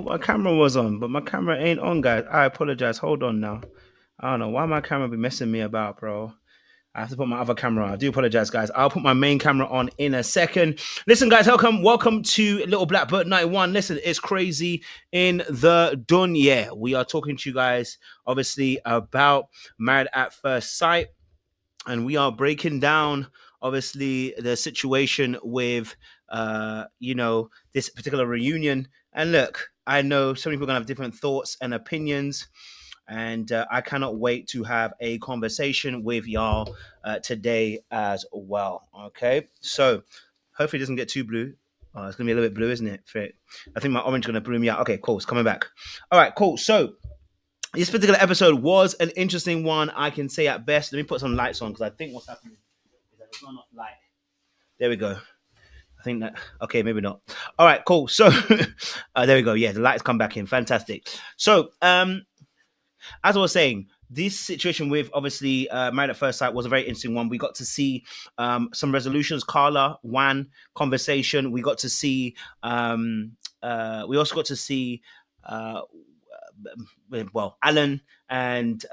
My camera was on, but my camera ain't on, guys. I apologize. Hold on now. I don't know why my camera be messing me about, bro. I have to put my other camera on. I do apologize, guys. I'll put my main camera on in a second. Listen, guys, welcome to Little Black Bird 91. Listen, it's crazy in the dunya. We are talking to you guys, obviously, about Married at First Sight. And we are breaking down, obviously, the situation with, this particular reunion. And look, I know some people are going to have different thoughts and opinions. And I cannot wait to have a conversation with y'all today as well. Okay, so hopefully it doesn't get too blue. Oh, it's gonna be a little bit blue, isn't it? I think my orange is gonna blue me out. Okay, cool. It's coming back. All right, cool. So this particular episode was an interesting one, I can say at best. Let me put some lights on because I think what's happening is that it's not enough light. There we go. I think that, okay, maybe not. All right, cool. So there we go. Yeah, the lights come back in. Fantastic. So as I was saying, this situation with obviously Married at First Sight was a very interesting one. We got to see some resolutions, Carla, Juan conversation. We got to see, we also got to see, Alan and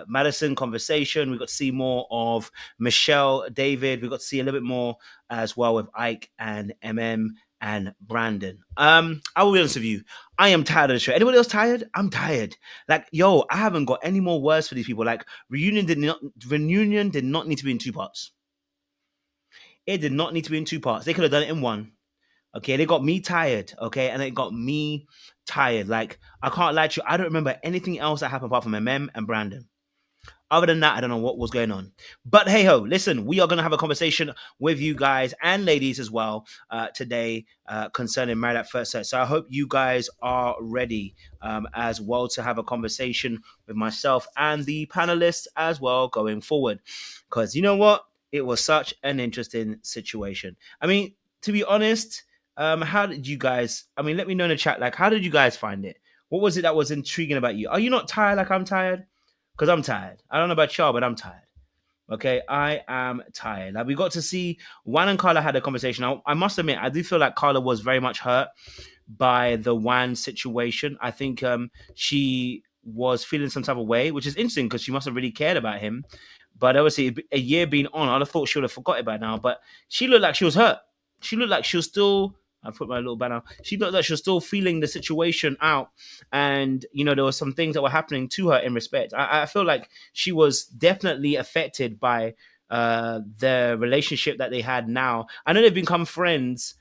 Madison conversation. We got to see more of Michelle, David. We got to see a little bit more as well with Ike and Emem and Brandon. I will be honest with you. I am tired of the show. Anybody else tired? I'm tired. Like, yo, I haven't got any more words for these people. Like, reunion did not need to be in two parts. It did not need to be in two parts. They could have done it in one. Okay, they got me tired. Okay, and it got me tired. Like, I can't lie to you. I don't remember anything else that happened apart from Emem and Brandon. Other than that, I don't know what was going on. But hey ho, listen, we are going to have a conversation with you guys and ladies as well today concerning Married at First Sight. So I hope you guys are ready as well to have a conversation with myself and the panelists as well going forward. Because you know what? It was such an interesting situation. I mean, to be honest, how did you guys, let me know in the chat, like, how did you guys find it? What was it that was intriguing about you? Are you not tired like I'm tired? Because I'm tired. I don't know about y'all, but I'm tired. Okay, I am tired. Like, we got to see Juan and Carla had a conversation. I must admit, I do feel like Carla was very much hurt by the Juan situation. I think she was feeling some type of way, which is interesting because she must have really cared about him. But obviously, a year being on, I'd have thought she would have forgot it by now. But she looked like she was hurt. She looked like she was still, I put my little banner. She looked like she was still feeling the situation out. And, there were some things that were happening to her in respect. I feel like she was definitely affected by the relationship that they had now. I know they've become friends,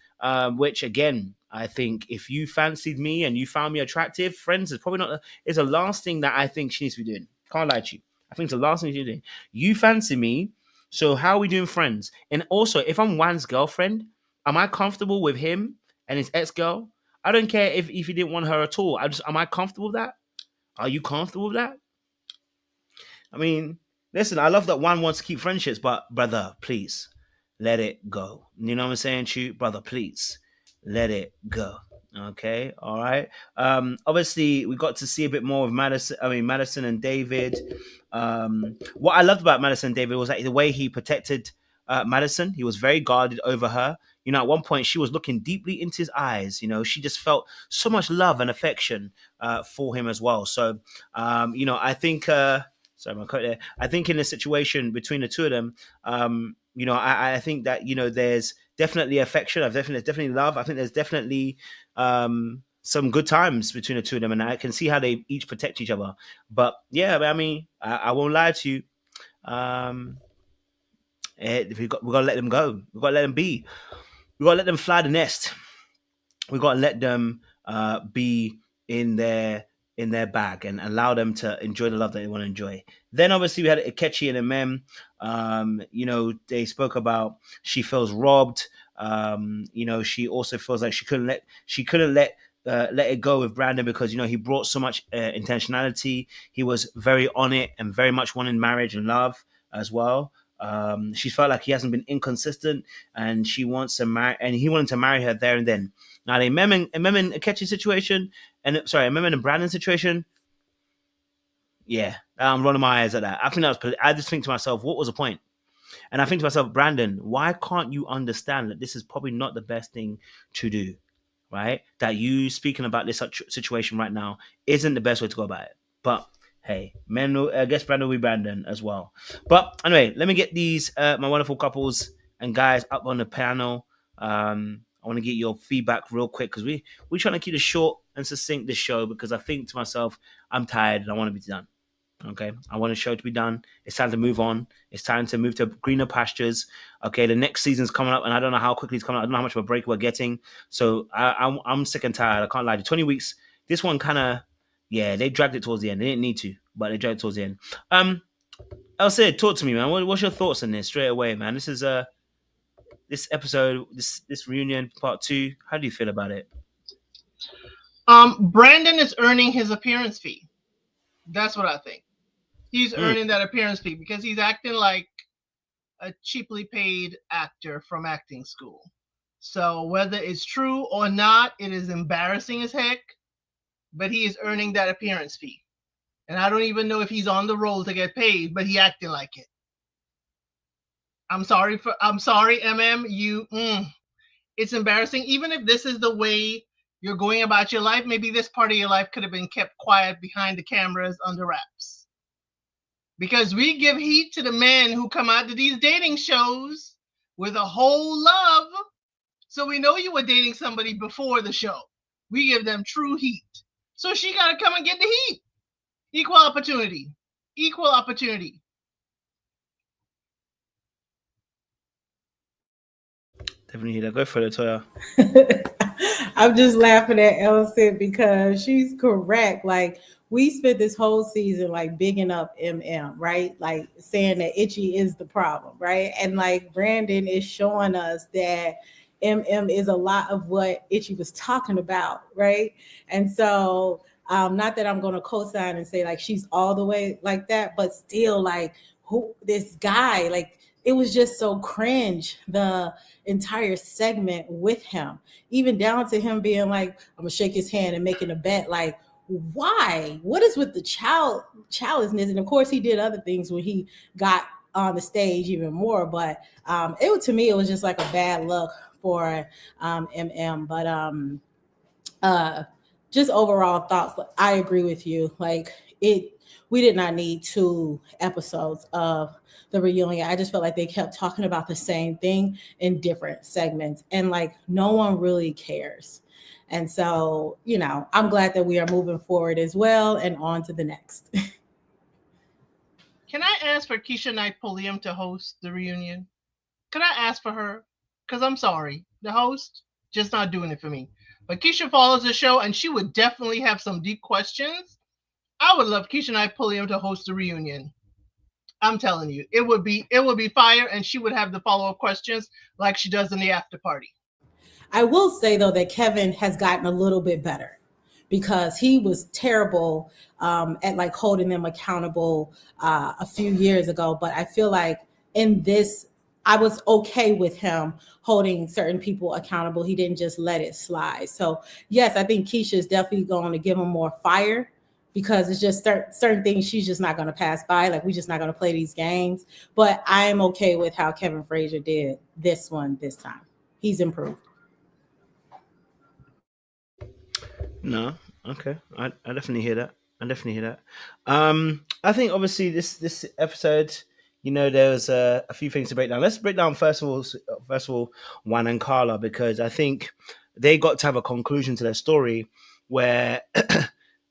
which, again, I think if you fancied me and you found me attractive, friends is probably not, is the last thing that I think she needs to be doing. Can't lie to you. I think it's the last thing she's doing. You fancy me, so how are we doing friends? And also, if I'm Juan's girlfriend, am I comfortable with him and his ex-girl? I don't care if he didn't want her at all. Am I comfortable with that? Are you comfortable with that? I mean, listen, I love that Juan wants to keep friendships, but brother, please, let it go. You know what I'm saying to you? Brother, please, let it go. Okay, all right. Obviously, we got to see a bit more of Madison and David. What I loved about Madison and David was like the way he protected Madison. He was very guarded over her. At one point she was looking deeply into his eyes. She just felt so much love and affection for him as well. So, I think, sorry, my coat there. I think in the situation between the two of them, I think that, there's definitely affection. There's definitely love. I think there's definitely some good times between the two of them, and I can see how they each protect each other. But yeah, I won't lie to you. We got to let them go. We got to let them be. We got to let them fly the nest. We got to let them be in their bag and allow them to enjoy the love that they want to enjoy. Then obviously we had Akechi and Emem. They spoke about she feels robbed. She also feels like she couldn't let it go with Brandon because he brought so much intentionality. He was very on it and very much wanted marriage and love as well. She felt like he hasn't been inconsistent, and she wants to marry, and he wanted to marry her there and then. Now, the Emem and Akechi situation, Emem and Brandon situation, yeah, I'm rolling my eyes at that. I think that was. I just think to myself, what was the point? And I think to myself, Brandon, why can't you understand that this is probably not the best thing to do, right? That you speaking about this situation right now isn't the best way to go about it. But hey, men, I guess Brandon will be Brandon as well. But anyway, let me get these my wonderful couples and guys up on the panel. I want to get your feedback real quick because we're trying to keep it short and succinct this show because I think to myself, I'm tired and I want to be done. Okay, I want the show to be done. It's time to move on. It's time to move to greener pastures. Okay, the next season's coming up, and I don't know how quickly it's coming up. I don't know how much of a break we're getting. So I'm sick and tired. I can't lie. The 20 weeks. This one kind of, yeah, they dragged it towards the end. They didn't need to, but they dragged it towards the end. Elsa, talk to me, man. What's your thoughts on this straight away, man? This is this episode, this reunion part 2. How do you feel about it? Brandon is earning his appearance fee. That's what I think. He's earning that appearance fee because he's acting like a cheaply paid actor from acting school. So whether it's true or not, it is embarrassing as heck, but he is earning that appearance fee. And I don't even know if he's on the roll to get paid, but he acting like it. I'm sorry, Emem. It's embarrassing. Even if this is the way you're going about your life, maybe this part of your life could have been kept quiet behind the cameras under wraps. Because we give heat to the men who come out to these dating shows with a whole love. So we know you were dating somebody before the show. We give them true heat. So she got to come and get the heat. Equal opportunity. Equal opportunity. Definitely hear that. Go for it, Toya. I'm just laughing at Elsie because she's correct. Like, we spent this whole season like bigging up MM, right? Like saying that Itchy is the problem, right? And like Brandon is showing us that MM is a lot of what Itchy was talking about, right? And so not that I'm gonna co-sign and say like she's all the way like that, but still like who this guy, like it was just so cringe, the entire segment with him, even down to him being like, I'm gonna shake his hand and making a bet. Like, why? What is with the childishness? And of course, he did other things when he got on the stage even more. But to me, it was just like a bad look for MM. But just overall thoughts. I agree with you. Like we did not need 2 episodes of the reunion. I just felt like they kept talking about the same thing in different segments, and like no one really cares. And so, I'm glad that we are moving forward as well and on to the next. Can I ask for Keisha Knight Pulliam to host the reunion? Could I ask for her? Because I'm sorry, the host just not doing it for me. But Keisha follows the show, and she would definitely have some deep questions. I would love Keisha Knight Pulliam to host the reunion. I'm telling you, it would be fire, and she would have the follow-up questions like she does in the after party. I will say though that Kevin has gotten a little bit better because he was terrible at like holding them accountable a few years ago. But I feel like in this, I was okay with him holding certain people accountable. He didn't just let it slide. So yes, I think Keisha is definitely going to give him more fire because it's just certain things she's just not going to pass by. Like, we're just not going to play these games. But I am okay with how Kevin Frazier did this time. He's improved. No, okay. I definitely hear that. I think obviously this episode, there was a few things to break down. Let's break down first of all, Juan and Carla, because I think they got to have a conclusion to their story where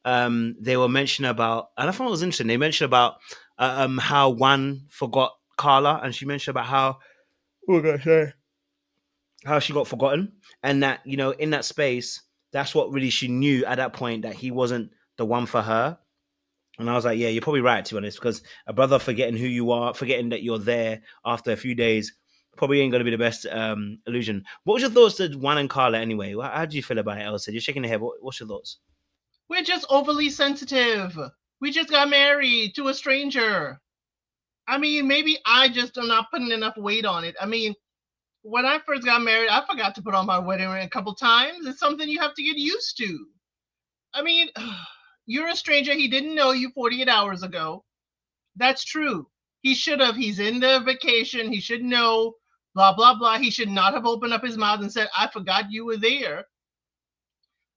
they were mentioning about, and I thought it was interesting. They mentioned about how Juan forgot Carla, and she mentioned about how she got forgotten, and that in that space, that's what really she knew at that point, that he wasn't the one for her. And I was like, yeah, you're probably right, to be honest, because a brother forgetting who you are, forgetting that you're there after a few days, probably ain't going to be the best illusion. What was your thoughts to Juan and Carla anyway? How do you feel about it, Elsa? You're shaking your head. What's your thoughts? We're just overly sensitive. We just got married to a stranger. I mean, maybe I just am not putting enough weight on it. I mean, when I first got married, I forgot to put on my wedding ring a couple times. It's something you have to get used to. I mean, you're a stranger. He didn't know you 48 hours ago. That's true. He should have. He's in the vacation. He should know, blah, blah, blah. He should not have opened up his mouth and said, I forgot you were there.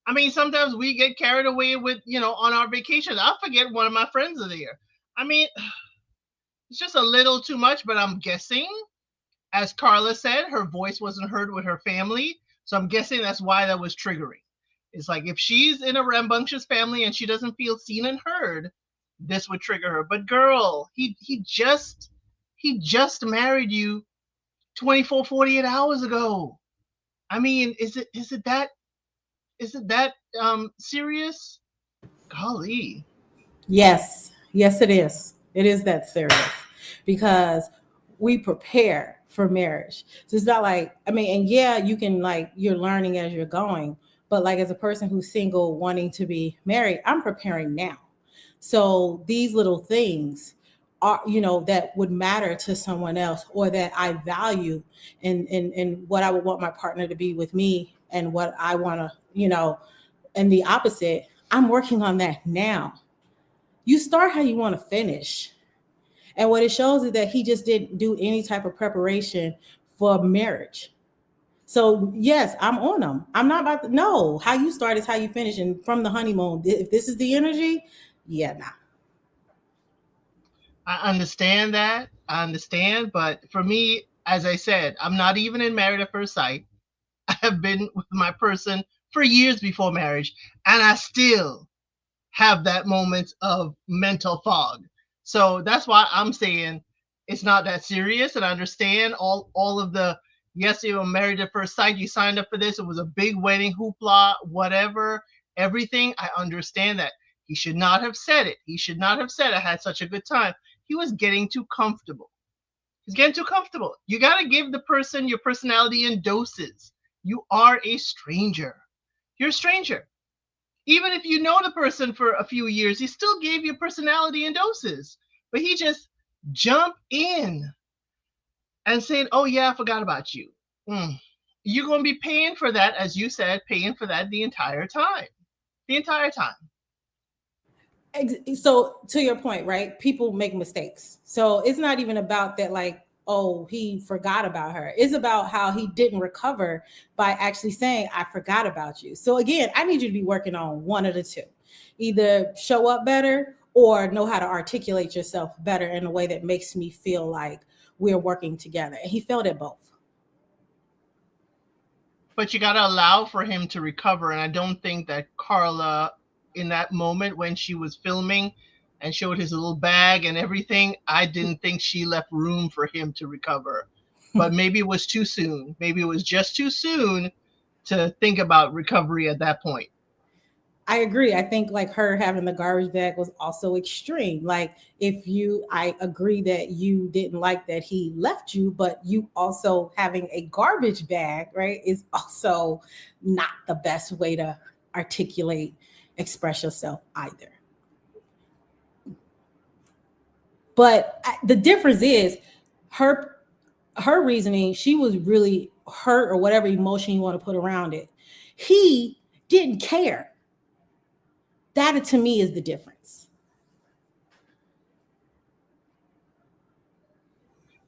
I mean, sometimes we get carried away with, on our vacations. I'll forget one of my friends are there. I mean, it's just a little too much, but I'm guessing, as Carla said, her voice wasn't heard with her family. So I'm guessing that's why that was triggering. It's like if she's in a rambunctious family and she doesn't feel seen and heard, this would trigger her. But girl, he just married you 24, 48 hours ago. I mean, is it that serious? Golly. Yes, yes, it is. It is that serious because we prepare for marriage. So it's not like, I mean, and yeah, you can like, you're learning as you're going, but like as a person who's single wanting to be married, I'm preparing now. So these little things are, that would matter to someone else or that I value in what I would want my partner to be with me and what I want to, and the opposite, I'm working on that now. You start how you want to finish. And what it shows is that he just didn't do any type of preparation for marriage. So yes, I'm on him. I'm not about to, no, how you start is how you finish. And from the honeymoon, if this is the energy, yeah, nah. I understand that. I understand. But for me, as I said, I'm not even in Married at First Sight. I have been with my person for years before marriage, and I still have that moment of mental fog. So that's why I'm saying it's not that serious. And I understand all of the, yes, you were married at first sight. You signed up for this. It was a big wedding, hoopla, whatever, everything. I understand that. He should not have said it. He should not have said I had such a good time. He was getting too comfortable. He's getting too comfortable. You got to give the person your personality in doses. You are a stranger. You're a stranger. Even if you know the person for a few years, he still gave you personality in doses. But he just jumped in and said, oh, yeah, I forgot about you. You're going to be paying for that, as you said, paying for that the entire time. The entire time. So to your point, right? People make mistakes. So it's not even about that, like, oh, he forgot about her. It's about how he didn't recover by actually saying, I forgot about you. So again, I need you to be working on one of the two. Either show up better or know how to articulate yourself better in a way that makes me feel like we're working together. And he failed at both. But you got to allow for him to recover. And I don't think that Carla, in that moment when she was filming and showed his little bag and everything, I didn't think she left room for him to recover. But maybe it was too soon. Maybe it was just too soon to think about recovery at that point. I agree. I think like her having the garbage bag was also extreme. Like I agree that you didn't like that he left you, but you also having a garbage bag, right, is also not the best way to articulate, express yourself either. But the difference is her reasoning, she was really hurt or whatever emotion you want to put around it. He didn't care. That to me is the difference.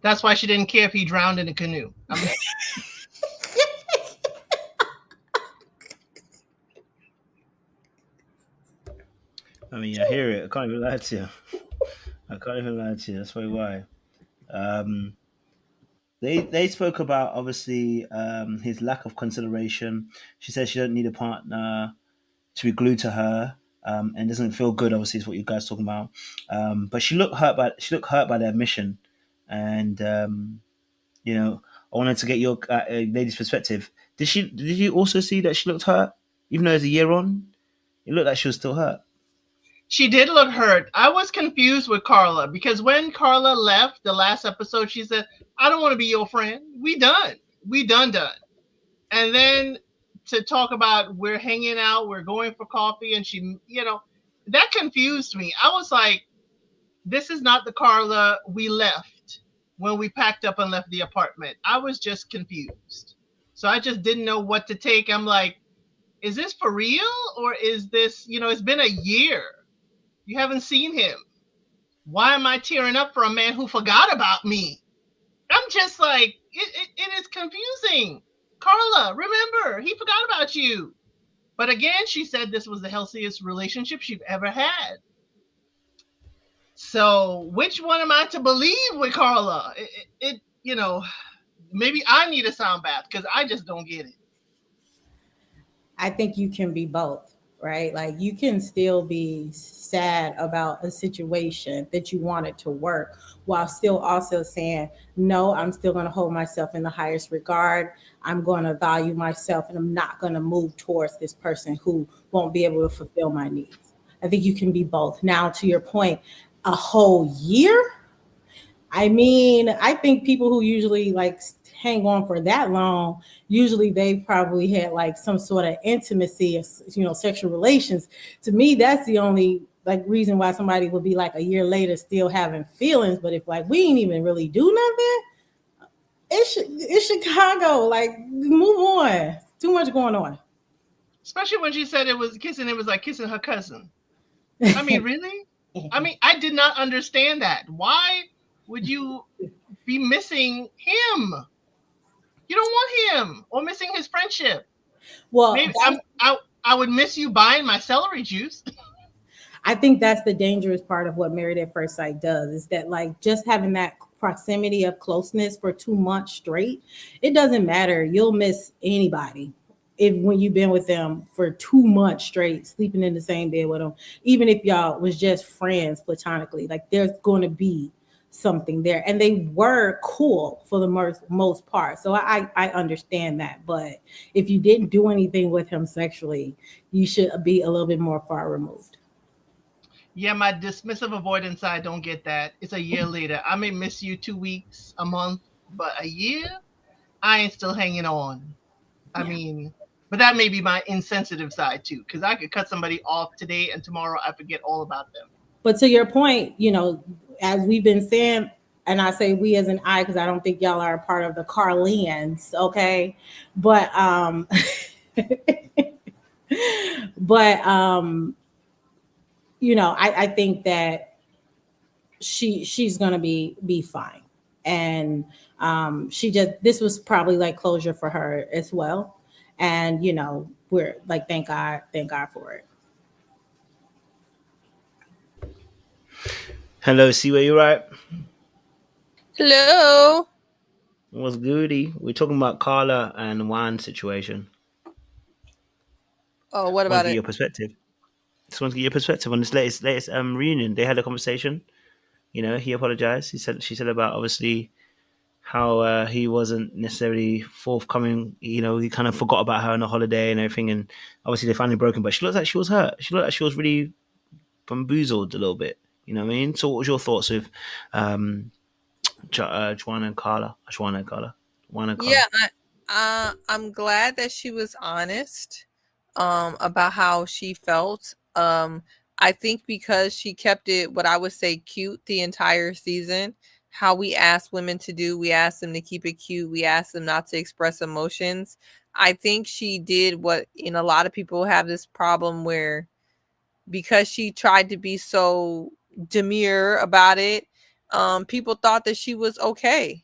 That's why she didn't care if he drowned in a canoe. I mean, I hear it. I can't even lie to you. I can't even lie to you. That's probably why. They spoke about obviously his lack of consideration. She said she don't need a partner to be glued to her, and doesn't feel good. Obviously, is what you guys talking about. But she looked hurt by their mission, and I wanted to get your lady's perspective. Did you also see that she looked hurt, even though it's a year on? It looked like she was still hurt. She did look hurt. I was confused with Carla because when Carla left the last episode, she said, I don't want to be your friend. We done. We done. And then to talk about we're hanging out, we're going for coffee, and she, that confused me. I was like, this is not the Carla we left when we packed up and left the apartment. I was just confused. So I just didn't know what to take. I'm like, is this for real? Or is this, it's been a year. You haven't seen him. Why am I tearing up for a man who forgot about me? I'm just like, it is confusing. Carla, remember, he forgot about you. But again, she said this was the healthiest relationship she've ever had. So which one am I to believe with Carla? It you know, maybe I need a sound bath because I just don't get it. I think you can be both, right? Like you can still be sad about a situation that you wanted to work while still also saying, no, I'm still going to hold myself in the highest regard. I'm going to value myself and I'm not going to move towards this person who won't be able to fulfill my needs. I think you can be both. Now, to your point, a whole year? I mean, I think people who usually like hang on for that long, usually they probably had like some sort of intimacy, sexual relations. To me, that's the only like reason why somebody would be like a year later still having feelings. But if like we ain't even really do nothing, it's Chicago. Like move on. Too much going on. Especially when she said it was like kissing her cousin. I mean, really? I mean, I did not understand that. Why would you be missing him? You don't want him or missing his friendship. Well, maybe I would miss you buying my celery juice. I think that's the dangerous part of what Married at First Sight does, is that like just having that proximity of closeness for 2 months straight, it doesn't matter. You'll miss anybody if when you've been with them for 2 months straight, sleeping in the same bed with them, even if y'all was just friends platonically, like there's going to be something there, and they were cool for the most part. So I understand that, but if you didn't do anything with him sexually, you should be a little bit more far removed. Yeah, my dismissive avoidance side don't get that. It's a year later. I may miss you 2 weeks, a month, but a year, I ain't still hanging on. I mean, but that may be my insensitive side too, because I could cut somebody off today and tomorrow I forget all about them. But to your point, as we've been saying, and I say we as an I because I don't think y'all are a part of the Carlians, okay? But but I think that she's gonna be fine, and this was probably like closure for her as well, and we're like thank God for it. Hello, see where you're at. Hello. What's goody? We're talking about Carla and Juan situation. Oh, what about it? Your perspective. Just want to get your perspective on this latest reunion. They had a conversation. He apologized. She said about obviously how he wasn't necessarily forthcoming. He kind of forgot about her on the holiday and everything, and obviously they finally broken. But she looked like she was hurt. She looked like she was really bamboozled a little bit. You know what I mean? So, what was your thoughts of Juan and Carla? Juan and Carla. Yeah, I'm glad that she was honest about how she felt. I think because she kept it, what I would say, cute the entire season. How we asked women to do, we asked them to keep it cute. We asked them not to express emotions. I think she did what, a lot of people have this problem where, because she tried to be so demure about it, people thought that she was okay.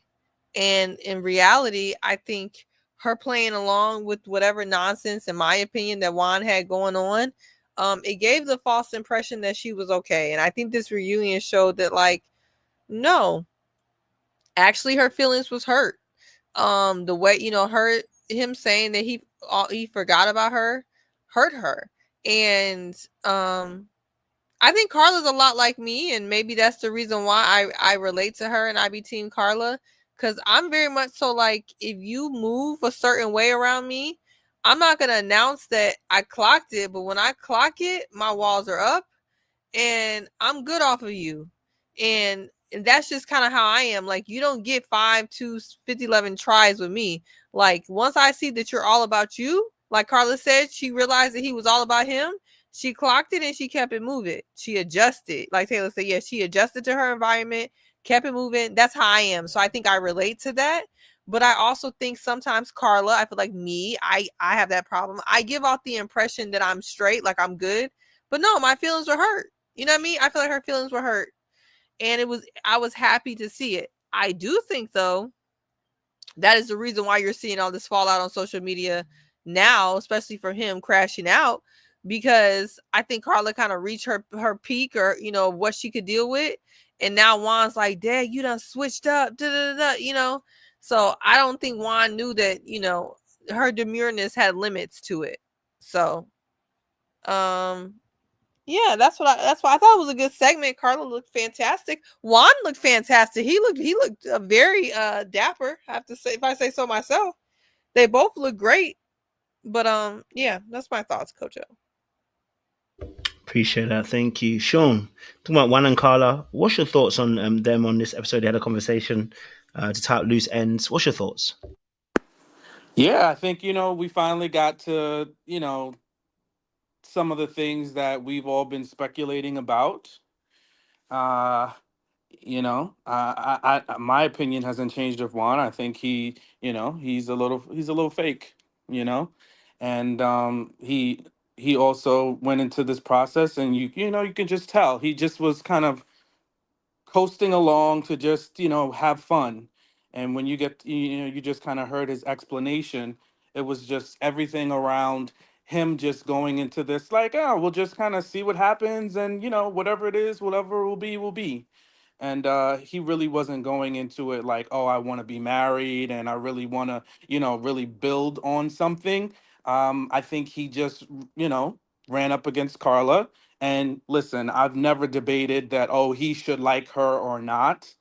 And in reality, I think her playing along with whatever nonsense, in my opinion, that Juan had going on, it gave the false impression that she was okay. And I think this reunion showed that, like, no, actually her feelings was hurt. The way, him saying that he forgot about her hurt her. And I think Carla's a lot like me, and maybe that's the reason why I relate to her and I be team Carla, because I'm very much so like, if you move a certain way around me, I'm not going to announce that I clocked it, but when I clock it, my walls are up and I'm good off of you. And that's just kind of how I am. Like, you don't get 5, 2, 50, 11 tries with me. Like, once I see that you're all about you, like Carla said, she realized that he was all about him. She clocked it and she kept it moving. She adjusted. Like Taylor said, yeah, she adjusted to her environment, kept it moving. That's how I am. So I think I relate to that. But I also think sometimes Carla, I feel like me, I have that problem. I give off the impression that I'm straight, like I'm good. But no, my feelings were hurt. You know what I mean? I feel like her feelings were hurt. And I was happy to see it. I do think, though, that is the reason why you're seeing all this fallout on social media now, especially for him crashing out, because I think Carla kind of reached her peak, or what she could deal with, and now Juan's like, "Dad, you done switched up," da da da, So I don't think Juan knew that her demureness had limits to it. So, um, yeah, that's why I thought it was a good segment. Carla looked fantastic. Juan looked fantastic. He looked very dapper. I have to say, if I say so myself, they both look great. But yeah, that's my thoughts, Coach O. Appreciate that. Thank you. Sean, talking about Juan and Carla, what's your thoughts on them on this episode? They had a conversation to tie up loose ends. What's your thoughts? Yeah, I think, we finally got to, some of the things that we've all been speculating about. Uh, my opinion hasn't changed of Juan. I think he's a little fake, you know, and he also went into this process, and you can just tell he just was kind of coasting along to just have fun. And when you just kind of heard his explanation, it was just everything around him just going into this like, oh, we'll just kind of see what happens, and whatever it is, whatever will be. And he really wasn't going into it like, oh, I want to be married and I really want to really build on something. I think he just ran up against Carla. And listen, I've never debated that, oh, he should like her or not.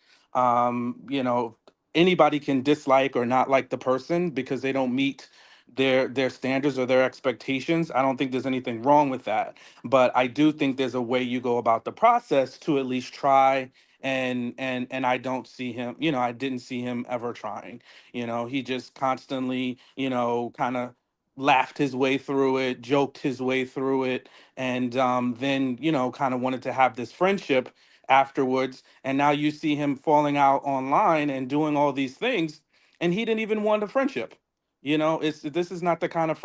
Anybody can dislike or not like the person because they don't meet their standards or their expectations. I don't think there's anything wrong with that. But I do think there's a way you go about the process to at least try. And I don't see him, I didn't see him ever trying. He just constantly, kind of laughed his way through it, joked his way through it, and then kind of wanted to have this friendship afterwards. And now you see him falling out online and doing all these things, and he didn't even want a friendship. It's this is not the kind of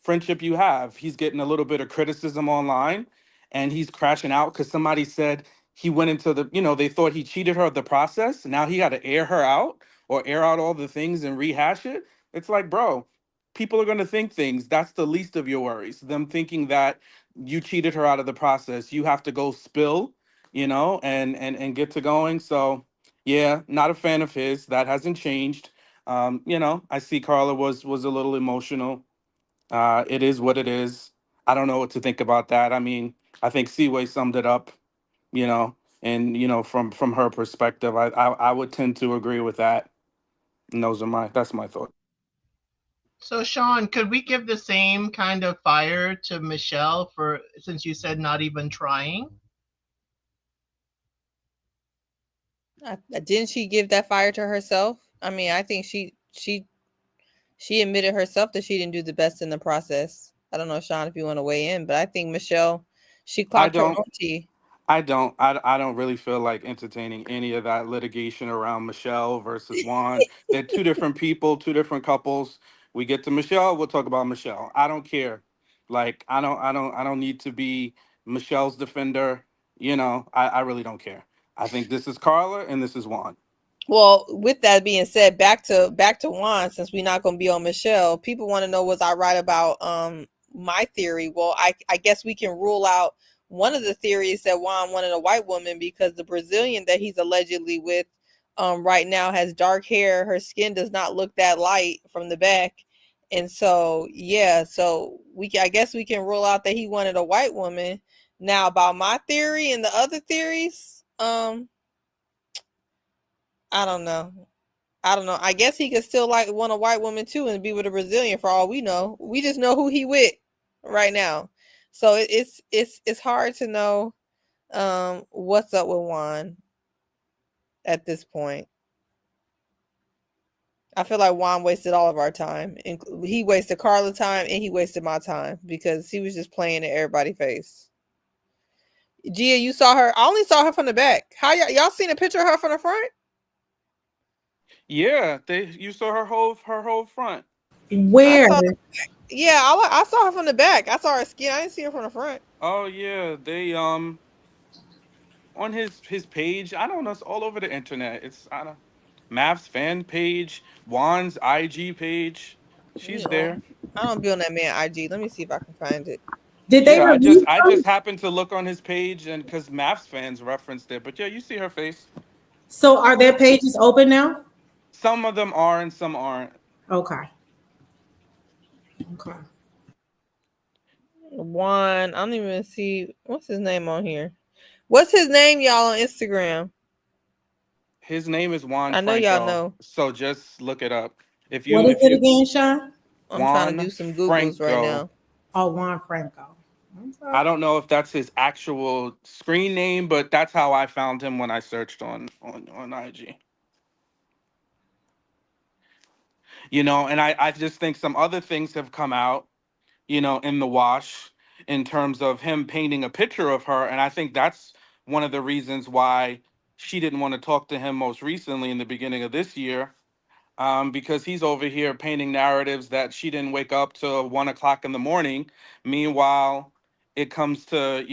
friendship you have. He's getting a little bit of criticism online, and he's crashing out because somebody said he went into they thought he cheated her of the process. Now he got to air her out or air out all the things and rehash it. It's like, bro, people are going to think things. That's the least of your worries. Them thinking that you cheated her out of the process. You have to go spill, and get to going. So, yeah, not a fan of his. That hasn't changed. I see Carla was a little emotional. It is what it is. I don't know what to think about that. I mean, I think Seaway summed it up, you know, and from her perspective, I would tend to agree with that. And that's my thought. So, Sean, could we give the same kind of fire to Michelle for since you said not even trying? Didn't she give that fire to herself? I mean, I think she admitted herself that she didn't do the best in the process. I don't know, Sean, if you want to weigh in, but I think Michelle, she I clocked her don't own tea. I don't really feel like entertaining any of that litigation around Michelle versus Juan. They're two different people, two different couples. We get to Michelle, we'll talk about Michelle. I don't care. Like I don't need to be Michelle's defender. I really don't care. I think this is Carla and this is Juan. Well, with that being said, back to Juan, since we're not going to be on Michelle, people want to know, was I right about my theory? Well, I guess we can rule out one of the theories that Juan wanted a white woman because the Brazilian that he's allegedly with right now has dark hair. Her skin does not look that light from the back. And so, yeah, so I guess we can rule out that he wanted a white woman. Now, about my theory and the other theories, I don't know. I don't know. I guess he could still like want a white woman too and be with a Brazilian for all we know. We just know who he with right now. So it's hard to know what's up with Juan at this point. I feel like Juan wasted all of our time. And he wasted Carla's time and he wasted my time because he was just playing in everybody's face. Gia, you saw her. I only saw her from the back. How y'all seen a picture of her from the front? Yeah, you saw her whole front. I Where? saw. Yeah, I saw her from the back. I saw her skin. I didn't see her from the front. Oh yeah, they on his page. I don't know. It's all over the internet. It's I don't Mavs fan page, Juan's IG page. She's You know, there. I don't be on that man IG. Let me see if I can find it. Did they Yeah, release I them? just happened to look on his page and because Mavs fans referenced it. But yeah, you see her face. So are their pages open now? Some of them are and some aren't. Okay. Okay. Juan, I don't even see what's his name on here. What's his name, y'all, on Instagram? His name is Juan I know y'all Franco. know. So just look it up. What is If it you again, Sean? I'm trying to Juan do some Googles right Franco. now. Oh, Juan Franco. I Okay. don't know if that's his actual screen name, but that's how I found him when I searched on IG. And I just think some other things have come out, in the wash in terms of him painting a picture of her. And I think that's one of the reasons why she didn't want to talk to him most recently in the beginning of this year, because he's over here painting narratives that she didn't wake up till 1 o'clock in the morning. Meanwhile, it comes to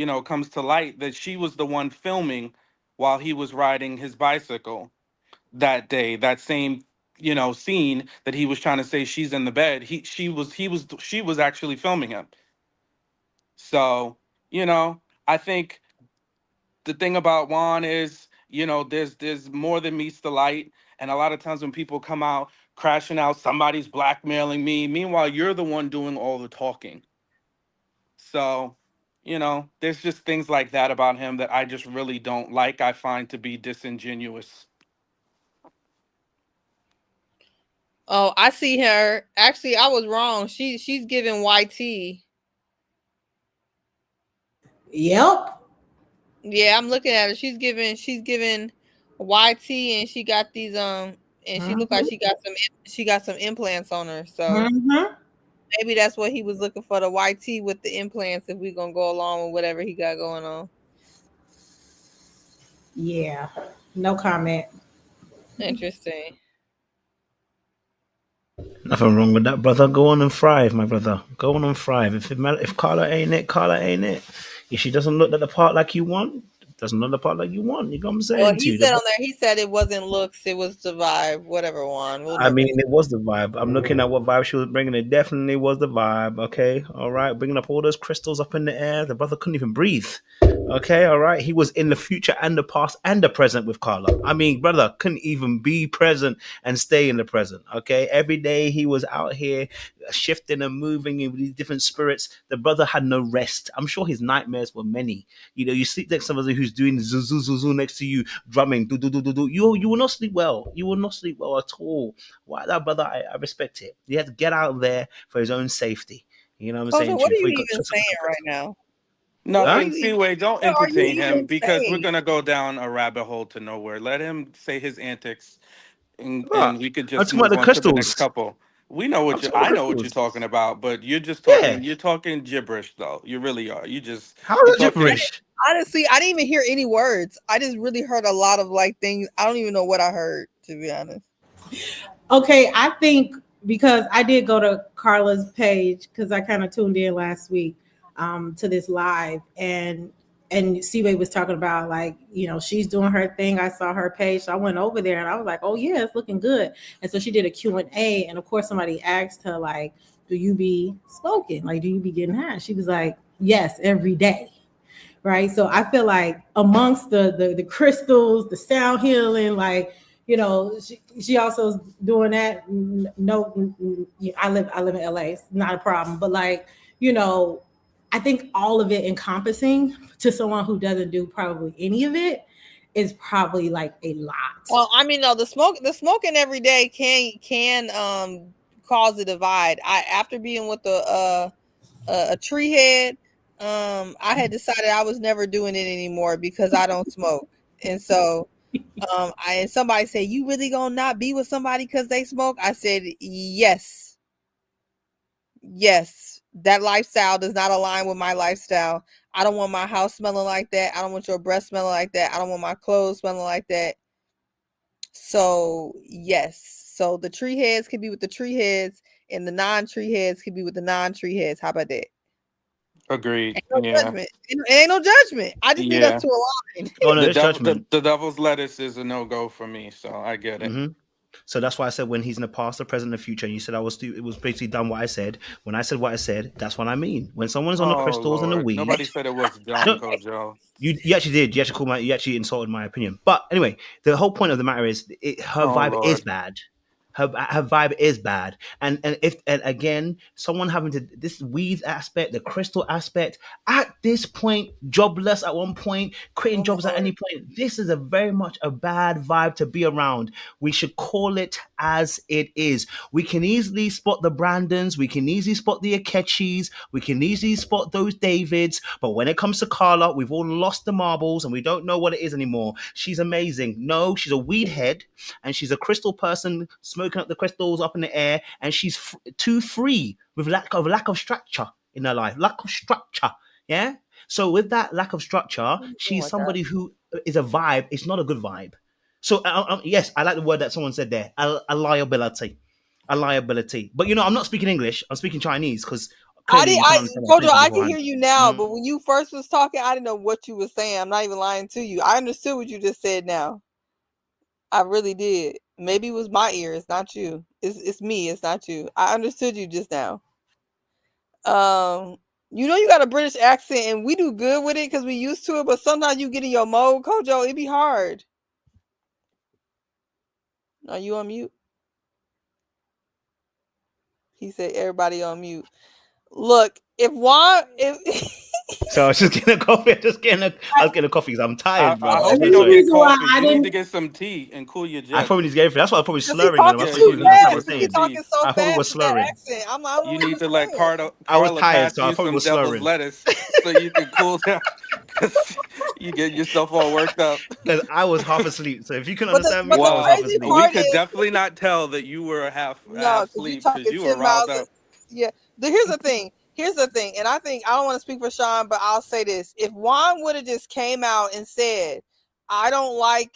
light that she was the one filming while he was riding his bicycle that day. That same scene that he was trying to say she's in the bed. She was actually filming him. So I think the thing about Juan is, there's more than meets the light. And a lot of times when people come out crashing out, somebody's blackmailing me. Meanwhile, you're the one doing all the talking. So, there's just things like that about him that I just really don't like. I find to be disingenuous. Oh, I see her. Actually, I was wrong. She's giving YT. Yep. Yeah, I'm looking at her. She's giving YT, and she got these and she looked like Mm-hmm. she got some implants on her. So Mm-hmm. maybe that's what he was looking for, the YT with the implants, if we're gonna go along with whatever he got going on. Yeah. No comment. Interesting. Nothing wrong with that, brother. Go on and thrive, my brother. Go on and thrive. If Carla ain't it, Carla ain't it. If she doesn't look at the part like you want, doesn't look the part like you want. You know what I'm Well, saying to he you? said on there, he said it wasn't looks, it was the vibe. Whatever one. We'll I never mean, know. it was the vibe. I'm looking at what vibe she was bringing. It definitely was the vibe. Okay, all right, bringing up all those crystals up in the air. The brother couldn't even breathe. Okay, all right. He was in the future and the past and the present with Carla. I mean, brother couldn't even be present and stay in the present. Okay, every day he was out here shifting and moving in with these different spirits. The brother had no rest. I'm sure his nightmares were many. You sleep next to somebody who's doing zoo next to you, drumming, do do do do do. You will not sleep well. You will not sleep well at all. Why that brother? I respect it. He had to get out there for his own safety. You know what I'm Kojo, saying to what you? are Before he you got even took saying something. right now? What are Huh? Nothing. you even Seaway, don't what are you entertain him even because we're saying? gonna go down a rabbit hole to nowhere. Let him say his antics, and What? we could I'm just talking about move the on to the next crystals. couple. We know I'm what you. talking about I the know what you're crystals. talking about, but you're just Yeah. talking. You're talking gibberish, though. You really are. How You're is that talking. gibberish? Honestly, I didn't even hear any words. I just really heard a lot of like things. I don't even know what I heard, to be honest. Okay, I think because I did go to Carla's page because I kind of tuned in last week to this live, and Seaway was talking about, like, she's doing her thing. I saw her page, so I went over there and I was like, oh yeah, it's looking good. And so she did a Q&A, and of course somebody asked her, like, do you be smoking? Like, do you be getting high? She was like, yes, every day. Right. So I feel like amongst the crystals, the sound healing, like, she also is doing that. No, I live in LA. It's not a problem. But, like, I think all of it encompassing to someone who doesn't do probably any of it is probably like a lot. Well, I mean, no, the smoking every day can cause a divide. After being with a tree head, I had decided I was never doing it anymore because I don't smoke. And so and somebody said, you really gonna not be with somebody because they smoke? I said, yes, that lifestyle does not align with my lifestyle. I don't want my house smelling like that. I don't want your breath smelling like that. I don't want my clothes smelling like that. So yes, so the tree heads can be with the tree heads, and the non-tree heads can be with the non-tree heads. How about that? Agreed. Ain't no Yeah. judgment. Ain't no judgment. I just need us Yeah. to align. Oh no, The there's devil. The, judgment. the devil's lettuce is a no go for me. So I get it. Hmm. So that's why I said when he's in the past, the present, and the future. And you said it was basically done what I said. When I said what I said, that's what I mean. When someone's on the Oh crystals and the Lord, weed, nobody said it was done, no, Kojo. you actually did. You actually you actually insulted my opinion. But anyway, the whole point of the matter is her Oh vibe is Lord. bad. Her vibe is bad, and again, someone having to this weed aspect, the crystal aspect, at this point, jobless at one point, creating jobs at Lord. any point. This is a very much a bad vibe to be around. We should call it as it is. We can easily spot the Brandons, we can easily spot the Akechis, we can easily spot those Davids, but when it comes to Carla, we've all lost the marbles and we don't know what it is anymore. She's amazing. No, she's a weed head and she's a crystal person smoking up the crystals up in the air, and she's too free with lack of structure in her life, lack of structure. Yeah. So with that lack of structure, Oh she's my God. somebody who is a vibe. It's not a good vibe. So yes, I like the word that someone said there, a liability, a liability. But I'm not speaking English. I'm speaking Chinese because clearly you can't understand what I'm Kojo, saying I can beforehand. hear you now, Mm. but when you first was talking, I didn't know what you were saying. I'm not even lying to you. I understood what you just said now. I really did. Maybe it was my ears, not you. It's me, it's not you. I understood you just now. You got a British accent and we do good with it because we used to it, but sometimes you get in your mode, Kojo, it be hard. Are you on mute? He said everybody on mute. Look, if Juan So I was just getting a coffee. I was getting a coffee because I'm tired, I brother. I'm And hope so you the don't sorry. get reason why coffee. I You need to didn't, get some tea and cool your I probably jets. need to get everything. That's why I was probably because he's slurring and talking Yeah, I too couldn't you need understand to what I get was fast. some He's saying. talking tea. so I probably fast was with that slurring. accent. I'm like, I don't know You what need he to was let saying. I was Carla tired, pass so I you probably some was devil's slurring lettuce so you can cool down because you get yourself all worked up. because I was half asleep. So if you can But the understand me, but I the was half Well, crazy asleep. we part could is definitely not tell that you were no, half because you asleep because talking you were 10 riled miles. up. Yeah. Here's the thing. Here's the thing. And I think I don't want to speak for Sean, but I'll say this. If Juan would have just came out and said, I don't like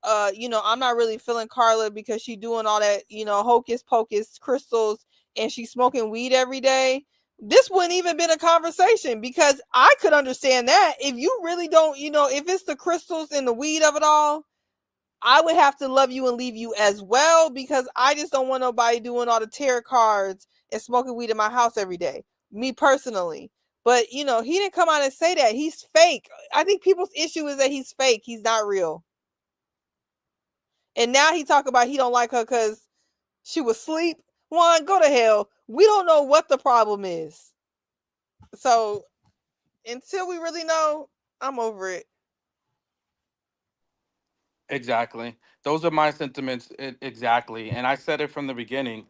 I'm not really feeling Carla because she doing all that, hocus pocus crystals and she's smoking weed every day. This wouldn't even been a conversation because I could understand that. If you really don't, if it's the crystals and the weed of it all, I would have to love you and leave you as well because I just don't want nobody doing all the tarot cards and smoking weed in my house every day. Me personally. But he didn't come out and say that. He's fake. I think people's issue is that he's fake. He's not real. And now he talk about he don't like her because she was asleep. Juan, go to hell. We don't know what the problem is. So until we really know, I'm over it. Exactly. Those are my sentiments exactly. And I said it from the beginning.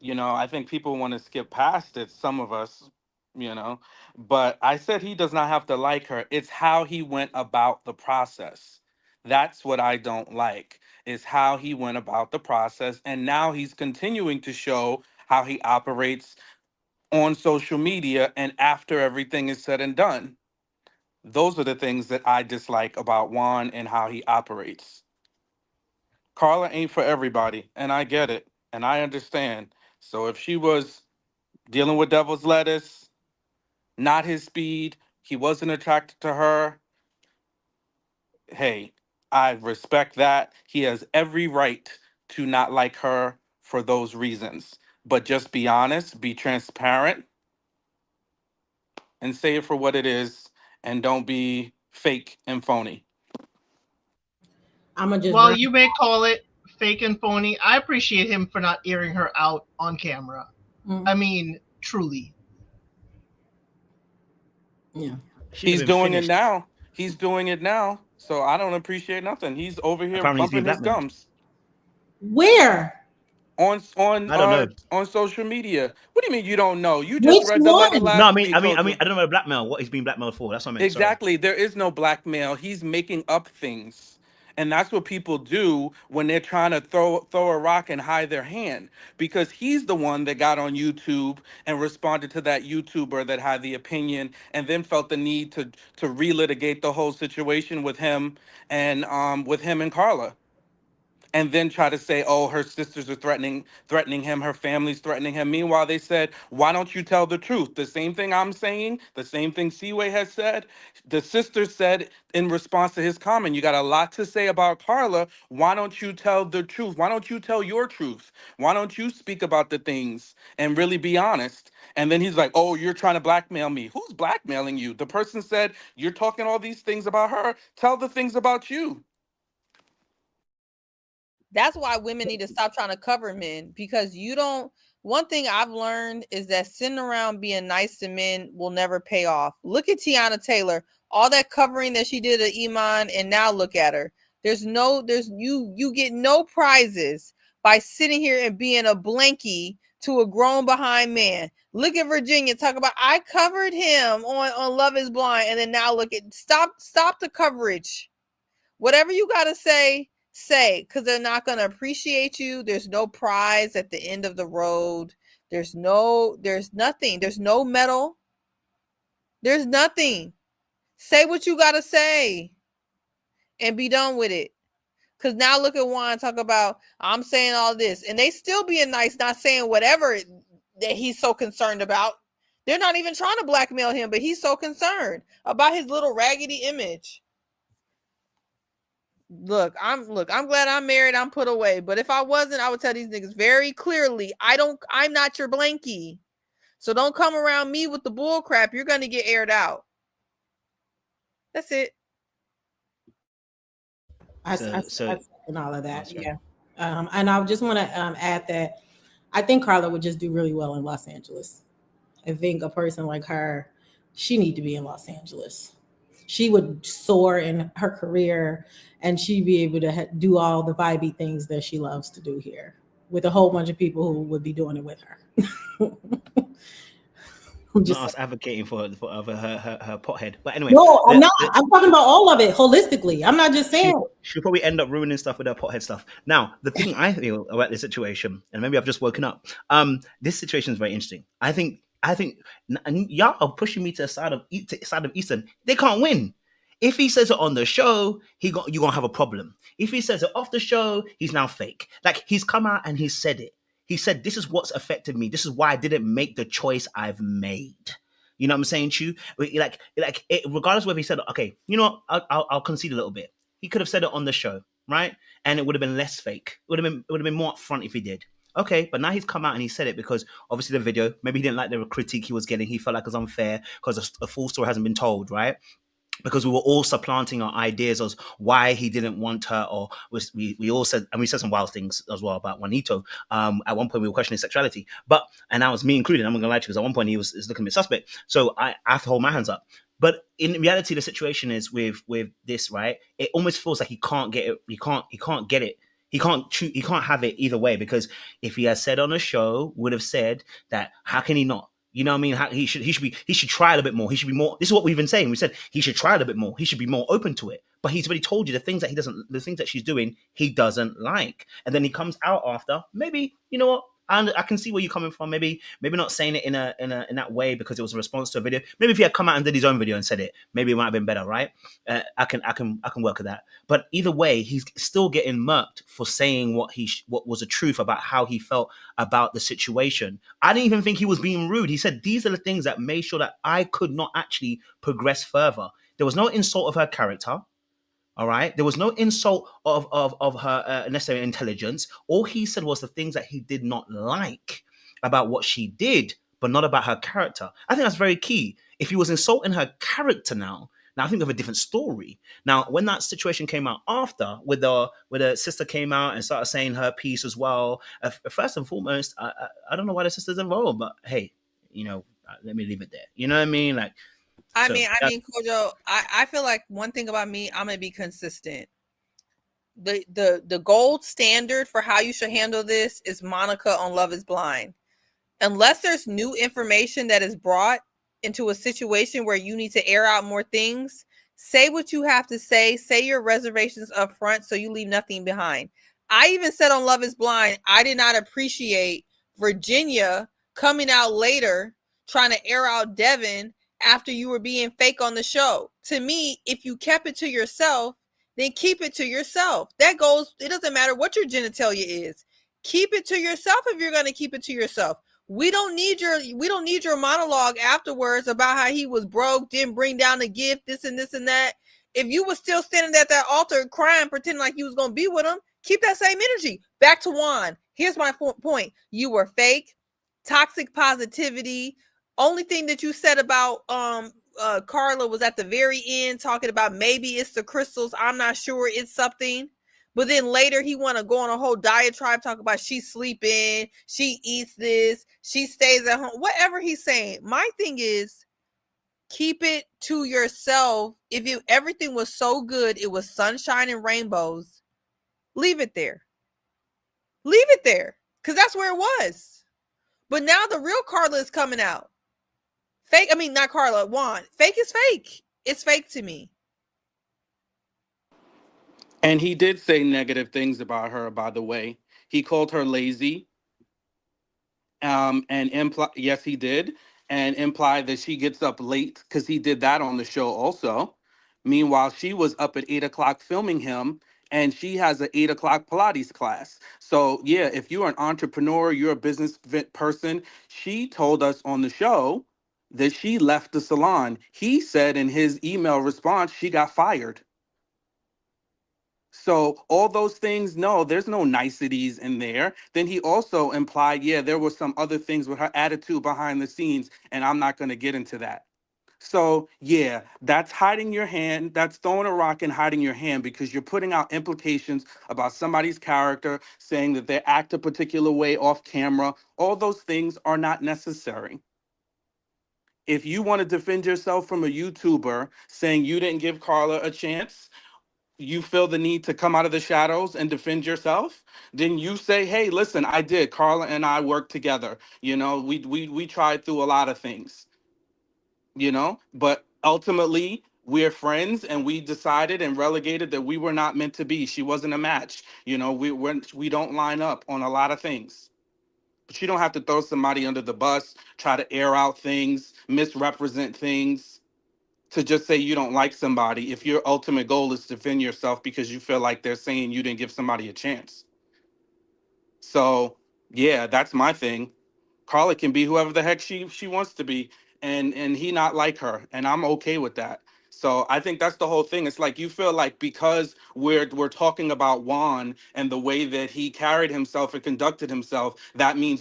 I think people want to skip past it, some of us, you know. But I said he does not have to like her. It's how he went about the process. That's what I don't like, is how he went about the process. And now he's continuing to show how he operates on social media and after everything is said and done. Those are the things that I dislike about Juan and how he operates. Carla ain't for everybody, and I get it, and I understand. So if she was dealing with devil's lettuce, not his speed, he wasn't attracted to her, hey, I respect that. He has every right to not like her for those reasons. But just be honest, be transparent, and say it for what it is, and don't be fake and phony. I'm gonna just While run. you may call it fake and phony, I appreciate him for not airing her out on camera. I Mm, mean, truly. yeah. She'd have He's been doing it finished. now. He's doing it now. So I don't appreciate nothing. He's over here Apparently, he's been bumping his blackmailed. gums Where? on I don't know. social media. What do you mean you don't know? You just Which read the letter one? No, last week, I Kojo. don't know about blackmail. What he's being blackmailed for? That's what I meant. Sorry. Exactly. There is no blackmail. He's making up things. And that's what people do when they're trying to throw a rock and hide their hand. Because he's the one that got on YouTube and responded to that YouTuber that had the opinion and then felt the need to relitigate the whole situation with him and Carla. and then try to say, oh, her sisters are threatening him, her family's threatening him. Meanwhile, they said, why don't you tell the truth? The same thing I'm saying, the same thing Seaway has said, the sisters said in response to his comment. You got a lot to say about Carla. Why don't you tell the truth? Why don't you tell your truth? Why don't you speak about the things and really be honest? And then he's like, oh, you're trying to blackmail me. Who's blackmailing you? The person said, you're talking all these things about her. Tell the things about you. That's why women need to stop trying to cover men, because you don't. One thing I've learned is that sitting around being nice to men will never pay off. Look at Tiana Taylor, all that covering that she did at Iman, and now look at her. You get no prizes by sitting here and being a blankie to a grown behind man. Look at Virginia talk about, I covered him on Love is Blind, and then now look at stop the coverage. Whatever you gotta say, because they're not going to appreciate you. There's no prize at the end of the road. There's nothing. There's no medal. There's nothing. Say what you got to say and be done with it. Because now look at Juan talk about, I'm saying all this, and they still being nice, not saying whatever that he's so concerned about. They're not even trying to blackmail him, but he's so concerned about his little raggedy image. Look, I'm glad I'm married. I'm put away. But if I wasn't, I would tell these niggas very clearly, I'm not your blankie. So don't come around me with the bull crap. You're going to get aired out. That's it. I second all of that. Yeah. And I just want to add that I think Carla would just do really well in Los Angeles. I think a person like her, she need to be in Los Angeles. She would soar in her career, and she'd be able to do all the vibey things that she loves to do here with a whole bunch of people who would be doing it with her. I'm just not advocating for her pothead, but anyway. No, I'm not. I'm talking about all of it holistically. I'm not just saying. She'll probably end up ruining stuff with her pothead stuff. Now, the thing I feel about this situation, and maybe I've just woken up. This situation is very interesting. I think y'all are pushing me to the side of Eastern. They can't win. If he says it on the show, you're gonna have a problem. If he says it off the show, he's now fake. Like, he's come out and he's said it. He said, this is what's affected me. This is why I didn't make the choice I've made. You know what I'm saying to you? Like regardless of whether he said, okay, you know what, I'll concede a little bit. He could have said it on the show, right? And it would have been less fake. It would have been more upfront if he did. Okay, but now he's come out and he said it because obviously the video, maybe he didn't like the critique he was getting. He felt like it was unfair because a full story hasn't been told, right? Because we were all supplanting our ideas as why he didn't want her, or we all said, and we said some wild things as well about Juanito. At one point we were questioning sexuality, and that was me included. I'm not gonna lie to you, because at one point he was looking a bit suspect. So I have to hold my hands up. But in reality, the situation is with this, right? It almost feels like he can't get it. He can't get it. He can't have it either way, because if he has said on a show, would have said that, how can he not? You know what I mean? He should try a little bit more. He should be more. This is what we've been saying. We said he should try a little bit more. He should be more open to it. But he's already told you the things that she's doing, he doesn't like. And then he comes out after. Maybe, you know what? I can see where you're coming from. Maybe not saying it in that way because it was a response to a video. Maybe if he had come out and did his own video and said it, maybe it might have been better, right? I can work with that. But either way, he's still getting murked for saying what was the truth about how he felt about the situation. I didn't even think he was being rude. He said, these are the things that made sure that I could not actually progress further. There was no insult of her character. All right. There was no insult of her necessary intelligence. All he said was the things that he did not like about what she did, but not about her character. I think that's very key. If he was insulting her character now I think we have a different story. Now, when that situation came out after, where the sister came out and started saying her piece as well, first and foremost, I don't know why the sister's involved, but hey, let me leave it there. You know what I mean? Like, I mean, Kojo, I feel like one thing about me, I'm gonna be consistent. The gold standard for how you should handle this is Monica on Love is Blind. Unless there's new information that is brought into a situation where you need to air out more things, say what you have to say your reservations up front so you leave nothing behind. I even said on Love is Blind, I did not appreciate Virginia coming out later trying to air out Devin after you were being fake on the show. To me, if you kept it to yourself, then keep it to yourself. That goes, it doesn't matter what your genitalia is. Keep it to yourself if you're going to keep it to yourself. We don't need your monologue afterwards about how he was broke, didn't bring down the gift, this and this and that. If you were still standing at that altar crying, pretending like you was going to be with him, keep that same energy. Back to Juan. Here's my point. You were fake, toxic positivity. Only thing that you said about Carla was at the very end talking about maybe it's the crystals. I'm not sure, it's something. But then later he want to go on a whole diatribe, talk about she's sleeping, she eats this, she stays at home, whatever he's saying. My thing is, keep it to yourself. If everything was so good, it was sunshine and rainbows, leave it there. Leave it there, because that's where it was. But now the real Carla is coming out. Fake, I mean, not Carla, Juan. Fake is fake. It's fake to me. And he did say negative things about her, by the way. He called her lazy. Yes, he did. And implied that she gets up late, because he did that on the show also. Meanwhile, she was up at 8 o'clock filming him, and she has an 8 o'clock Pilates class. So yeah, if you're an entrepreneur, you're a business person. She told us on the show that she left the salon. He said in his email response, she got fired. So all those things, no, there's no niceties in there. Then he also implied, yeah, there were some other things with her attitude behind the scenes, and I'm not going to get into that. So yeah, that's hiding your hand. That's throwing a rock and hiding your hand, because you're putting out implications about somebody's character, saying that they act a particular way off camera. All those things are not necessary. If you want to defend yourself from a YouTuber saying you didn't give Carla a chance, you feel the need to come out of the shadows and defend yourself, then you say, hey, listen, I did. Carla and I worked together. We tried through a lot of things, but ultimately we're friends, and we decided and relegated that we were not meant to be. She wasn't a match. We don't line up on a lot of things. But you don't have to throw somebody under the bus, try to air out things, misrepresent things, to just say you don't like somebody if your ultimate goal is to defend yourself because you feel like they're saying you didn't give somebody a chance. So yeah, that's my thing. Carla can be whoever the heck she wants to be, and he not like her, and I'm okay with that. So I think that's the whole thing. It's like you feel like because we're talking about Juan and the way that he carried himself and conducted himself, that means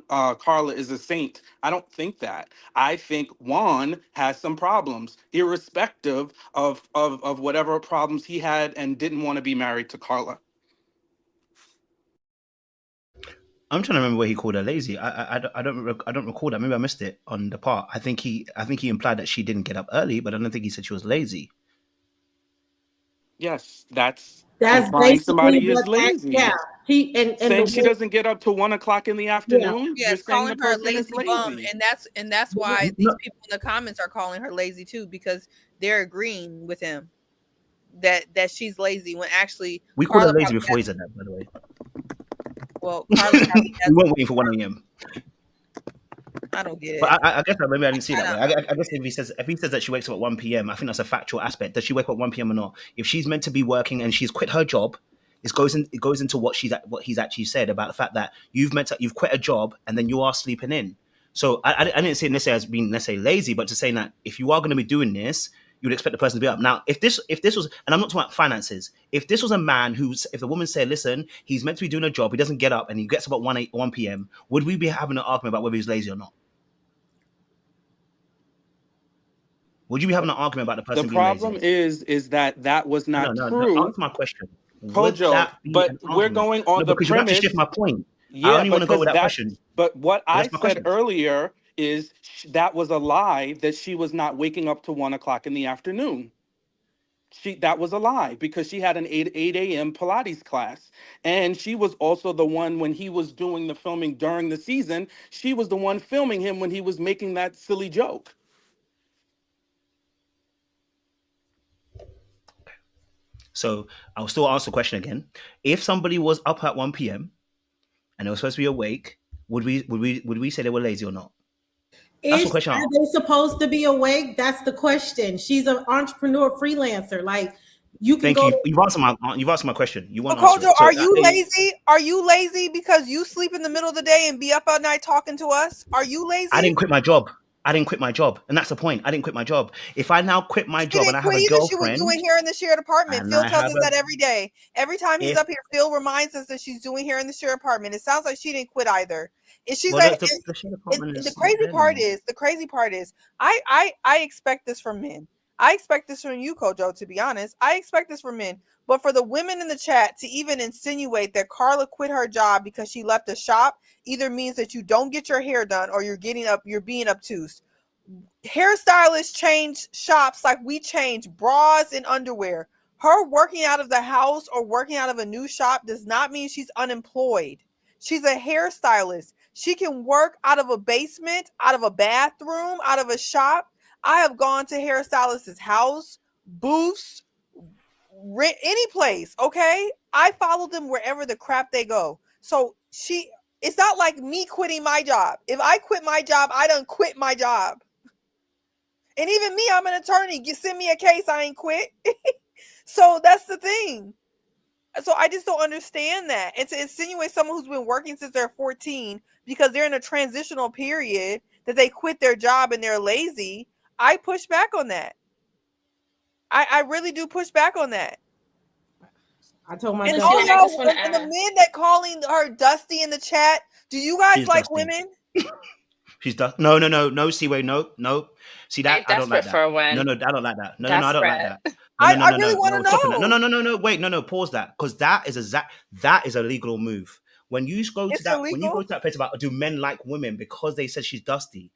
Carla is a saint. I don't think that. I think Juan has some problems, irrespective of whatever problems he had, and didn't want to be married to Carla. I'm trying to remember where he called her lazy. I don't recall that. Maybe I missed it on the part. I think he implied that she didn't get up early, but I don't think he said she was lazy. Yes, that's implying basically somebody is what that, lazy. yeah. He and Saying the she way, doesn't get up till 1 o'clock in the afternoon. Yes, You're saying the calling her a person is lazy bum, lazy. and that's why these people in the comments are calling her lazy too, because they're agreeing with him that she's lazy when actually We called her lazy before he said that, by the way. Well, Carla we weren't waiting for 1 a.m. I don't get it. But I guess maybe I didn't see that way. I guess if he says that she wakes up at 1 p.m., I think that's a factual aspect. Does she wake up at 1 p.m. or not? If she's meant to be working and she's quit her job, it goes into what he's actually said about the fact that you've quit a job and then you are sleeping in. So I didn't say necessarily as being necessarily lazy, but to saying that if you are going to be doing this, you would expect the person to be up. Now, if this was, and I'm not talking about finances, if this was a man if the woman said, listen, he's meant to be doing a job, he doesn't get up and he gets up at 1 p.m., would we be having an argument about whether he's lazy or not? Would you be having an argument about the person being lazy? The problem is that was not true. No, answer my question. Kojo, but we're going on the because premise. you have to shift my point. Yeah, I only want to go with that question. But what I said earlier is that was a lie, that she was not waking up to 1 o'clock in the afternoon. That was a lie, because she had an 8 a.m. Pilates class. And she was also the one, when he was doing the filming during the season, she was the one filming him when he was making that silly joke. So I'll still ask the question again. If somebody was up at 1 p.m. and they were supposed to be awake, would we say they were lazy or not? That's the question. Are they supposed to be awake? That's the question. She's an entrepreneur freelancer. Like, You can Thank go you. to, You've answered my question. You So won't answer Kojo, it. So are you lazy? Are you lazy because you sleep in the middle of the day and be up all night talking to us? Are you I lazy? didn't quit my job. I didn't quit my job, and that's the point. I didn't quit my job. If I now quit my She job and didn't I have quit a either. She was doing girlfriend hair in the shared apartment. and Phil I tells have us a that every day. Every time he's if up here, Phil reminds us that she's doing hair in the shared apartment. It sounds like she didn't quit either. And she's well, like, the share and apartment the is not crazy there no part more. is, I expect this from men. I expect this from you, Kojo, to be honest. I expect this from men. But for the women in the chat to even insinuate that Carla quit her job because she left the shop either means that you don't get your hair done or you're being obtuse. Hairstylists change shops like we change bras and underwear. Her working out of the house or working out of a new shop does not mean she's unemployed. She's a hairstylist. She can work out of a basement, out of a bathroom, out of a shop. I have gone to hairstylist's house, booths, any place, okay? I follow them wherever the crap they go. So it's not like me quitting my job. If I quit my job, I done quit my job. And even me, I'm an attorney. You send me a case, I ain't quit. So that's the thing. So I just don't understand that. And to insinuate someone who's been working since they're 14 because they're in a transitional period that they quit their job and they're lazy, I push back on that. I really do push back on that. I told And myself, Christina, I just want to and the ask. men that calling her Dusty in the chat, do you guys She's like dusty. women? She's dusty. No, Seaway, no. See that? I'm I don't like desperate for that. a win. No, I don't like that. No, I don't like that. Desperate. I really want to Stop it. know. No. Wait, no. Pause that, because that is a legal move. When you go to It's that, when you go illegal. to that place about do men like women because they said she's dusty,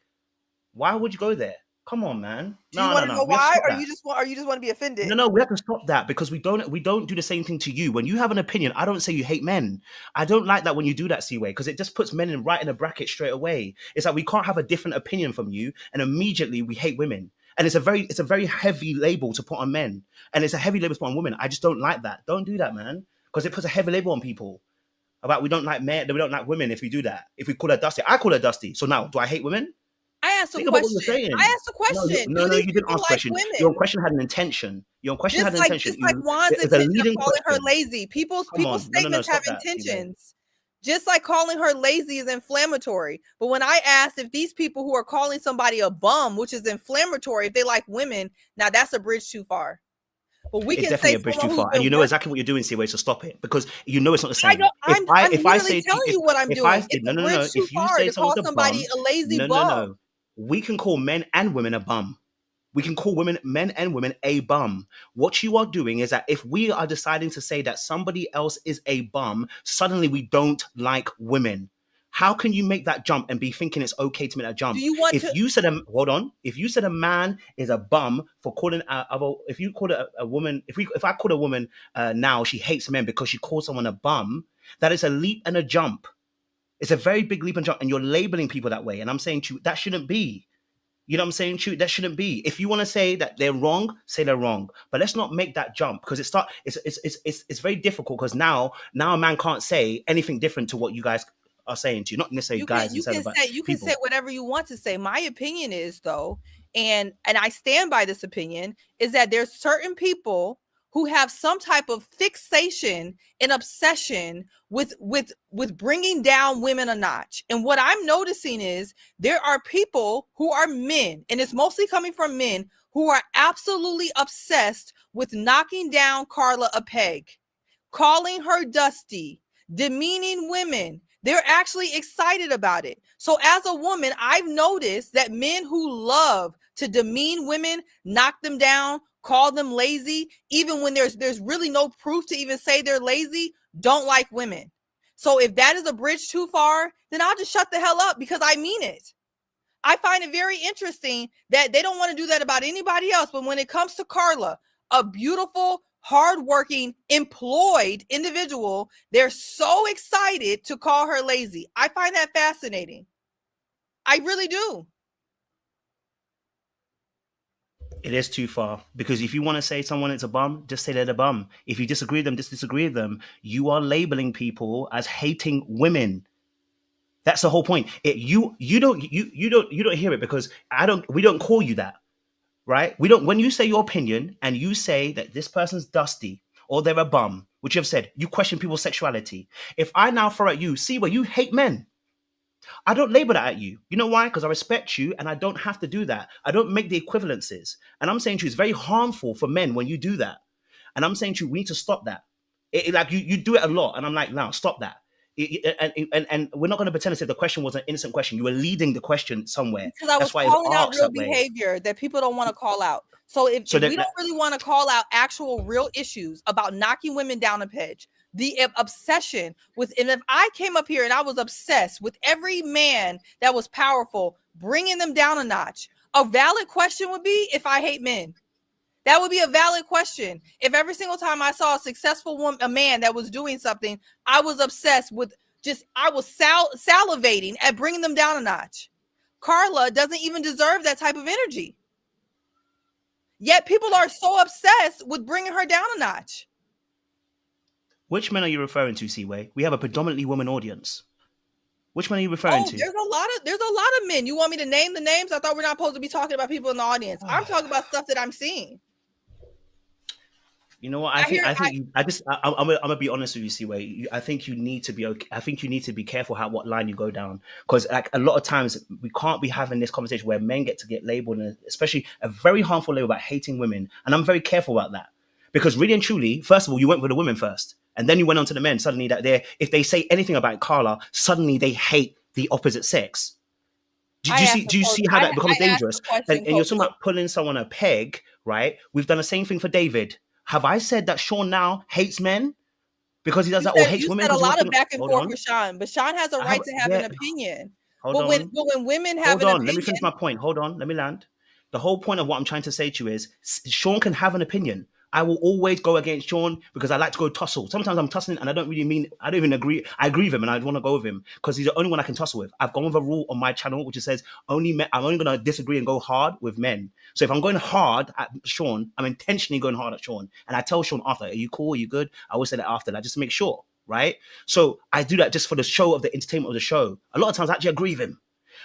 why would you go there? Come on, man. Do you want to know We have to why, stop or that. you just want to be offended? No, we have to stop that because we don't do the same thing to you. When you have an opinion, I don't say you hate men. I don't like that when you do that, Seaway, because it just puts men right in a bracket straight away. It's like we can't have a different opinion from you, and immediately we hate women. And it's a very heavy label to put on men, and it's a heavy label to put on women. I just don't like that. Don't do that, man, because it puts a heavy label on people about we don't like men, we don't like women if we do that. If we call her Dusty, I call her Dusty. So now, do I hate women? I asked a Think about what question. you're saying. I asked a question. Do these You didn't people ask a like question. Your women? question had an intention. Just like Juan's It was a intention of leading calling her question. lazy. People's Come on, no, statements have stop that, Seaway. intentions. Just like calling her lazy is inflammatory. But when I asked if these people who are calling somebody a bum, which is inflammatory, if they like women, now that's a bridge too far. But we It's can definitely say a bridge someone too who's far, and been you know working. exactly what you're doing, Seaway. So stop it, because you know it's not the I same. don't. I'm literally telling you what I'm doing. It's a bridge too If you far say to call someone's a somebody bum, a lazy bum. we can call men and women a bum. We can call men and women a bum. What you are doing is that if we are deciding to say that somebody else is a bum, suddenly we don't like women. How can you make that jump and be thinking it's okay to make that jump? Do you want If to? you said if you said a man is a bum for calling if you called a woman, if I call a woman now she hates men because she calls someone a bum, that is a leap and a jump. It's a very big leap and jump, and you're labeling people that way. And I'm saying to you, that shouldn't be. You know what I'm saying? Shoot, that shouldn't be. If you want to say that they're wrong, say they're wrong. But let's not make that jump, because it's very difficult, because now a man can't say anything different to what you guys are saying to you. Not necessarily guys You instead can of say people. whatever you want to say. My opinion is, though, and I stand by this opinion, is that there's certain people who have some type of fixation and obsession with bringing down women a notch. And what I'm noticing is there are people who are men, and it's mostly coming from men, who are absolutely obsessed with knocking down Carla a peg, calling her Dusty, demeaning women. They're actually excited about it. So as a woman, I've noticed that men who love to demean women, knock them down, call them lazy, even when there's really no proof to even say they're lazy, don't like women. So if that is a bridge too far, then I'll just shut the hell up, because I mean it. I find it very interesting that they don't want to do that about anybody else. But when it comes to Carla, a beautiful, hardworking, employed individual, they're so excited to call her lazy. I find that fascinating. I really do. It is too far, because if you want to say someone is a bum, just say they're a bum. If you disagree with them, just disagree with them. You are labeling people as hating women. That's the whole point. You don't hear it, because we don't call you that. right? We don't. When you say your opinion and you say that this person's dusty or they're a bum, which you have said, you question people's sexuality. If I now throw at you, see where you hate men, I don't label that at you. You know why? Because I respect you and I don't have to do that. I don't make the equivalences. And I'm saying to you, it's very harmful for men when you do that. And I'm saying to you, we need to stop that. Like you do it a lot. And I'm like, now stop that. And we're not going to pretend as if the question was an innocent question. You were leading the question somewhere. Because I was That's why it's calling out asked real that way. behavior that people don't want to call out. So if we don't really want to call out actual real issues about knocking women down a pitch, the obsession with, and if I came up here and I was obsessed with every man that was powerful, bringing them down a notch, a valid question would be if I hate men. That would be a valid question. If every single time I saw a successful woman, a man that was doing something, I was obsessed with I was salivating at bringing them down a notch. Carla doesn't even deserve that type of energy. Yet people are so obsessed with bringing her down a notch. Which men are you referring to, Seaway? We have a predominantly woman audience. Which men are you referring to? There's a lot of men. You want me to name the names? I thought we're not supposed to be talking about people in the audience. I'm talking about stuff that I'm seeing. You know what? I'm gonna be honest with you, Seaway. I think you need to be okay. I think you need to be careful what line you go down, because like a lot of times we can't be having this conversation where men get labeled, and especially a very harmful label about hating women. And I'm very careful about that, because really and truly, first of all, you went with the women first, and then you went on to the men. Suddenly, if they say anything about Carla, suddenly they hate the opposite sex. Do you see how that becomes dangerous? And you're talking about pulling someone a peg, right? We've done the same thing for David. Have I said that Sean now hates men because he does that, or hates women? You said a lot of back and forth with Sean, but Sean has a right to have an opinion. But when women have an opinion, let me finish my point. Hold on, let me land. The whole point of what I'm trying to say to you is Sean can have an opinion. I will always go against Sean because I like to go tussle. Sometimes I'm tussling and I don't even agree. I agree with him and I want to go with him because he's the only one I can tussle with. I've gone with a rule on my channel which says I'm only going to disagree and go hard with men. So if I'm going hard at Sean, I'm intentionally going hard at Sean. And I tell Sean after, are you cool? Are you good? I always say that after that just to make sure, right? So I do that just for the show of the entertainment of the show. A lot of times I actually agree with him.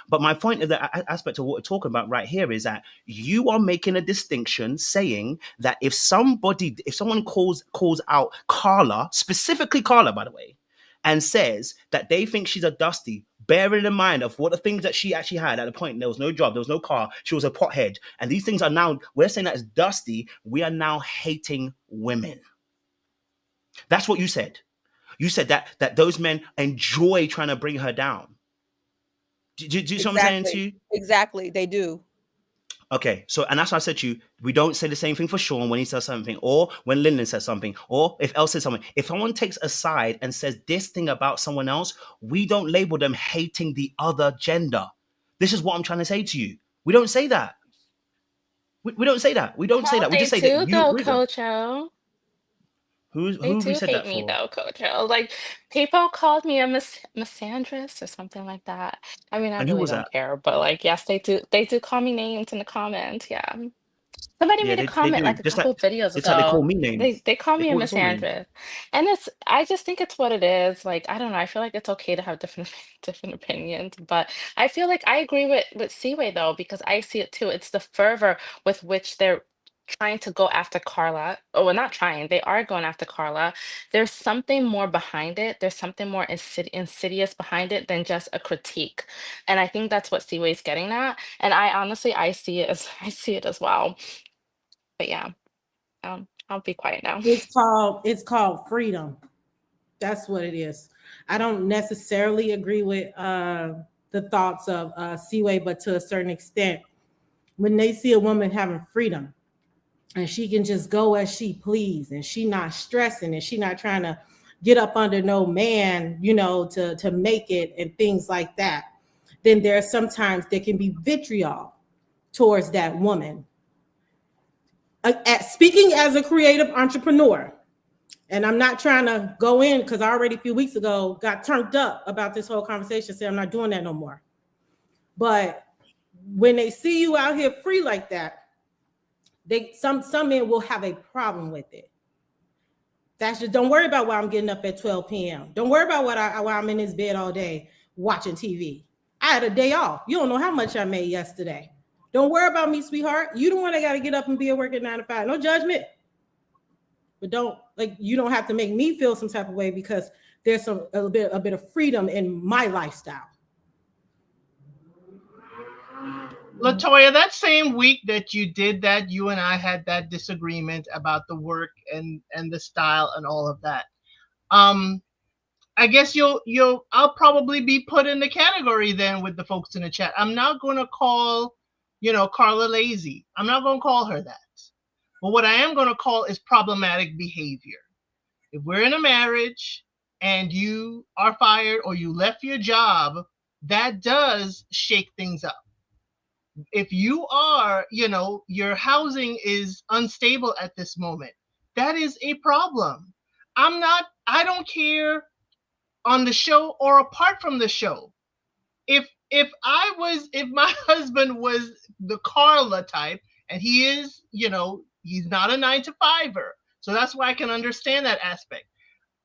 But my point of the aspect of what we're talking about right here is that you are making a distinction saying that if someone calls out Carla, specifically Carla, by the way, and says that they think she's a dusty, bearing in mind of what the things that she actually had at the point, there was no job, there was no car, she was a pothead. And these things are now, we're saying that it's dusty, we are now hating women. That's what you said. You said that those men enjoy trying to bring her down. Do you see what I'm saying to you? Exactly, they do. Okay, so and that's why I said to you, we don't say the same thing for Sean when he says something, or when Lyndon says something, or if Elle says something. If someone takes a side and says this thing about someone else, we don't label them hating the other gender. This is what I'm trying to say to you. We don't say that. We don't say that. We don't say that. We just say that you agree with them. Who we said that for? They do hate me though, Coach O. Like people called me a misandrist or something like that. I mean, I really don't care, but like, yes, they do. They do call me names in the comments. Yeah, somebody made a comment like a couple of videos ago. Like they call me names. They call me a misandrist, and I just think it's what it is. Like I don't know. I feel like it's okay to have different opinions, but I feel like I agree with Seaway though, because I see it too. It's the fervor with which they're trying to go after Carla. Oh, well, not trying. They are going after Carla. There's something more behind it. There's something more insidious behind it than just a critique. And I think that's what Seaway's getting at. And I honestly, I see it as well. But yeah, I'll be quiet now. It's called freedom. That's what it is. I don't necessarily agree with the thoughts of Seaway, but to a certain extent, when they see a woman having freedom, and she can just go as she please, and she not stressing, and she not trying to get up under no man, to make it and things like that, then sometimes there can be vitriol towards that woman. Speaking as a creative entrepreneur, and I'm not trying to go in because I already a few weeks ago got turned up about this whole conversation, said I'm not doing that no more. But when they see you out here free like that, some men will have a problem with it. That's just, don't worry about why I'm getting up at 12 p.m. Don't worry about why I'm in this bed all day watching TV. I had a day off. You don't know how much I made yesterday. Don't worry about me, sweetheart. You the one that got to get up and be at work at 9 to 5. No judgment. But don't, like, you don't have to make me feel some type of way because there's a bit of freedom in my lifestyle. Latoya, that same week that you did that, you and I had that disagreement about the work and the style and all of that. I guess I'll probably be put in the category then with the folks in the chat. I'm not going to call, Carla lazy. I'm not going to call her that. But what I am going to call is problematic behavior. If we're in a marriage and you are fired or you left your job, that does shake things up. If you are, your housing is unstable at this moment, that is a problem. I don't care on the show or apart from the show. If my husband was the Carla type, and he is, he's not a 9-to-5er. So that's why I can understand that aspect.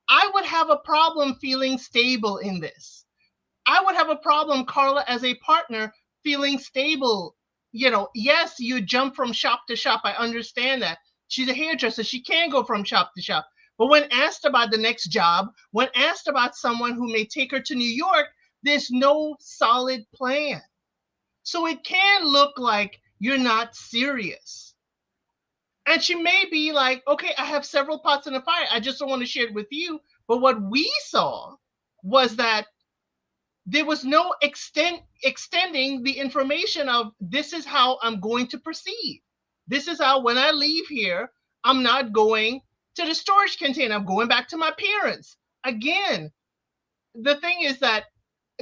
I would have a problem feeling stable in this. I would have a problem, Carla, as a partner, feeling stable. Yes, you jump from shop to shop. I understand that. She's a hairdresser. She can go from shop to shop. But when asked about the next job, when asked about someone who may take her to New York, there's no solid plan. So it can look like you're not serious. And she may be like, okay, I have several pots in the fire. I just don't want to share it with you. But what we saw was that there was no extending the information of, this is how I'm going to proceed. This is how, when I leave here, I'm not going to the storage container. I'm going back to my parents. Again, the thing is that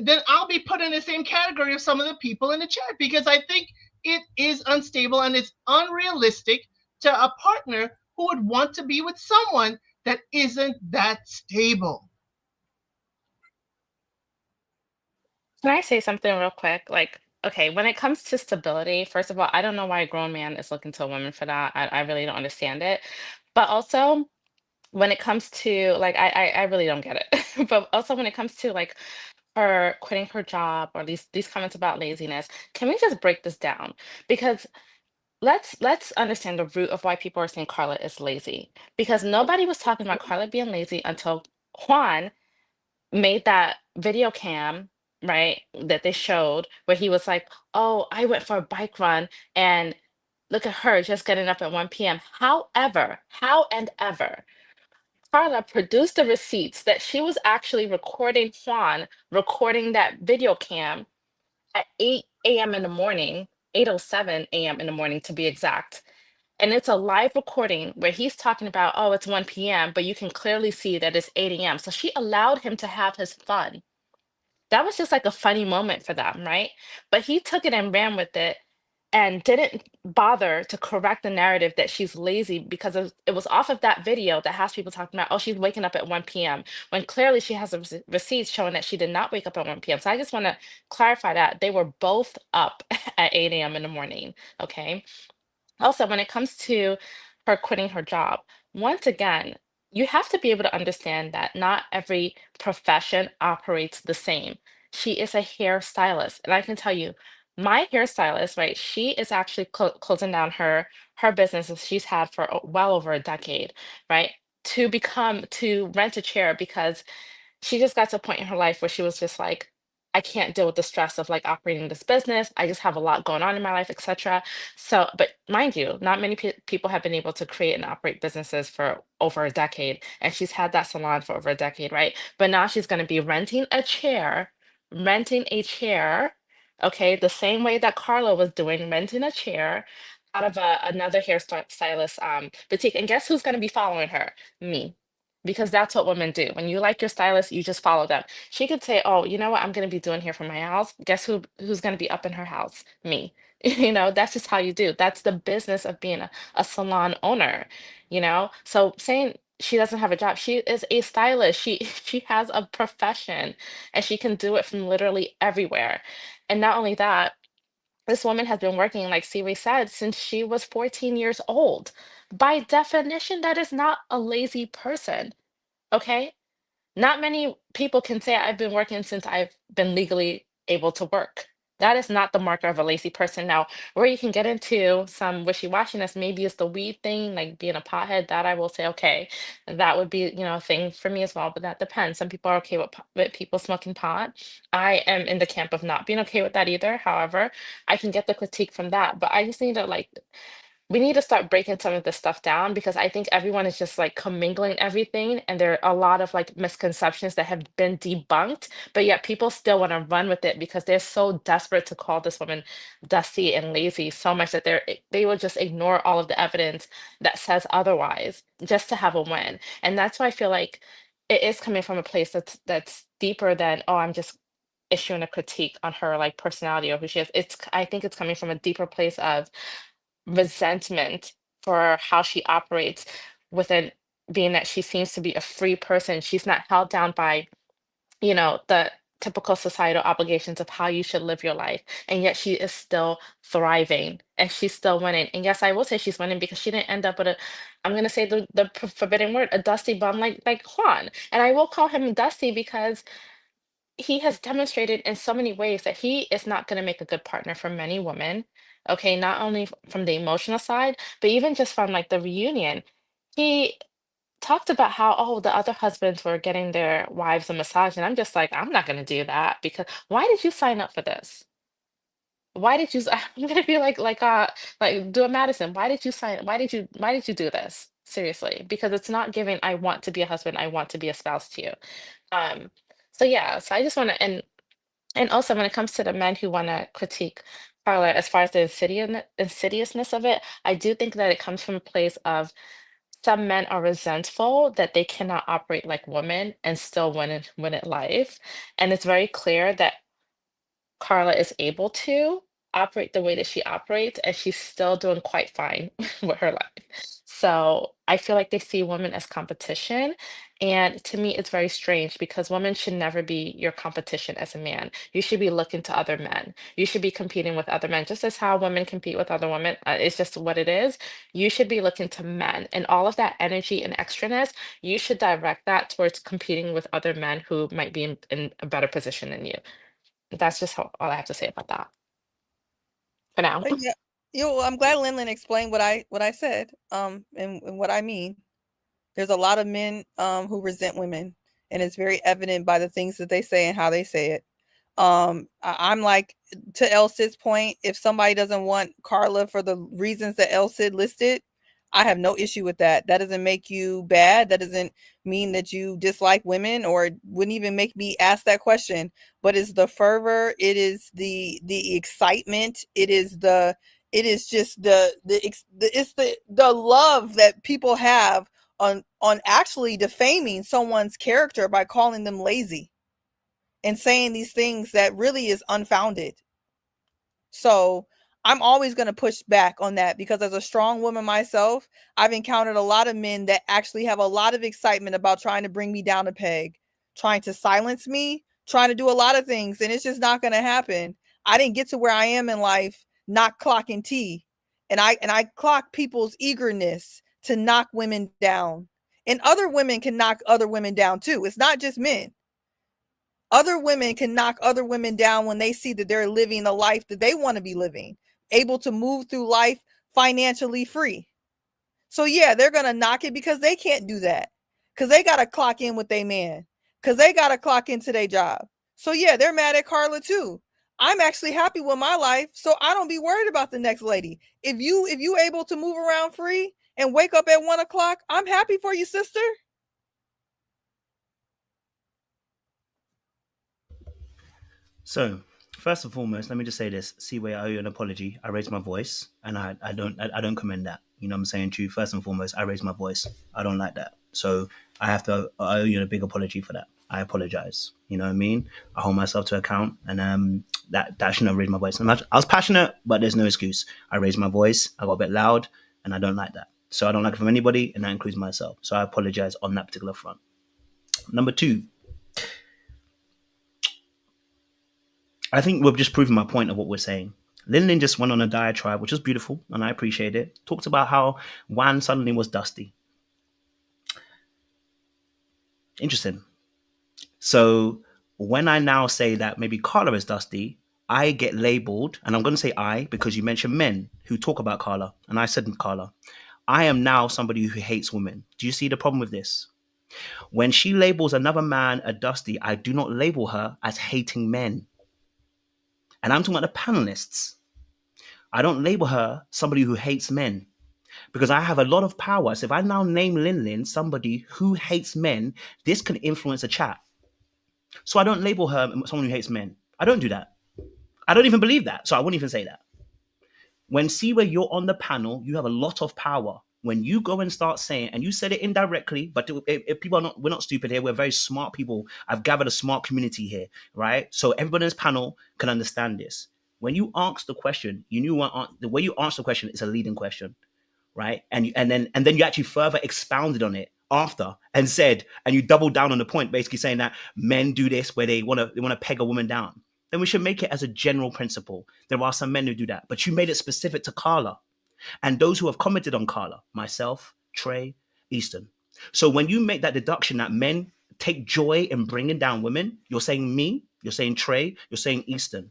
then I'll be put in the same category of some of the people in the chat, because I think it is unstable and it's unrealistic to a partner who would want to be with someone that isn't that stable. Can I say something real quick? Like, okay, when it comes to stability, first of all, I don't know why a grown man is looking to a woman for that. I really don't understand it. But also, when it comes to like, I really don't get it. But also, when it comes to like her quitting her job or these comments about laziness, can we just break this down? Because let's understand the root of why people are saying Carla is lazy. Because nobody was talking about Carla being lazy until Juan made that video cam, right, that they showed where he was like, "Oh, I went for a bike run and look at her just getting up at 1 p.m." However, how and ever, Carla produced the receipts that she was actually recording Juan, recording that video cam at 8 a.m. in the morning, 8:07 a.m. in the morning to be exact. And it's a live recording where he's talking about, oh, it's 1 p.m., but you can clearly see that it's 8 a.m. So she allowed him to have his fun. That was just like a funny moment for them, right? But he took it and ran with it and didn't bother to correct the narrative that she's lazy, because it was off of that video that has people talking about, oh, she's waking up at 1 p.m., when clearly she has a receipts showing that she did not wake up at 1 p.m. So I just want to clarify that they were both up at 8 a.m. in the morning, okay? Also, when it comes to her quitting her job, once again, you have to be able to understand that not every profession operates the same. She is a hairstylist, and I can tell you, my hairstylist, right? She is actually closing down her business that she's had for well over a decade, right? To rent a chair because she just got to a point in her life where she was just like, I can't deal with the stress of like operating this business. I just have a lot going on in my life, etc. So, but mind you, not many people have been able to create and operate businesses for over a decade. And she's had that salon for over a decade, right? But now she's going to be renting a chair, okay, the same way that Carla was doing, renting a chair out of another hairstylist boutique. And guess who's going to be following her? Me, because that's what women do. When you like your stylist, you just follow them. She could say, "Oh, you know what? I'm going to be doing here from my house." Guess who's going to be up in her house? Me. That's just how you do. That's the business of being a salon owner. So saying she doesn't have a job, she is a stylist. She she has a profession, and she can do it from literally everywhere. And not only that, this woman has been working, like Siri said, since she was 14 years old. By definition, that is not a lazy person. Okay? Not many people can say I've been working since I've been legally able to work. That is not the marker of a lazy person. Now, where you can get into some wishy-washiness, maybe it's the weed thing, like being a pothead, that I will say, okay, that would be, a thing for me as well, but that depends. Some people are okay with people smoking pot. I am in the camp of not being okay with that either. However, I can get the critique from that, but I just need to we need to start breaking some of this stuff down because I think everyone is just like commingling everything, and there are a lot of like misconceptions that have been debunked, but yet people still want to run with it because they're so desperate to call this woman dusty and lazy so much that they will just ignore all of the evidence that says otherwise just to have a win. And that's why I feel like it is coming from a place that's deeper than, oh, I'm just issuing a critique on her like personality or who she is. I think it's coming from a deeper place of resentment for how she operates within, being that she seems to be a free person. She's not held down by, the typical societal obligations of how you should live your life. And yet she is still thriving and she's still winning. And yes, I will say she's winning because she didn't end up with I'm gonna say the forbidden word, a dusty bum like Juan. And I will call him dusty because he has demonstrated in so many ways that he is not going to make a good partner for many women. Okay, not only from the emotional side, but even just from like the reunion. He talked about how, oh, the other husbands were getting their wives a massage. And I'm just like, I'm not going to do that because why did you sign up for this? Why did you, I'm going to be like do a Madison. Why did you do this? Seriously, because it's not giving, I want to be a husband. I want to be a spouse to you. Um, so yeah, so I just want to, and also, when it comes to the men who want to critique Carla, as far as the insidiousness of it, I do think that it comes from a place of some men are resentful that they cannot operate like women and still win at life. And it's very clear that Carla is able to operate the way that she operates, and she's still doing quite fine with her life. So I feel like they see women as competition. And to me, it's very strange because women should never be your competition as a man. You should be looking to other men. You should be competing with other men, just as how women compete with other women. It's just what it is. You should be looking to men, and all of that energy and extraness, you should direct that towards competing with other men who might be in a better position than you. That's just all I have to say about that for now. Yeah, I'm glad Lin explained what I said, and what I mean. There's a lot of men who resent women, and it's very evident by the things that they say and how they say it. I'm like, to El Cid's point, if somebody doesn't want Carla for the reasons that El Cid listed, I have no issue with that. That doesn't make you bad. That doesn't mean that you dislike women, or wouldn't even make me ask that question. But it's the fervor, it is the excitement, it is just the love that people have on actually defaming someone's character by calling them lazy and saying these things that really is unfounded. So I'm always going to push back on that because as a strong woman myself, I've encountered a lot of men that actually have a lot of excitement about trying to bring me down a peg, trying to silence me, trying to do a lot of things, and it's just not going to happen. I didn't get to where I am in life not clocking T. And I clock people's eagerness to knock women down. And other women can knock other women down too. It's not just men. Other women can knock other women down when they see that they're living the life that they want to be living, able to move through life financially free. So yeah, they're going to knock it because they can't do that. Because they got to clock in with their man. Because they got to clock into their job. So yeah, they're mad at Carla too. I'm actually happy with my life, so I don't be worried about the next lady. If you able to move around free and wake up at 1 o'clock, I'm happy for you, sister. So, first and foremost, let me just say this: Seaway, I owe you an apology. I raised my voice, and I don't commend that. You know what I'm saying to you? First and foremost, I raised my voice. I don't like that. So I owe you a big apology for that. I apologize. You know what I mean? I hold myself to account, and that shouldn't have raised my voice. I was passionate, but there's no excuse. I raised my voice. I got a bit loud, and I don't like that. So I don't like it from anybody, and that includes myself. So I apologize on that particular front. Number two, I think we've just proven my point of what we're saying. Lin just went on a diatribe, which was beautiful, and I appreciate it. Talked about how Juan suddenly was dusty. Interesting. So when I now say that maybe Carla is dusty, I get labeled, and I'm going to say I because you mentioned men who talk about Carla, and I said Carla. I am now somebody who hates women. Do you see the problem with this? When she labels another man a dusty, I do not label her as hating men. And I'm talking about the panelists. I don't label her somebody who hates men because I have a lot of power. So if I now name Lin somebody who hates men, this can influence a chat. So I don't label her someone who hates men. I don't do that. I don't even believe that. So I wouldn't even say that. When see where you're on the panel, you have a lot of power. When you go and start saying, and you said it indirectly, but if people are not, we're not stupid here. We're very smart people. I've gathered a smart community here, right? So everybody in this panel can understand this. When you ask the question, you knew the way you answer the question is a leading question, right? And then you actually further expounded on it after and said, and you doubled down on the point, basically saying that men do this where they want to peg a woman down. Then we should make it as a general principle. There are some men who do that, but you made it specific to Carla and those who have commented on Carla, myself, Trey, Easton. So when you make that deduction that men take joy in bringing down women, you're saying me, you're saying Trey, you're saying Easton.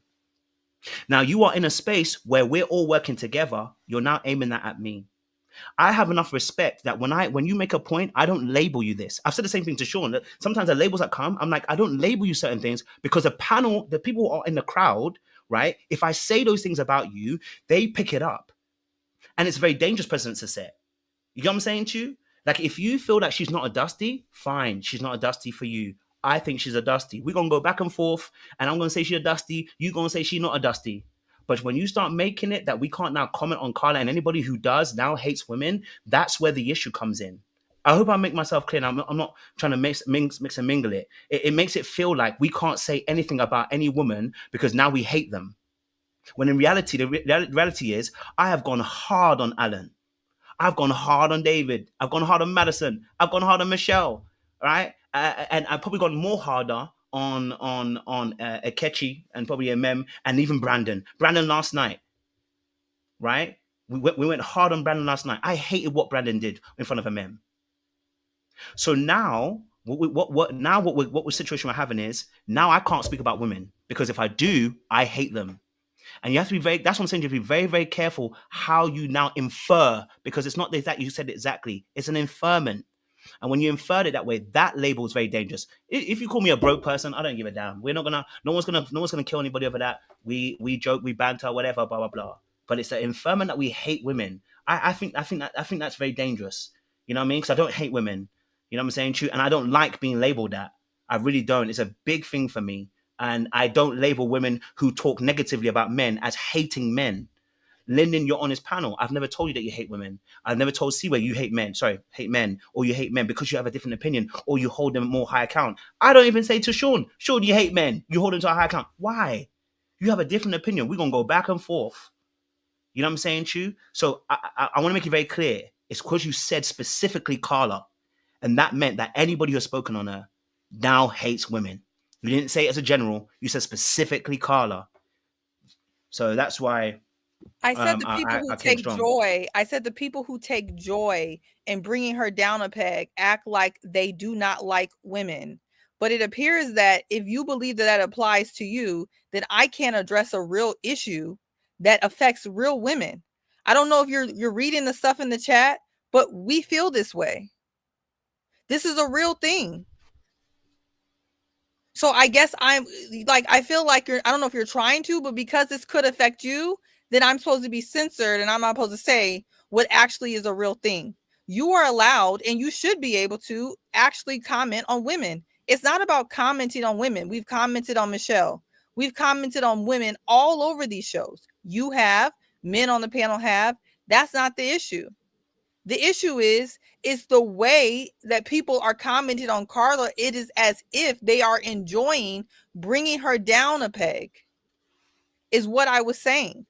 Now you are in a space where we're all working together. You're now aiming that at me. I have enough respect that when you make a point, I don't label you this. I've said the same thing to Sean. That sometimes the labels that come, I'm like, I don't label you certain things because the panel, the people who are in the crowd, right? If I say those things about you, they pick it up. And it's a very dangerous precedent to set. You know what I'm saying to you? Like, if you feel that she's not a dusty, fine. She's not a dusty for you. I think she's a dusty. We're going to go back and forth, and I'm going to say she's a dusty. You're going to say she's not a dusty. But when you start making it that we can't now comment on Carla, and anybody who does now hates women, that's where the issue comes in. I hope I make myself clear. I'm not trying to mix and mingle it. It makes it feel like we can't say anything about any woman because now we hate them. When in reality, the reality is I have gone hard on Alan. I've gone hard on David. I've gone hard on Madison. I've gone hard on Michelle, right? And I've probably gone more harder on Akechi and probably Emem and even Brandon. Brandon last night, right? We went hard on Brandon last night. I hated what Brandon did in front of Emem. So now, what situation we're having is now I can't speak about women because if I do, I hate them. And you have to be that's what I'm saying, you have to be very, very careful how you now infer, because it's not that you said it exactly. It's an inferment. And when you inferred it that way, that label is very dangerous. If you call me a broke person, I don't give a damn. No one's gonna kill anybody over that. We joke, we banter, whatever, blah, blah, blah. But it's the inferment that we hate women. I think that's very dangerous. You know what I mean? Because I don't hate women. You know what I'm saying? And I don't like being labeled that. I really don't. It's a big thing for me. And I don't label women who talk negatively about men as hating men. Lyndon, you're on his panel. I've never told you that you hate women. I've never told Siwa you hate men. Hate men. Or you hate men because you have a different opinion. Or you hold them more high account. I don't even say to Sean, you hate men. You hold them to a high account. Why? You have a different opinion. We're going to go back and forth. You know what I'm saying, Chu? So I want to make it very clear. It's because you said specifically Carla. And that meant that anybody who has spoken on her now hates women. You didn't say it as a general. You said specifically Carla. So that's why I said the people who take joy. I said the people who take joy in bringing her down a peg act like they do not like women. But it appears that if you believe that applies to you, then I can't address a real issue that affects real women. I don't know if you're reading the stuff in the chat, but we feel this way. This is a real thing. So I guess I feel like I don't know if you're trying to, but because this could affect you, then I'm supposed to be censored and I'm not supposed to say what actually is a real thing. You are allowed and you should be able to actually comment on women. It's not about commenting on women. We've commented on Michelle. We've commented on women all over these shows. You have, men on the panel have. That's not the issue. The issue is the way that people are commenting on Carla. It is as if they are enjoying bringing her down a peg, is what I was saying.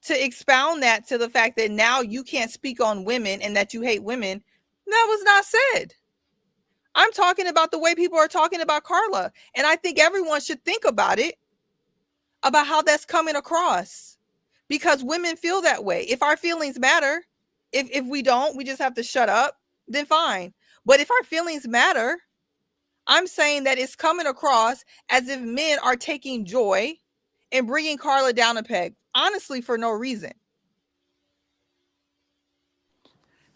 To expound that to the fact that now you can't speak on women and that you hate women, that was not said. I'm talking about the way people are talking about Carla. And I think everyone should think about it, about how that's coming across, because women feel that way. If our feelings matter, if we don't, we just have to shut up, then fine. But if our feelings matter, I'm saying that it's coming across as if men are taking joy and bringing Carla down a peg, honestly, for no reason.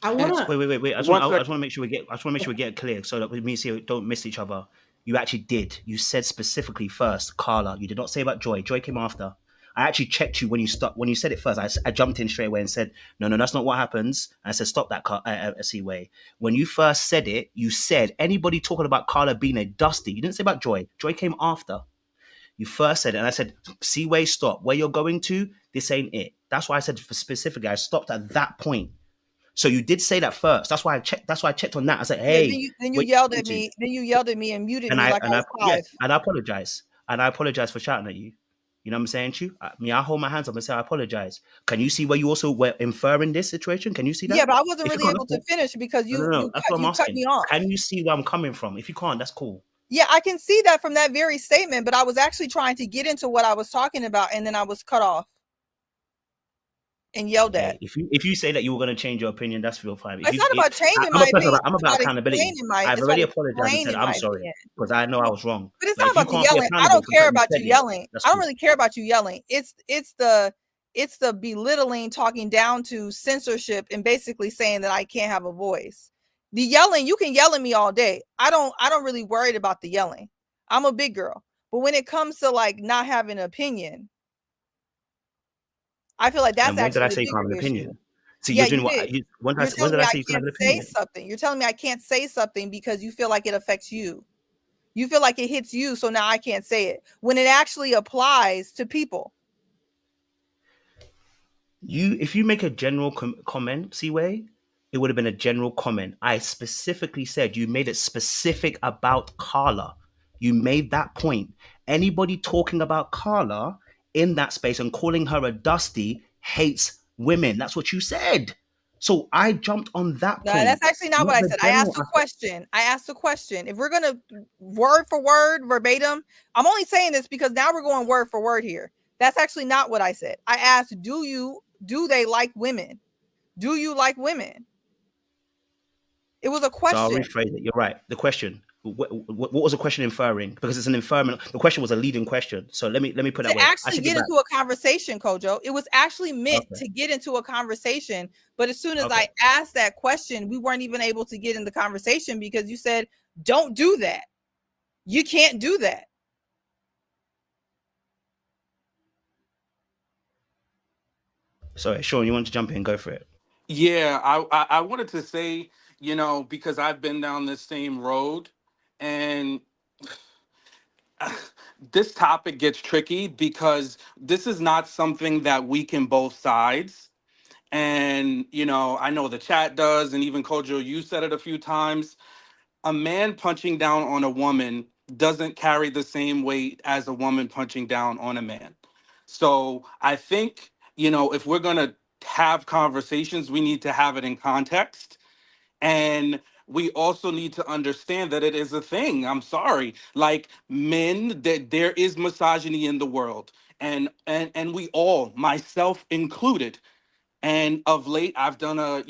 I want to Wait. I just One want sec. to make sure we get. I just want to make sure we get it clear so that we me see don't miss each other. You actually did. You said specifically first, Carla. You did not say about Joy. Joy came after. I actually checked you when you stopped. When you said it first, I jumped in straight away and said, no, that's not what happens. And I said, stop that, Seaway. When you first said it, you said anybody talking about Carla being a dusty. You didn't say about Joy. Joy came after. You first said it, and I said, Seaway, stop. Where you're going to, this ain't it. That's why I said specifically. I stopped at that point. So you did say that first. That's why I checked. That's why I checked on that. I said, Yeah, "Hey, then you what yelled you at going to?" me. Then you yelled at me and muted And me I like I and I was yes, 5. and I apologize. And I apologize for shouting at you. You know what I'm saying to you? I hold my hands up and say I apologize. Can you see where you also were inferring this situation? Can you see Yeah, that? but I wasn't If you really can't, able that's to cool. finish because No. That's what I'm you cut asking. me off. Can you see where I'm coming from? If you can't, that's cool. Yeah, I can see that from that very statement, but I was actually trying to get into what I was talking about, and then I was cut off and yelled at. Hey, if you say that you were going to change your opinion, that's real fine. If It's you, not about changing I'm a my person. opinion. I'm It's about about accountability. explaining I've it's about already apologized and said explaining I'm my sorry opinion. because I know I was wrong. But it's But not if you about the can't be yelling. I accountable don't for care something you about said you yet, yelling. that's I don't cool. really care about you yelling. It's the belittling, talking down to censorship, and basically saying that I can't have a voice. The yelling, you can yell at me all day. I don't really worried about the yelling. I'm a big girl. But when it comes to like not having an opinion, I feel like that's And when did I actually the say you can't bigger have an issue. opinion? See, Yeah, you're doing you what? did. When You're telling did me I I say you can have can't an say opinion? something. You're telling me I can't say something because you feel like it affects you. You feel like it hits you, so now I can't say it. When it actually applies to people. If you make a general comment, Seaway, it would have been a general comment. I specifically said you made it specific about Carla. You made that point. Anybody talking about Carla in that space and calling her a dusty hates women. That's what you said. So I jumped on that No, point, that's actually not not what I the said. I general asked a aspect. question. If we're gonna word for word, verbatim, I'm only saying this because now we're going word for word here. That's actually not what I said. I asked, do they like women? Do you like women? It was a So I'll question. rephrase it. You're right. The question. What was the question inferring? Because it's an inferment. The question was a leading question. So let me put it To that way. I actually take it get back. into a conversation, Kojo. It was actually meant Okay. to get into a conversation. But as soon as Okay. I asked that question, we weren't even able to get in the conversation because you said, don't do that. You can't do that. Sorry, Sean, you want to jump in? Go for it. Yeah, I wanted to say, because I've been down this same road, and this topic gets tricky because this is not something that we can both sides. And, I know the chat does, and even Kojo, you said it a few times. A man punching down on a woman doesn't carry the same weight as a woman punching down on a man. So I think, if we're going to have conversations, we need to have it in context. And we also need to understand that it is a thing. I'm sorry. Like men, that there is misogyny in the world. And we all, myself included. And of late, I've done a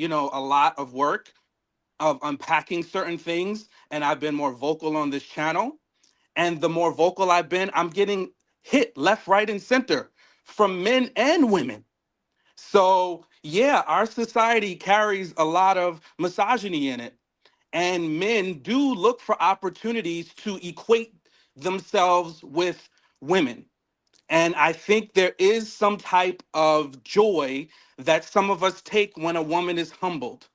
lot of work of unpacking certain things, and I've been more vocal on this channel. And the more vocal I've been, I'm getting hit left, right, and center from men and women. So, yeah, our society carries a lot of misogyny in it. And men do look for opportunities to equate themselves with women. And I think there is some type of joy that some of us take when a woman is humbled.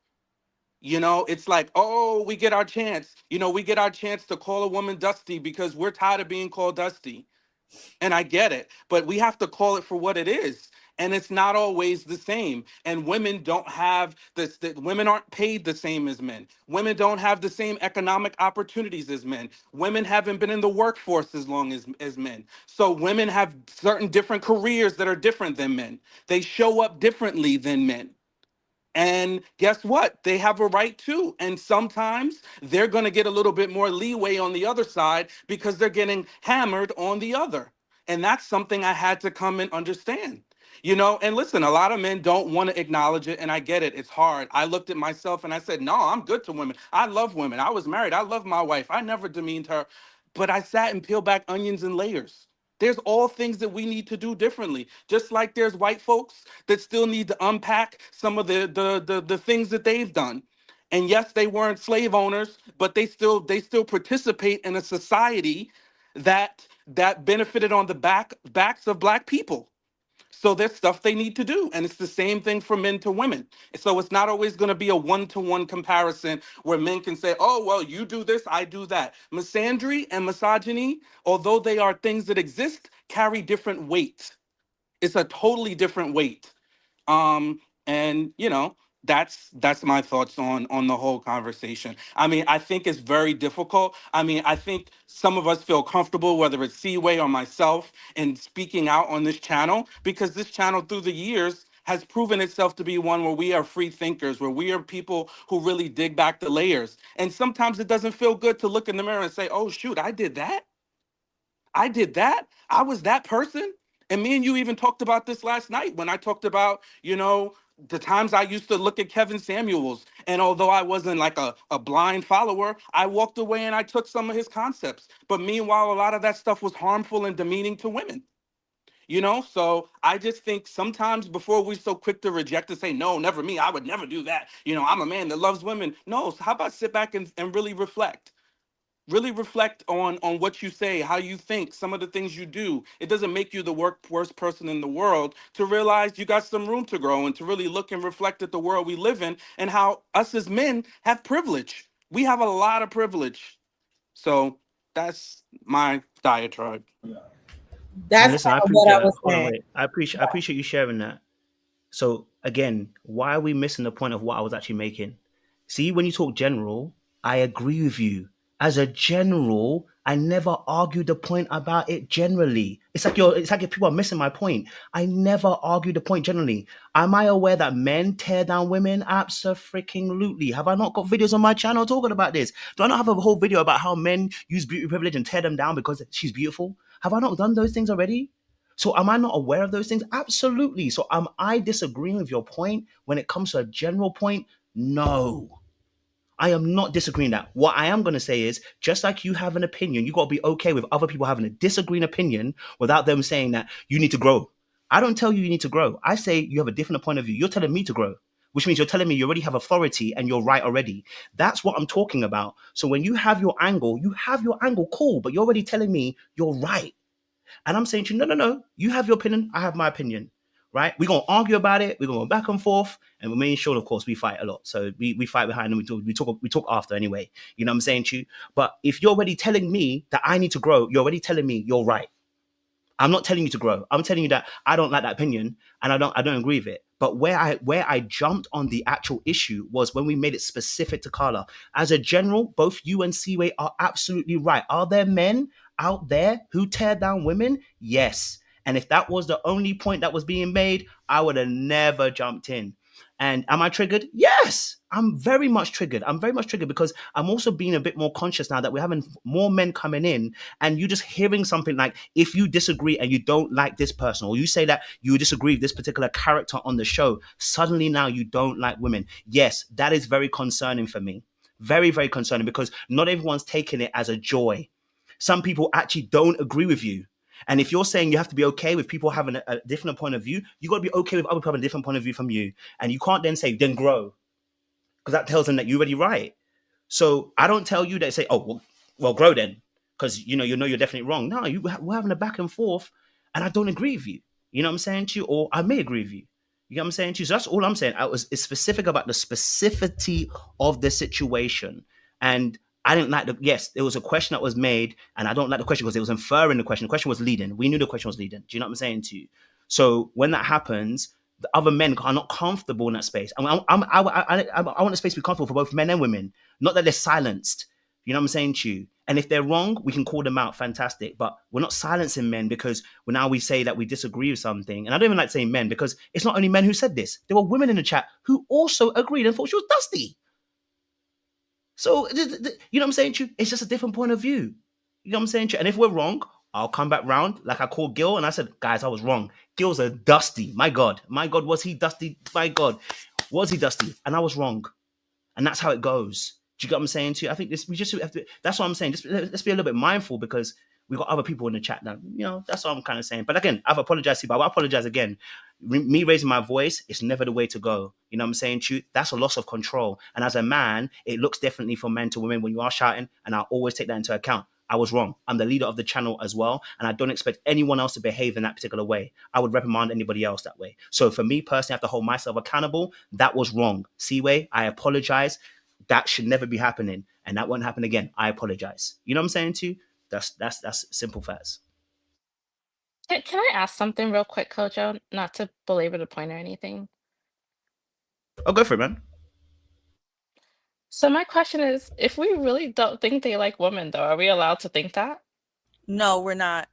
It's like, oh, we get our chance. We get our chance to call a woman dusty because we're tired of being called dusty. And I get it, but we have to call it for what it is. And it's not always the same. And women don't have this, women aren't paid the same as men. Women don't have the same economic opportunities as men. Women haven't been in the workforce as long as men. So women have certain different careers that are different than men. They show up differently than men. And guess what? They have a right too. And sometimes they're going to get a little bit more leeway on the other side because they're getting hammered on the other. And that's something I had to come and understand. And listen, a lot of men don't want to acknowledge it. And I get it. It's hard. I looked at myself and I said, no, I'm good to women. I love women. I was married. I love my wife. I never demeaned her. But I sat and peeled back onions and layers. There's all things that we need to do differently. Just like there's white folks that still need to unpack some of the things that they've done. And yes, they weren't slave owners, but they still participate in a society that benefited on the backs of black people. So there's stuff they need to do. And it's the same thing for men to women. So it's not always going to be a one-to-one comparison where men can say, oh, well, you do this, I do that. Misandry and misogyny, although they are things that exist, carry different weight. It's a totally different weight. And that's my thoughts on the whole conversation. I mean, I think it's very difficult. I mean, I think some of us feel comfortable, whether it's Seaway or myself, in speaking out on this channel, because this channel through the years has proven itself to be one where we are free thinkers, where we are people who really dig back the layers. And sometimes it doesn't feel good to look in the mirror and say, oh shoot, I did that. I did that. I was that person. And me and you even talked about this last night when I talked about, the times I used to look at Kevin Samuels. And although I wasn't like a blind follower, I walked away and I took some of his concepts. But meanwhile, a lot of that stuff was harmful and demeaning to women. So I just think sometimes before we're so quick to reject and say, no, never me, I would never do that. I'm a man that loves women. No, so how about sit back and really reflect? Really reflect on what you say, how you think, some of the things you do. It doesn't make you the worst person in the world to realize you got some room to grow and to really look and reflect at the world we live in and how us as men have privilege. We have a lot of privilege. So that's my diatribe. That's Listen, I what I appreciate. was Hold on, saying. wait. I appreciate you sharing that. So again, why are we missing the point of what I was actually making? See, when you talk general, I agree with you. As a general, I never argued the point about it generally. It's like if people are missing my point. I never argued the point generally. Am I aware that men tear down women? Absolutely. Have I not got videos on my channel talking about this? Do I not have a whole video about how men use beauty privilege and tear them down because she's beautiful? Have I not done those things already? So am I not aware of those things? Absolutely. So am I disagreeing with your point when it comes to a general point? No. I am not disagreeing that. What I am going to say is, just like you have an opinion, you got to be okay with other people having a disagreeing opinion without them saying that you need to grow. I don't tell you need to grow. I say you have a different point of view. You're telling me to grow, which means you're telling me you already have authority and you're right already. That's what I'm talking about. So when you have your angle, cool, but you're already telling me you're right. And I'm saying to you, no. You have your opinion. I have my opinion. Right? We're going to argue about it. We're going to go back and forth. And we're making sure, of course, we fight a lot. So we fight behind and we talk after anyway. You know what I'm saying to you? But if you're already telling me that I need to grow, you're already telling me you're right. I'm not telling you to grow. I'm telling you that I don't like that opinion and I don't agree with it. But where I jumped on the actual issue was when we made it specific to Carla. As a general, both you and Seaway are absolutely right. Are there men out there who tear down women? Yes. And if that was the only point that was being made, I would have never jumped in. And am I triggered? Yes, I'm very much triggered. I'm very much triggered because I'm also being a bit more conscious now that we're having more men coming in and you just hearing something like, if you disagree and you don't like this person, or you say that you disagree with this particular character on the show, suddenly now you don't like women. Yes, that is very concerning for me. Very, very concerning because not everyone's taking it as a joy. Some people actually don't agree with you. And if you're saying you have to be okay with people having a different point of view, you got to be okay with other people having a different point of view from you. And you can't then say, then grow. Because that tells them that you're already right. So I don't tell you that say, oh, well grow then. Because, you're definitely wrong. No, we're having a back and forth and I don't agree with you. You know what I'm saying to you? Or I may agree with you. You know what I'm saying to you? So that's all I'm saying. It's specific about the specificity of the situation. And I didn't like yes, there was a question that was made, and I don't like the question because it was inferring the question. The question was leading. We knew the question was leading. Do you know what I'm saying to you? So when that happens, the other men are not comfortable in that space. I want the space to be comfortable for both men and women, not that they're silenced. You know what I'm saying to you? And if they're wrong, we can call them out. Fantastic. But we're not silencing men because now we say that we disagree with something. And I don't even like saying men because it's not only men who said this. There were women in the chat who also agreed and thought she was dusty. So, you know what I'm saying to you? It's just a different point of view. You know what I'm saying to you? And if we're wrong, I'll come back round like I called Gil and I said, guys, I was wrong. Gil's a dusty. My God, was he dusty? My God, was he dusty? And I was wrong. And that's how it goes. Do you get what I'm saying to you? I think we just have to, that's what I'm saying. Let's be a little bit mindful because We got other people in the chat now. That's what I'm kind of saying. But again, I've apologized to you, but I apologize again. Me raising my voice is never the way to go. You know what I'm saying? That's a loss of control. And as a man, it looks differently from men to women when you are shouting, and I always take that into account. I was wrong. I'm the leader of the channel as well, and I don't expect anyone else to behave in that particular way. I would reprimand anybody else that way. So for me personally, I have to hold myself accountable. That was wrong. Seaway, I apologize. That should never be happening, and that won't happen again. I apologize. You know what I'm saying to you? That's simple facts. Can I ask something real quick, Kojo? Not to belabor the point or anything. Oh, go for it, man. So my question is, if we really don't think they like women, though, are we allowed to think that? No, we're not.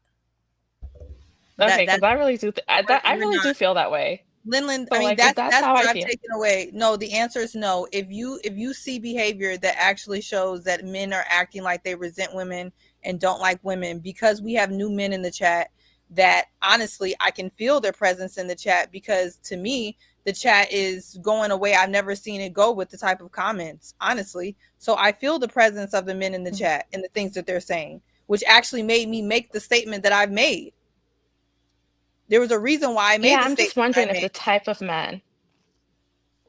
Okay, because I really do. I really do feel that way. Linlin, So, I mean, like, that's how what I I've feel. taken away. No, the answer is no. If you see behavior that actually shows that men are acting like they resent women and don't like women, because we have new men in the chat that honestly I can feel their presence in the chat, because to me the chat is going away. I've never seen it go with the type of comments, honestly. So I feel the presence of the men in the chat and the things that they're saying, which actually made me make the statement that I've made. There was a reason why I made the statement. I'm just wondering if the type of men.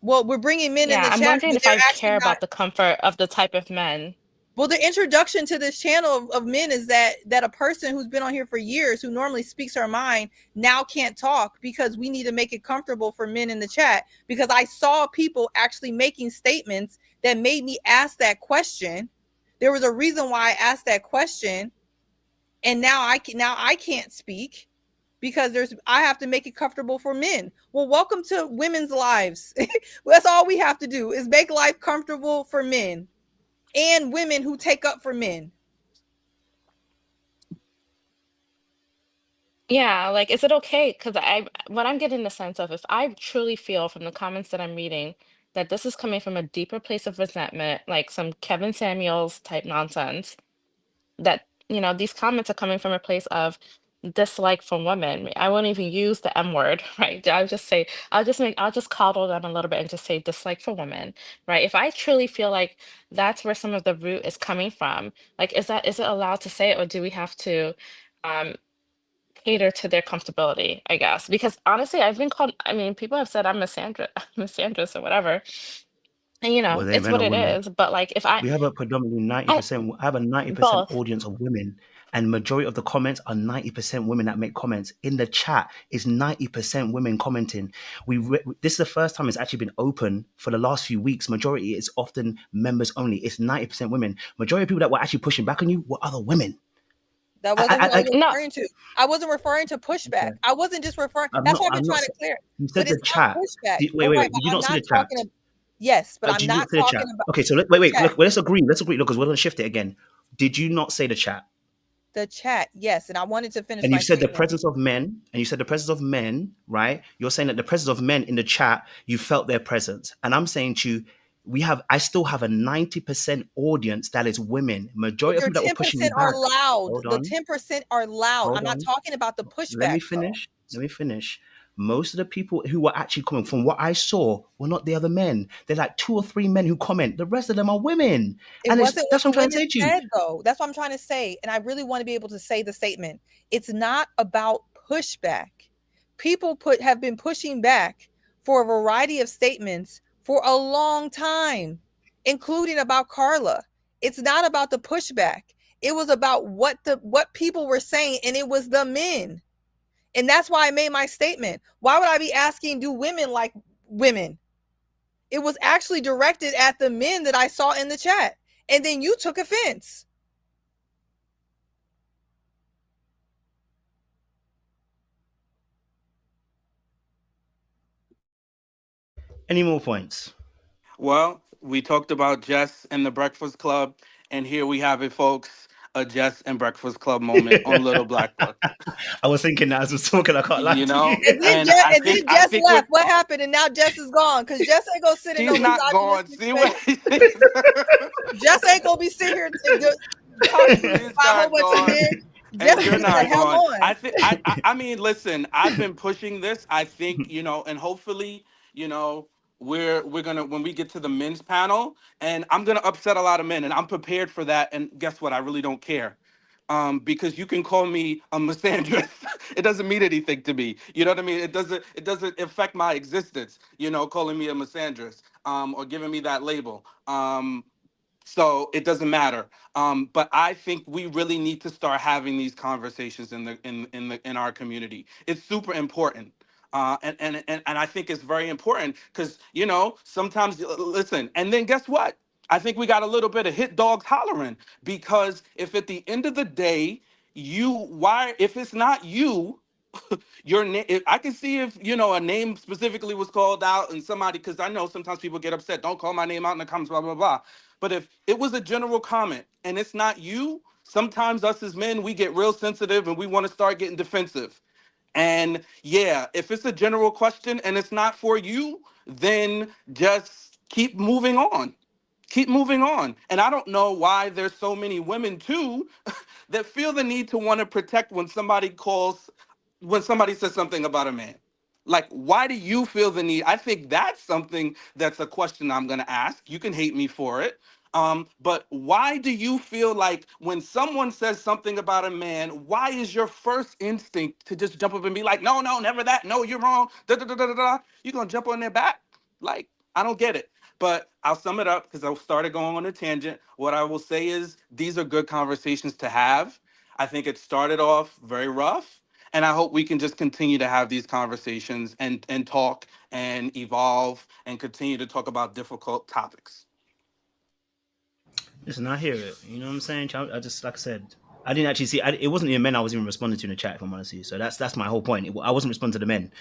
Well, we're bringing men in the chat. I'm wondering if I care not about the comfort of the type of men. Well, the introduction to this channel of men is that a person who's been on here for years, who normally speaks her mind, now can't talk, because we need to make it comfortable for men in the chat. Because I saw people actually making statements that made me ask that question. There was a reason why I asked that question, and now I can't speak, because I have to make it comfortable for men. Well, welcome to women's lives. That's all we have to do, is make life comfortable for men and women who take up for men. Yeah, like, is it okay? Because what I'm getting the sense of, if I truly feel from the comments that I'm reading that this is coming from a deeper place of resentment, like some Kevin Samuels type nonsense, that these comments are coming from a place of dislike from women. I won't even use the M word, right? I'll just coddle them a little bit and just say dislike for women, right? If I truly feel like that's where some of the root is coming from, like, is it allowed to say it, or do we have to um cater to their comfortability, I guess? Because honestly, I've been called, I mean, people have said I'm misandrous or whatever. And Well, they it's men what or it women. is. But like, if We have a predominantly I 90%. I have a 90% both. audience of women, and majority of the comments are 90% women that make comments in the chat. Is 90% women commenting. This is the first time it's actually been open for the last few weeks. Majority is often members only. It's 90% women. Majority of people that were actually pushing back on you were other women. That wasn't what I was referring to. I wasn't referring to pushback. Okay. I wasn't just referring. That's why I've been trying to clear. You said the chat. Pushback. Wait. Did you not see the chat? Yes, but I'm not talking about. Okay, so wait. Look, let's agree. Look, because we're going to shift it again. Did you not say the chat? The chat, yes, and I wanted to finish. And you said the presence of men, right? You're saying that the presence of men in the chat, you felt their presence, and I'm saying to you, I still have a 90% audience that is women. Majority of people that were pushing me back are loud. The 10% are loud. I'm not talking about the pushback. Let me finish. Most of the people who were actually coming, from what I saw, were not the other men. They're like 2 or 3 men who comment. The rest of them are women. That's what I'm trying to say to you. Though. That's what I'm trying to say. And I really want to be able to say the statement. It's not about pushback. People have been pushing back for a variety of statements for a long time, including about Carla. It's not about the pushback. It was about what people were saying, and it was the men. And that's why I made my statement. Why would I be asking, do women like women? It was actually directed at the men that I saw in the chat. And then you took offense. Any more points? Well, we talked about Jess and the Breakfast Club, and here we have it, folks. A Jess and Breakfast Club moment on Little Black Book. I was thinking that as I was talking, I can't lie to you. And then Jess left. What happened? And now Jess is gone, because Jess ain't gonna sit in no misogynistic space. Jess ain't gonna be sitting here talking about a whole bunch of men. And you're not gone. I mean, listen, I've been pushing this. I think, and hopefully, we're gonna, when we get to the men's panel, and I'm gonna upset a lot of men, and I'm prepared for that. And guess what? I really don't care, because you can call me a misandrist. It doesn't mean anything to me. You know what I mean? It doesn't affect my existence, you know, calling me a misandrist, or giving me that label. So it doesn't matter. But I think we really need to start having these conversations in our community. It's super important. And I think it's very important because, you know, sometimes, listen, and then guess what? I think we got a little bit of hit dogs hollering, because if at the end of the day, if it's not you, your name, I can see if, you know, a name specifically was called out and somebody, because I know sometimes people get upset, don't call my name out in the comments, blah, blah, blah. But if it was a general comment and it's not you, sometimes us as men, we get real sensitive and we want to start getting defensive. And yeah, if it's a general question and it's not for you, then just keep moving on. Keep moving on. And I don't know why there's so many women too that feel the need to want to protect when somebody says something about a man. Like, why do you feel the need? I think that's something that's a question I'm going to ask. You can hate me for it. But why do you feel like when someone says something about a man, why is your first instinct to just jump up and be like, no, no, never that. No, you're wrong. Da, da, da, da, da, da. You're going to jump on their back? Like, I don't get it. But I'll sum it up because I started going on a tangent. What I will say is these are good conversations to have. I think it started off very rough. And I hope we can just continue to have these conversations and talk and evolve and continue to talk about difficult topics. Listen, I hear it. You know what I'm saying? I just, like I said, I didn't actually see. It wasn't even men I was even responding to in the chat, if I'm honest with you. So that's my whole point. I wasn't responding to the men.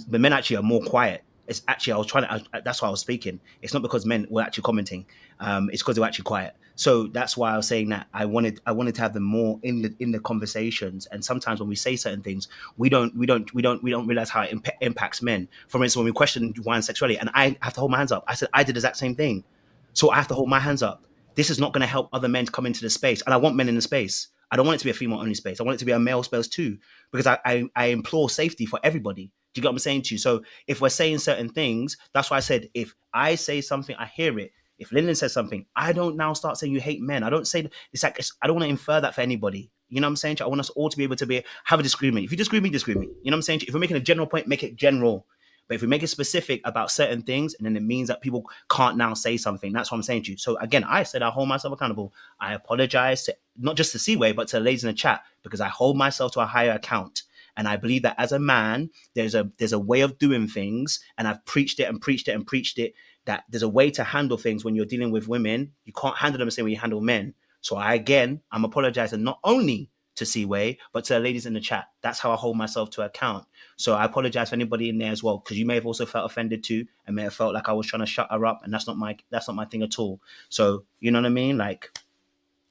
The men actually are more quiet. It's actually, I was trying to. That's why I was speaking. It's not because men were actually commenting. It's because they were actually quiet. So that's why I was saying that I wanted to have them more in the conversations. And sometimes when we say certain things, we don't realize how it impacts men. For instance, when we question Juan's sexuality, and I have to hold my hands up. I said I did the exact same thing, so I have to hold my hands up. This is not going to help other men come into the space, and I want men in the space. I don't want it to be a female only space. I want it to be a male space too, because I implore safety for everybody. Do you get what I'm saying to you? So if we're saying certain things, that's why I said if I say something, I hear it. If Lyndon says something, I don't now start saying you hate men. I don't say it's like I don't want to infer that for anybody. You know what I'm saying? I want us all to be able to have a disagreement. If you disagree with me, disagree with me. You know what I'm saying? If we're making a general point, make it general. But if we make it specific about certain things, and then it means that people can't now say something, that's what I'm saying to you. So again, I said I hold myself accountable. I apologize to not just to Seaway, but to the ladies in the chat, because I hold myself to a higher account. And I believe that as a man, there's a way of doing things, and I've preached it and preached it and preached it, that there's a way to handle things when you're dealing with women. You can't handle them the same way you handle men. So I'm apologizing not only to Seaway, but to the ladies in the chat. That's how I hold myself to account. So I apologize for anybody in there as well, because you may have also felt offended too, and may have felt like I was trying to shut her up, and that's not my thing at all. So you know what I mean? Like,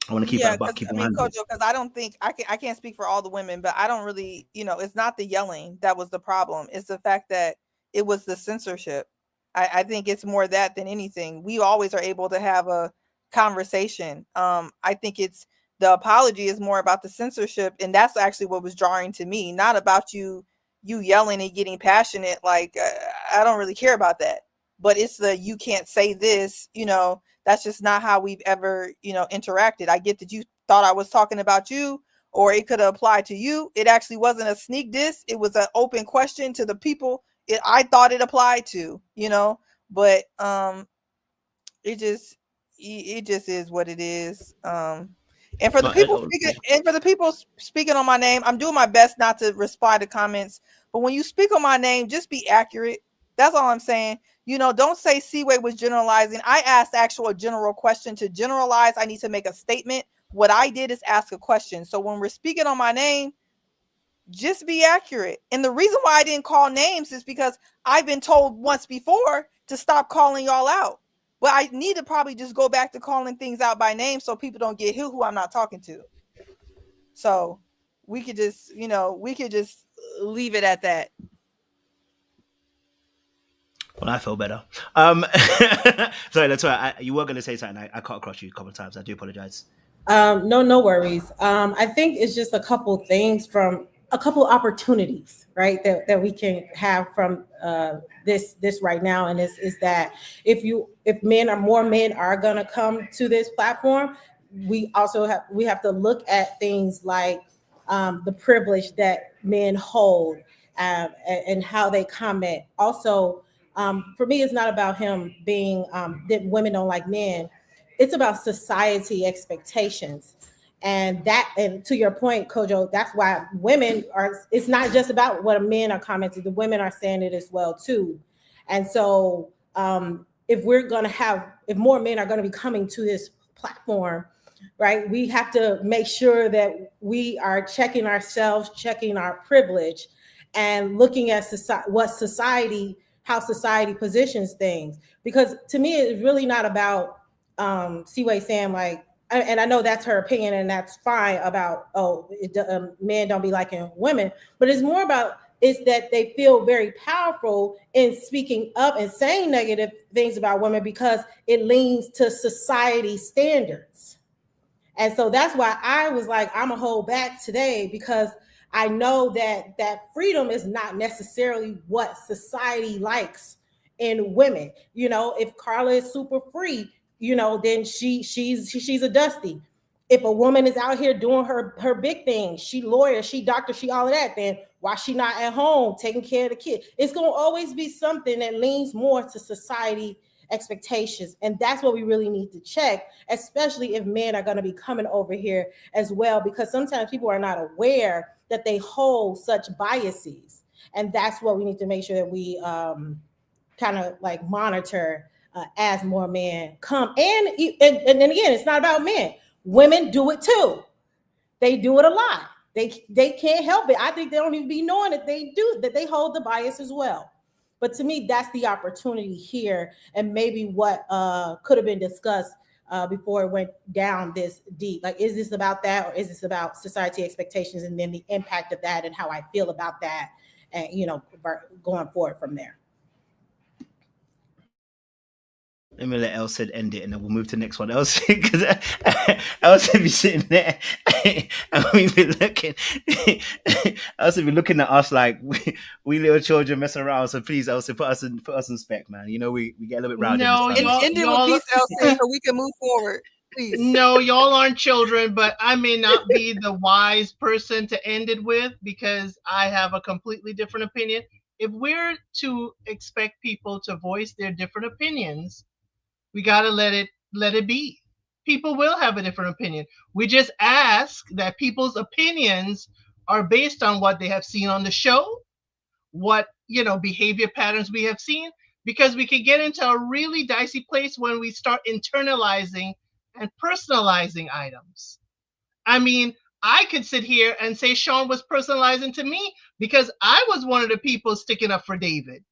I want to keep it about keeping my hands up. Kojo, because I don't think I can't speak for all the women, but I don't really, it's not the yelling that was the problem. It's the fact that it was the censorship. I think it's more that than anything. We always are able to have a conversation. I think it's the apology is more about the censorship, and that's actually what was jarring to me, not about you yelling and getting passionate. Like I don't really care about that, but it's the you can't say this, that's just not how we've ever, interacted. I get that you thought I was talking about you, or it could have applied to you. It actually wasn't a sneak diss. It was an open question to the people I thought it applied to, but it just is what it is. And for the people speaking on my name, I'm doing my best not to respond to comments, but when you speak on my name, just be accurate. That's all I'm saying. Don't say Seaway was generalizing. I asked actual general question. To generalize, I need to make a statement. What I did is ask a question. So when we're speaking on my name, just be accurate. And the reason why I didn't call names is because I've been told once before to stop calling y'all out. But I need to probably just go back to calling things out by name so people don't get who I'm not talking to. So we could just, leave it at that. Well, I feel better. Sorry, that's why you were going to say something. I cut across you a couple of times. I do apologize. No worries. I think it's just a couple things from a couple opportunities, right? That we can have from this right now, and this is that if more men are gonna come to this platform, we also have to look at things like the privilege that men hold, and how they comment. Also, for me, it's not about him being that women don't like men. It's about society expectations. And to your point, Kojo, that's why women are, it's not just about what men are commenting, the women are saying it as well too. And so if more men are going to be coming to this platform, right, we have to make sure that we are checking ourselves, checking our privilege, and looking at how society positions things. Because to me, it's really not about Seaway saying like, and I know that's her opinion, and that's fine about men don't be liking women, but it's more about is that they feel very powerful in speaking up and saying negative things about women because it leans to society standards. And so that's why I was like, I'm gonna hold back today, because I know that freedom is not necessarily what society likes in women. You know, if Carla is super free, you know, then she's a Dusty. If a woman is out here doing her big thing, she lawyer, she doctor, she all of that, then why she not at home taking care of the kid? It's gonna always be something that leans more to society expectations. And that's what we really need to check, especially if men are going to be coming over here as well, because sometimes people are not aware that they hold such biases. And that's what we need to make sure that we kind of like monitor as more men come. And again, it's not about men. Women do it too. They do it a lot. They can't help it. I think they don't even be knowing that they hold the bias as well. But to me, that's the opportunity here, and maybe what could have been discussed before it went down this deep. Like, is this about that, or is this about society expectations and then the impact of that and how I feel about that, and going forward from there. Let me let Elsa end it, and then we'll move to the next one. Elsa, because Elsa be sitting there, and we've been looking. Elsa be looking at us like we little children messing around. So please, Elsa, put us in spec, man. You know we get a little bit rowdy. No, End it with peace, Elsa, so we can move forward. Please. No, y'all aren't children, but I may not be the wise person to end it with, because I have a completely different opinion. If we're to expect people to voice their different opinions, we got to let it be. People will have a different opinion. We just ask that people's opinions are based on what they have seen on the show, what behavior patterns we have seen, because we could get into a really dicey place when we start internalizing and personalizing items. I mean, I could sit here and say Sean was personalizing to me because I was one of the people sticking up for David.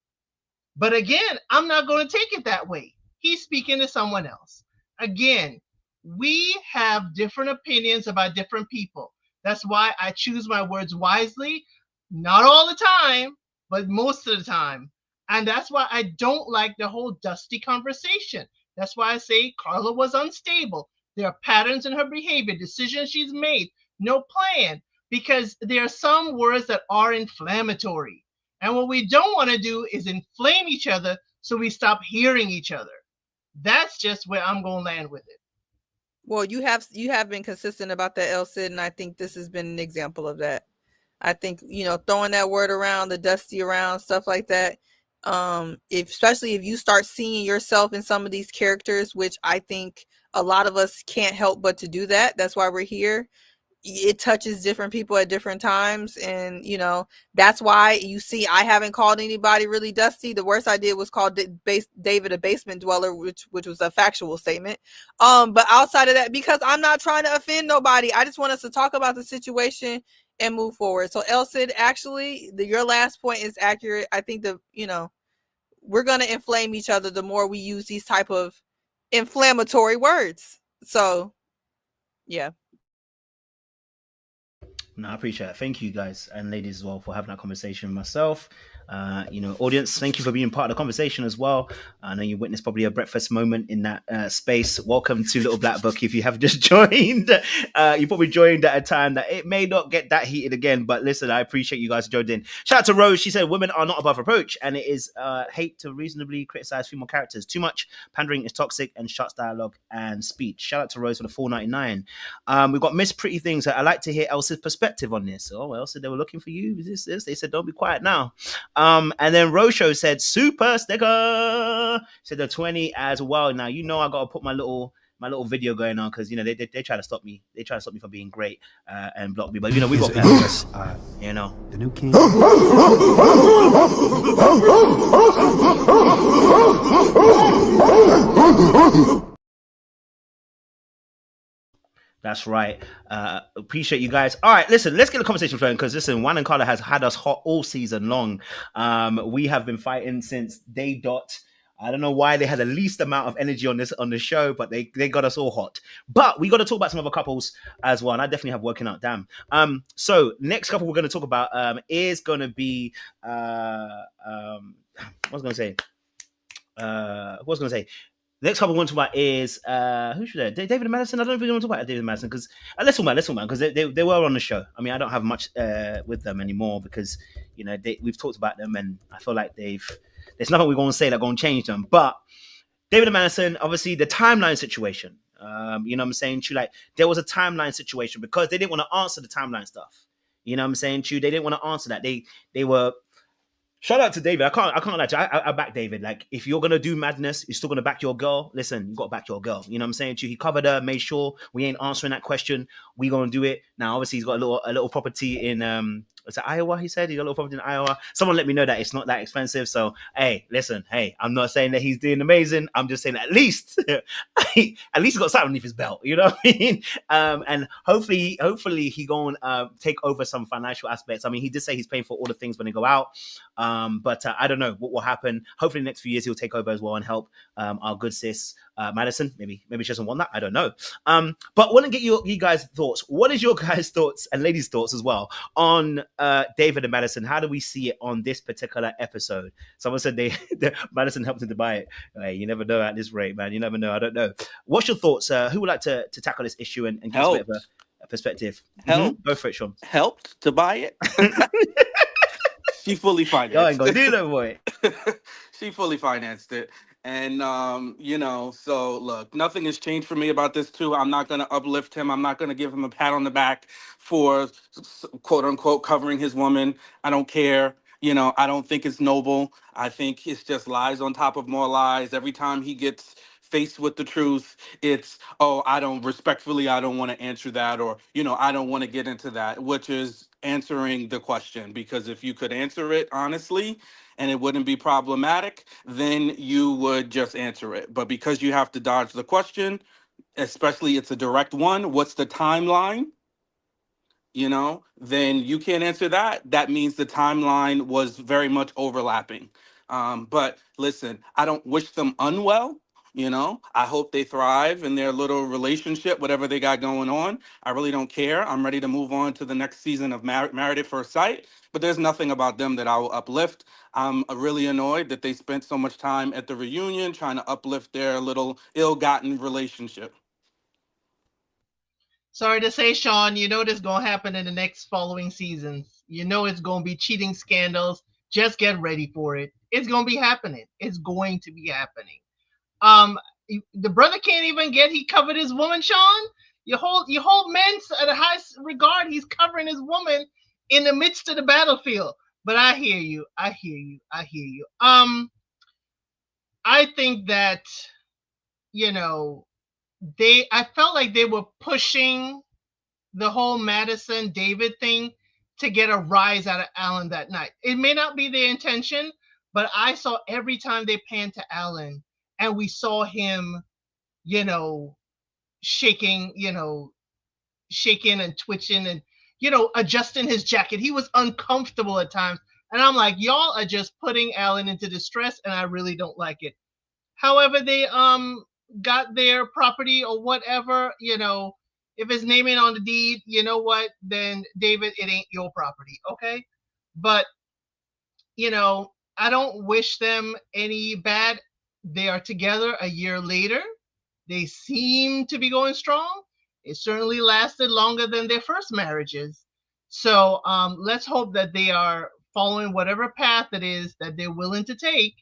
But again, I'm not going to take it that way. He's speaking to someone else. Again, we have different opinions about different people. That's why I choose my words wisely, not all the time, but most of the time. And that's why I don't like the whole Dusty conversation. That's why I say Carla was unstable. There are patterns in her behavior, decisions she's made, no plan, because there are some words that are inflammatory. And what we don't want to do is inflame each other so we stop hearing each other. That's just where I'm going to land with it. Well, you have been consistent about that, Elsa, and I think this has been an example of that. I think, throwing that word around, the Dusty around, stuff like that, especially if you start seeing yourself in some of these characters, which I think a lot of us can't help but to do that. That's why we're here. It touches different people at different times, and that's why you see I haven't called anybody really Dusty. The worst I did was call David a basement dweller, which was a factual statement. But outside of that, because I'm not trying to offend nobody, I just want us to talk about the situation and move forward. So Elsa, actually, your last point is accurate. I think we're gonna inflame each other the more we use these type of inflammatory words. So yeah. No, I appreciate it. Thank you guys and ladies as well for having that conversation with myself. Audience, thank you for being part of the conversation as well. I know you witnessed probably a breakfast moment in that space. Welcome to Little Black Book. If you have just joined, you probably joined at a time that it may not get that heated again. But listen, I appreciate you guys joined in. Shout out to Rose. She said women are not above reproach, and it is hate to reasonably criticize female characters. Too much pandering is toxic and shuts dialogue and speech. Shout out to Rose for the $4.99. We've got Miss Pretty Things. I like to hear Elsa's perspective on this. Oh, Elsa, they were looking for you. Is this? They said, don't be quiet now. And then Rosho said, super sticker. Said the 20 as well. Now, I got to put my little video going on because, they try to stop me. They try to stop me from being great and block me. But, we got yes, the new king. That's right. Appreciate you guys. All right, listen, let's get the conversation flowing because listen, Juan and Carla has had us hot all season long. We have been fighting since day dot. I don't know why they had the least amount of energy on the show, but they got us all hot. But we got to talk about some other couples as well, and I definitely have working out. Damn. So next couple we're going to talk about is going to be what was I going to say? Next couple we want to talk about is who should I? David and Madison. I don't know if we want to talk about David and Madison because let's talk about because they were on the show. I mean, I don't have much with them anymore because we've talked about them and I feel like there's nothing we're going to say that's going to change them. But David and Madison, obviously the timeline situation. You know what I'm saying? There was a timeline situation because they didn't want to answer the timeline stuff. You know what I'm saying? They didn't want to answer that. They were. Shout out to David. I can't lie to you. I back David. Like, if you're gonna do madness, you're still gonna back your girl. Listen, you gotta back your girl. You know what I'm saying? He covered her, made sure we ain't answering that question. We gonna do it. Now, obviously, he's got a little property in is it Iowa? He said he got a little property in Iowa. Someone let me know that it's not that expensive. So, hey, listen, I'm not saying that he's doing amazing. I'm just saying at least he got something underneath his belt. You know what I mean? And hopefully he gonna take over some financial aspects. I mean, he did say he's paying for all the things when they go out. But I don't know what will happen. Hopefully, in the next few years he'll take over as well and help our good sis Madison. Maybe she doesn't want that. I don't know. But want to get you guys' thoughts. What is your guys' thoughts and ladies' thoughts as well on David and Madison? How do we see it on this particular episode? Someone said Madison helped him to buy it. Hey, you never know at this rate, man. You never know. I don't know. What's your thoughts? Who would like to tackle this issue and give us a bit of a perspective? Go for it, Sean. Helped to buy it. She fully financed it. Y'all ain't gonna do that, boy. She fully financed it. And, so look, nothing has changed for me about this too. I'm not going to uplift him. I'm not going to give him a pat on the back for quote unquote covering his woman. I don't care. I don't think it's noble. I think it's just lies on top of more lies. Every time he gets faced with the truth, it's, I don't want to answer that, or, I don't want to get into that, which is answering the question. Because if you could answer it honestly and it wouldn't be problematic, then you would just answer it. But because you have to dodge the question, especially it's a direct one, what's the timeline? Then you can't answer that. That means the timeline was very much overlapping. But listen, I don't wish them unwell. I hope they thrive in their little relationship, whatever they got going on. I really don't care. I'm ready to move on to the next season of Married at First Sight. But there's nothing about them that I will uplift. I'm really annoyed that they spent so much time at the reunion trying to uplift their little ill-gotten relationship. Sorry to say, Sean, this is going to happen in the next following seasons. It's going to be cheating scandals. Just get ready for it. It's going to be happening. It's going to be happening. The brother can't even he covered his woman, Sean. You hold men at a high regard. He's covering his woman in the midst of the battlefield. But I hear you. I think that, I felt like they were pushing the whole Madison David thing to get a rise out of Alan that night. It may not be their intention, but I saw every time they panned to Alan and we saw him, shaking and twitching and, adjusting his jacket. He was uncomfortable at times. And I'm like, y'all are just putting Alan into distress and I really don't like it. However, they got their property or whatever, if his name ain't on the deed, you know what, then David, it ain't your property, okay? But I don't wish them any bad. They are together a year later. They seem to be going strong. It certainly lasted longer than their first marriages. So let's hope that they are following whatever path it is that they're willing to take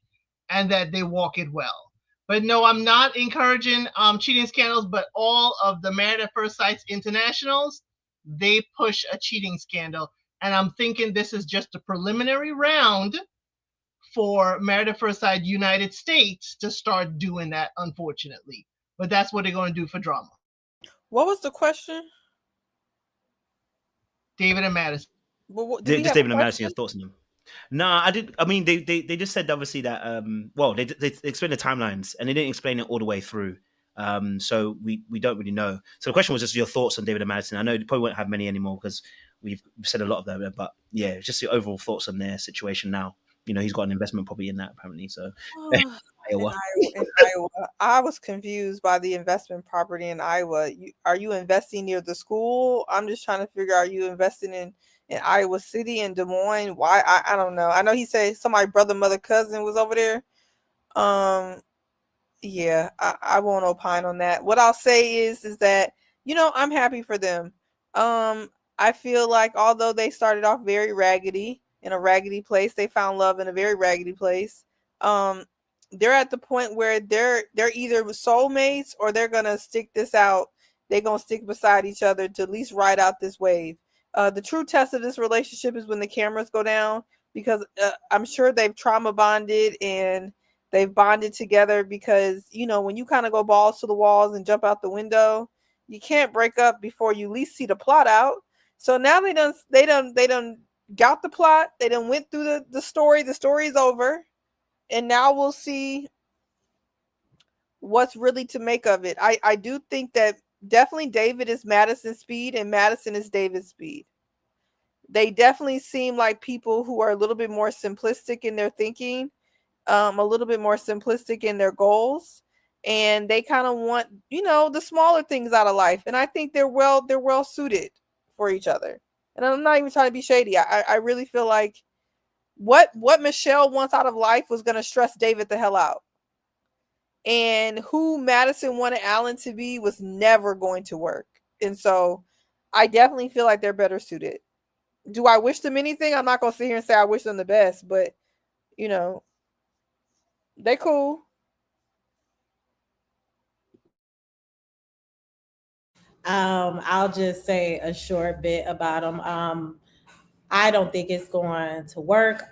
and that they walk it well. But no, I'm not encouraging cheating scandals, but all of the Married at First Sight's internationals, they push a cheating scandal. And I'm thinking this is just a preliminary round for Married at First Sight United States to start doing that, unfortunately. But that's what they're going to do for drama. What was the question? David and Madison. Well, Just David and Madison, your thoughts on them? No, I did. I mean, they just said obviously that they explained the timelines and they didn't explain it all the way through. So we don't really know. So the question was just your thoughts on David and Madison. I know you probably won't have many anymore because we've said a lot of them, but yeah, just your overall thoughts on their situation now. He's got an investment property in that apparently. So Iowa. In Iowa, I was confused by the investment property in Iowa. Are you investing near the school? I'm just trying to figure out, are you investing in Iowa City and Des Moines? Why? I don't know. I know he said somebody brother, mother, cousin was over there. Yeah, I won't opine on that. What I'll say is that, I'm happy for them. I feel like although they started off very raggedy, in a raggedy place, they found love in a very raggedy place. They're at the point where they're either soulmates or they're gonna stick this out. They're gonna stick beside each other to at least ride out this wave. The true test of this relationship is when the cameras go down, because I'm sure they've trauma bonded and they've bonded together, because when you kind of go balls to the walls and jump out the window, you can't break up before you at least see the plot out. So now they done got the plot. They done went through the story. The story is over. And now we'll see what's really to make of it. I do think that definitely David is Madison's speed and Madison is David's speed. They definitely seem like people who are a little bit more simplistic in their thinking, a little bit more simplistic in their goals. And they kind of want, the smaller things out of life. And I think they're well suited for each other. And I'm not even trying to be shady. I really feel like what Michelle wants out of life was going to stress David the hell out. And who Madison wanted Alan to be was never going to work. And so I definitely feel like they're better suited. Do I wish them anything? I'm not going to sit here and say I wish them the best, but they cool. I'll just say a short bit about them. I don't think it's going to work.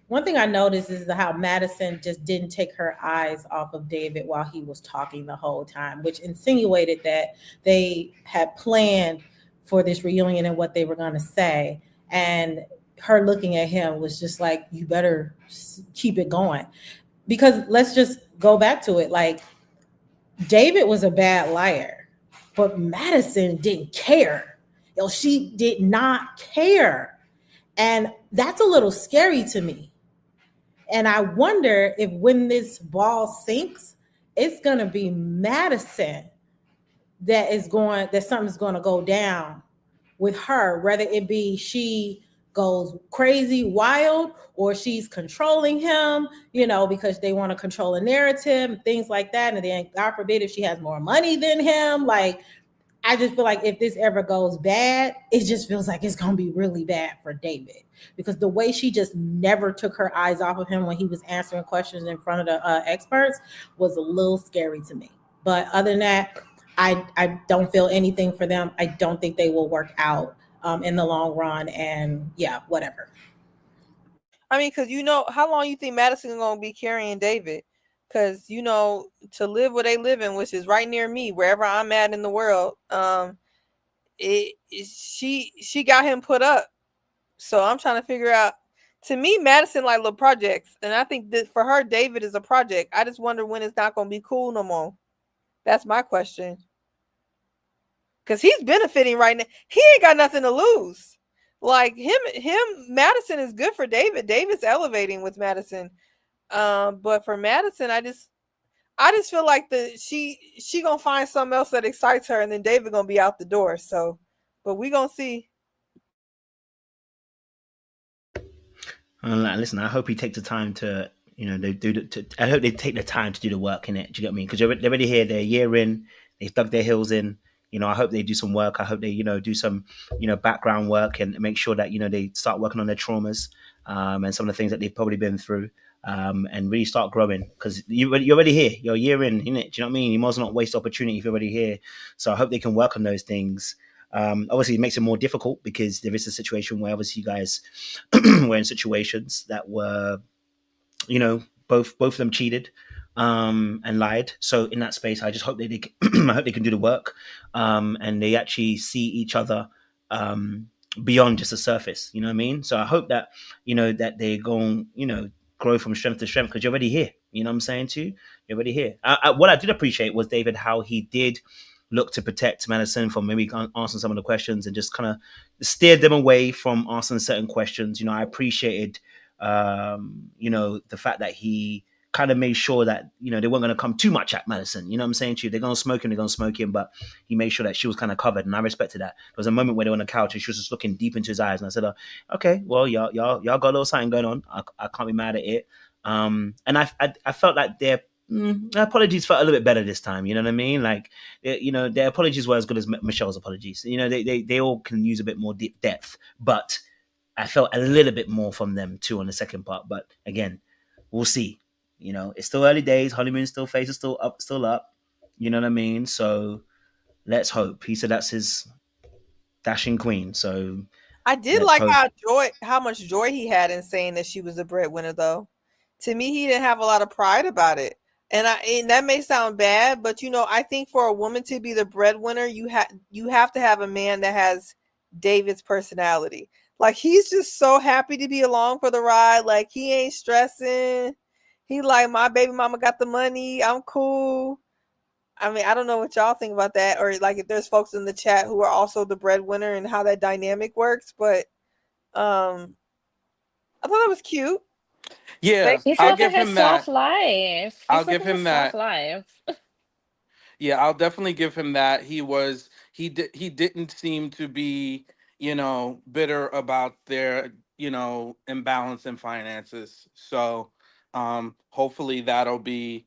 One thing I noticed is how Madison just didn't take her eyes off of David while he was talking the whole time, which insinuated that they had planned for this reunion and what they were going to say. And her looking at him was just like, you better keep it going. Because let's just go back to it. Like, David was a bad liar, but Madison didn't care. She did not care. And that's a little scary to me. And I wonder if when this ball sinks, it's going to be Madison that something's going to go down with her, whether it be she goes crazy wild or she's controlling him, because they want to control a narrative and things like that. And then God forbid if she has more money than him, I just feel like if this ever goes bad, it just feels like it's going to be really bad for David, because the way she just never took her eyes off of him when he was answering questions in front of the experts was a little scary to me. But other than that, I don't feel anything for them. I don't think they will work out in the long run. And yeah, whatever. I mean, because how long you think Madison is going to be carrying David? Because to live where they live in, which is right near me, wherever I'm at in the world, she got him put up. So I'm trying to figure out. To me, Madison like little projects, and I think that for her, David is a project. I just wonder when it's not going to be cool no more. That's my question. Because he's benefiting right now. He ain't got nothing to lose. Like Madison is good for David. David's elevating with Madison. But for Madison, I just feel like she gonna find something else that excites her, and then David gonna be out the door. So, but we gonna see. Listen, I hope he takes the time to, I hope they take the time to do the work in it. Do you get what I mean? Because they're already here. They're a year in. They've dug their heels in. I hope they do some work. I hope they, do some, background work and make sure that, they start working on their traumas and some of the things that they've probably been through and really start growing. Because you're already here. You're a year in it. Do you know what I mean? You might as well not waste opportunity if you're already here. So I hope they can work on those things. Obviously, it makes it more difficult because there is a situation where obviously you guys were in situations that were, both of them cheated and lied. So in that space, I just hope they can, I hope they can do the work and they actually see each other beyond just the surface. You know what I mean? So I hope that that they go, grow from strength to strength because you're already here. You know what I'm saying to you? You're already here. What I did appreciate was David how he did look to protect Madison from maybe answering some of the questions and just kind of steered them away from asking certain questions. I appreciated, the fact that he kind of made sure that, they weren't going to come too much at Madison. You know what I'm saying to you? They're going to smoke him, they're going to smoke him, but he made sure that she was kind of covered. And I respected that. There was a moment where they were on the couch and she was just looking deep into his eyes. And I said, okay, well, y'all got a little something going on. I can't be mad at it. And I felt like their apologies felt a little bit better this time. You know what I mean? Like, their apologies were as good as Michelle's apologies. They all can use a bit more deep depth, but I felt a little bit more from them too on the second part. But again, we'll see. It's still early days. Honeymoon still phase is still up. You know what I mean? So let's hope. He said that's his dashing queen. So I did like how much joy he had in saying that she was a breadwinner, though. To me, he didn't have a lot of pride about it. And that may sound bad, but I think for a woman to be the breadwinner, you have to have a man that has David's personality. Like, he's just so happy to be along for the ride. Like, he ain't stressing. He like, my baby mama got the money. I'm cool. I mean, I don't know what y'all think about that, or like if there's folks in the chat who are also the breadwinner and how that dynamic works. But I thought that was cute. Yeah, He's I'll living give his him soft that. life. I'll He's give living him his that. soft life. Yeah, I'll definitely give him that. He didn't seem to be, bitter about their, imbalance in finances. So, hopefully that'll be,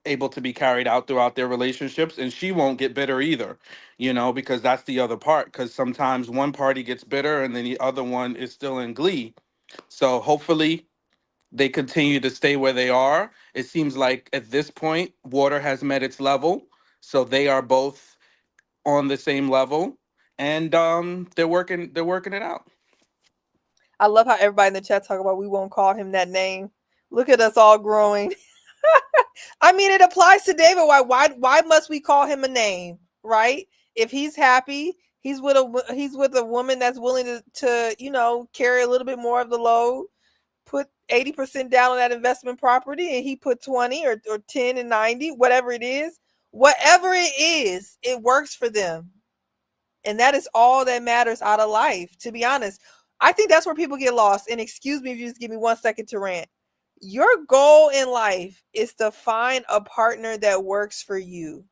able to be carried out throughout their relationships, and she won't get bitter either, because that's the other part, because sometimes one party gets bitter and then the other one is still in glee. So hopefully they continue to stay where they are. It seems like at this point, water has met its level. So they are both on the same level. And they're working it out. I love how everybody in the chat talk about we won't call him that name. Look at us all growing. I mean, it applies to David. Why must we call him a name, right? If he's happy, he's with a woman that's willing to carry a little bit more of the load, put 80% down on that investment property, and he put 20 or 10 and 90, whatever it is. Whatever it is, it works for them. And that is all that matters out of life, to be honest. I think that's where people get lost. And excuse me if you just give me 1 second to rant. Your goal in life is to find a partner that works for you.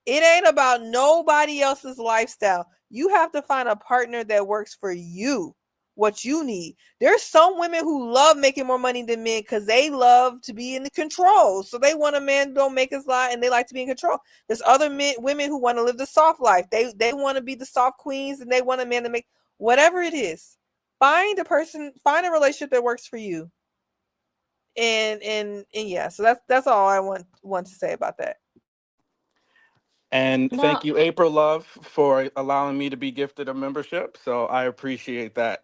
It ain't about nobody else's lifestyle. You have to find a partner that works for you, what you need. There's some women who love making more money than men because they love to be in the control. So they want a man who don't make us lie and they like to be in control. There's other women who want to live the soft life. They want to be the soft queens and they want a man to make whatever it is. Find a relationship that works for you. And yeah, so that's all I want to say about that. And No, thank you, April Love, for allowing me to be gifted a membership. So I appreciate that.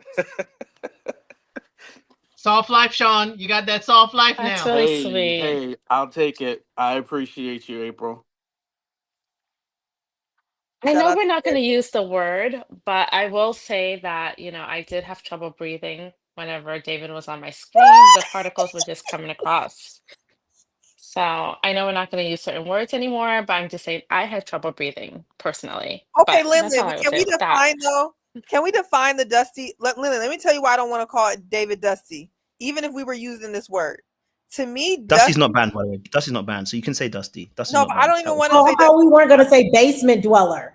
Soft life, Sean. You got that soft life that's now. really Hey, sweet. hey, I'll take it. I appreciate you, April. I Shout know out we're to not going Eric. to use the word, but I will say that, I did have trouble breathing whenever David was on my screen. The particles were just coming across. So I know we're not going to use certain words anymore, but I'm just saying I had trouble breathing personally. Okay, But that's all Lindley, I will can say we about that. define though? Can we define the dusty? Lindley, let me tell you why I don't want to call it David Dusty, even if we were using this word. To me, Dusty's Dusty. not banned, by the way. Dusty's not banned, so you can say Dusty. Dusty's No, not but I banned. don't even That was want to Oh, say I that. thought we weren't going to say basement dweller.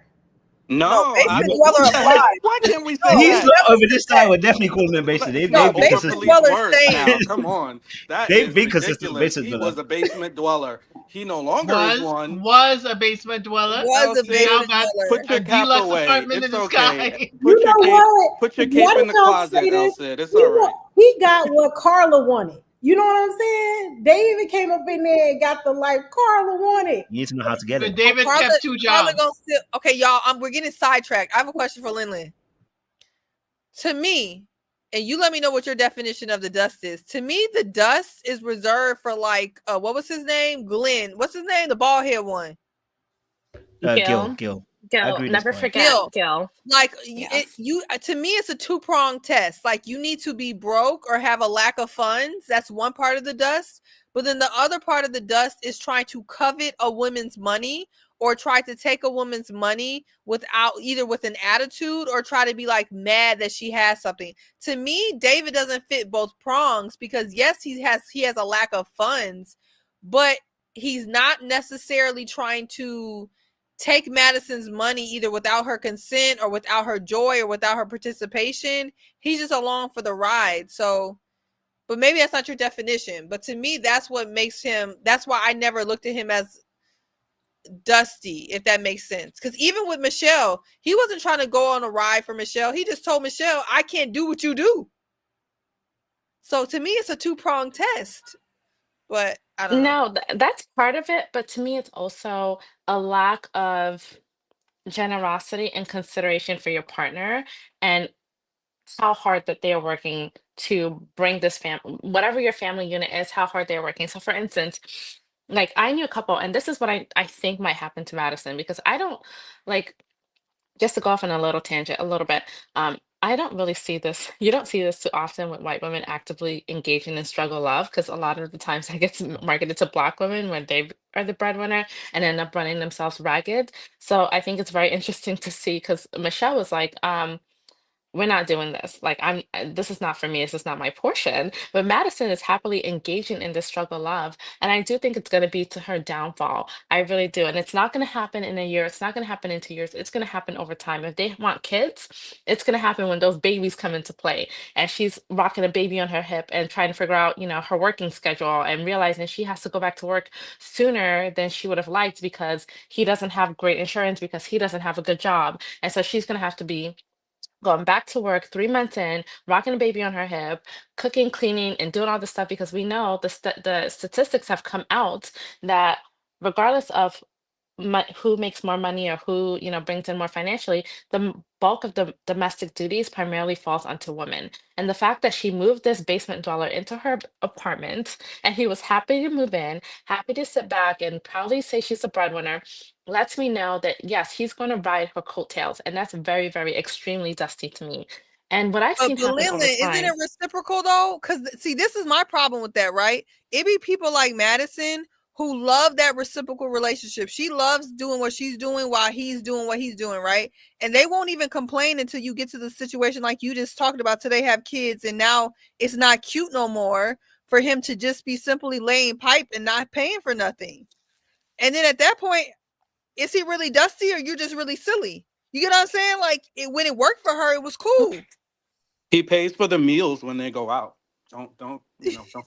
No, No, I basement mean, dweller what the heck? alive. Why can't we say No, He's that? not over this side. We're definitely calling them basement. no, They've been No, basement consistent. overpolice dweller words staying. now. Come on. That They've is been consistent with ridiculous. basement He dweller. was a basement dweller. He no longer is one. Was a basement dweller. Was a LC, Now basement got dweller. put a your cap deluxe away. apartment in It's the okay. sky. You know what? Put your Why cape in did the y'all say closet, this? Elsid. It's all right. He got what Carla wanted. You know what I'm saying? David came up in there and got the life Carla wanted. You need to know how to get But it. David kept 2 Carla jobs. gonna still, okay, y'all. We're getting sidetracked. I have a question for Lin. To me, and you let me know what your definition of the dust is. To me, the dust is reserved for like what was his name? Glenn. What's his name? The bald head one. Gil. I Gil, agree with this never point. forget Gil. Gil. Like Yes. to me, it's a 2-pronged test. Like you need to be broke or have a lack of funds. That's one part of the dust. But then the other part of the dust is trying to covet a woman's money or try to take a woman's money without either with an attitude or try to be like mad that she has something. To me, David doesn't fit both prongs because yes, he has a lack of funds, but he's not necessarily trying to take Madison's money either without her consent or without her joy or without her participation. He's just along for the ride. So, but maybe that's not your definition. But to me, that's what makes him, that's why I never looked at him as dusty, if that makes sense. Because even with Michelle, he wasn't trying to go on a ride for Michelle. He just told Michelle, I can't do what you do. So to me, it's a 2-pronged test. But I don't know. No, that's part of it, but to me, it's also a lack of generosity and consideration for your partner and how hard that they're working to bring this family, whatever your family unit is, how hard they're working. So, for instance, like I knew a couple, and this is what I think might happen to Madison because I don't like just to go off on a little tangent a little bit. I don't really see this. You don't see this too often with white women actively engaging in struggle love because a lot of the times that gets marketed to black women when they are the breadwinner and end up running themselves ragged. So I think it's very interesting to see because Michelle was like, we're not doing this. Like this is not for me. This is not my portion. But Madison is happily engaging in this struggle love, and I do think it's going to be to her downfall. I really do, and it's not going to happen in a year. It's not going to happen in 2 years. It's going to happen over time. If they want kids, it's going to happen when those babies come into play, and she's rocking a baby on her hip and trying to figure out, her working schedule and realizing she has to go back to work sooner than she would have liked because he doesn't have great insurance because he doesn't have a good job, and so she's going to have to be going back to work 3 months in, rocking a baby on her hip, cooking, cleaning, and doing all this stuff because we know the statistics have come out that regardless of who makes more money or who brings in more financially, the bulk of the domestic duties primarily falls onto women. And the fact that she moved this basement dweller into her apartment and he was happy to move in, happy to sit back and proudly say she's a breadwinner, lets me know that yes, he's going to ride her coattails, and that's very, very extremely dusty to me. And what I've But seen happen over isn't time. it reciprocal though? Because see, this is my problem with that, right? It be people like Madison who love that reciprocal relationship. She loves doing what she's doing while he's doing what he's doing, right? And they won't even complain until you get to the situation like you just talked about. Till they have kids, and now it's not cute no more for him to just be simply laying pipe and not paying for nothing. And then at that point, is he really dusty or you just really silly? You get what I'm saying? Like when it worked for her, it was cool. He pays for the meals when they go out. Don't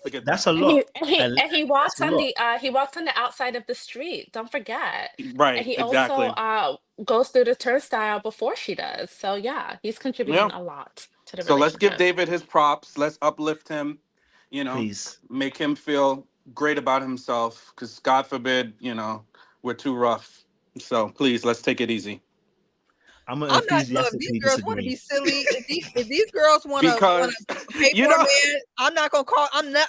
forget That's that. a lot. And he That's walks a on lot. the outside of the street. Don't forget. And Right, he also exactly. goes through the turnstile before she does. So yeah, he's Yeah. contributing a lot to the So let's give relationship. David his props. Let's uplift him, Please. make him feel great about himself. Because God forbid, we're too rough. So please, let's take it easy. I'm gonna I'm not. Look, if these enthusiastically girls want to be disagree. silly, if these girls want Because, to pay you for a know, man, I'm not gonna call. I'm not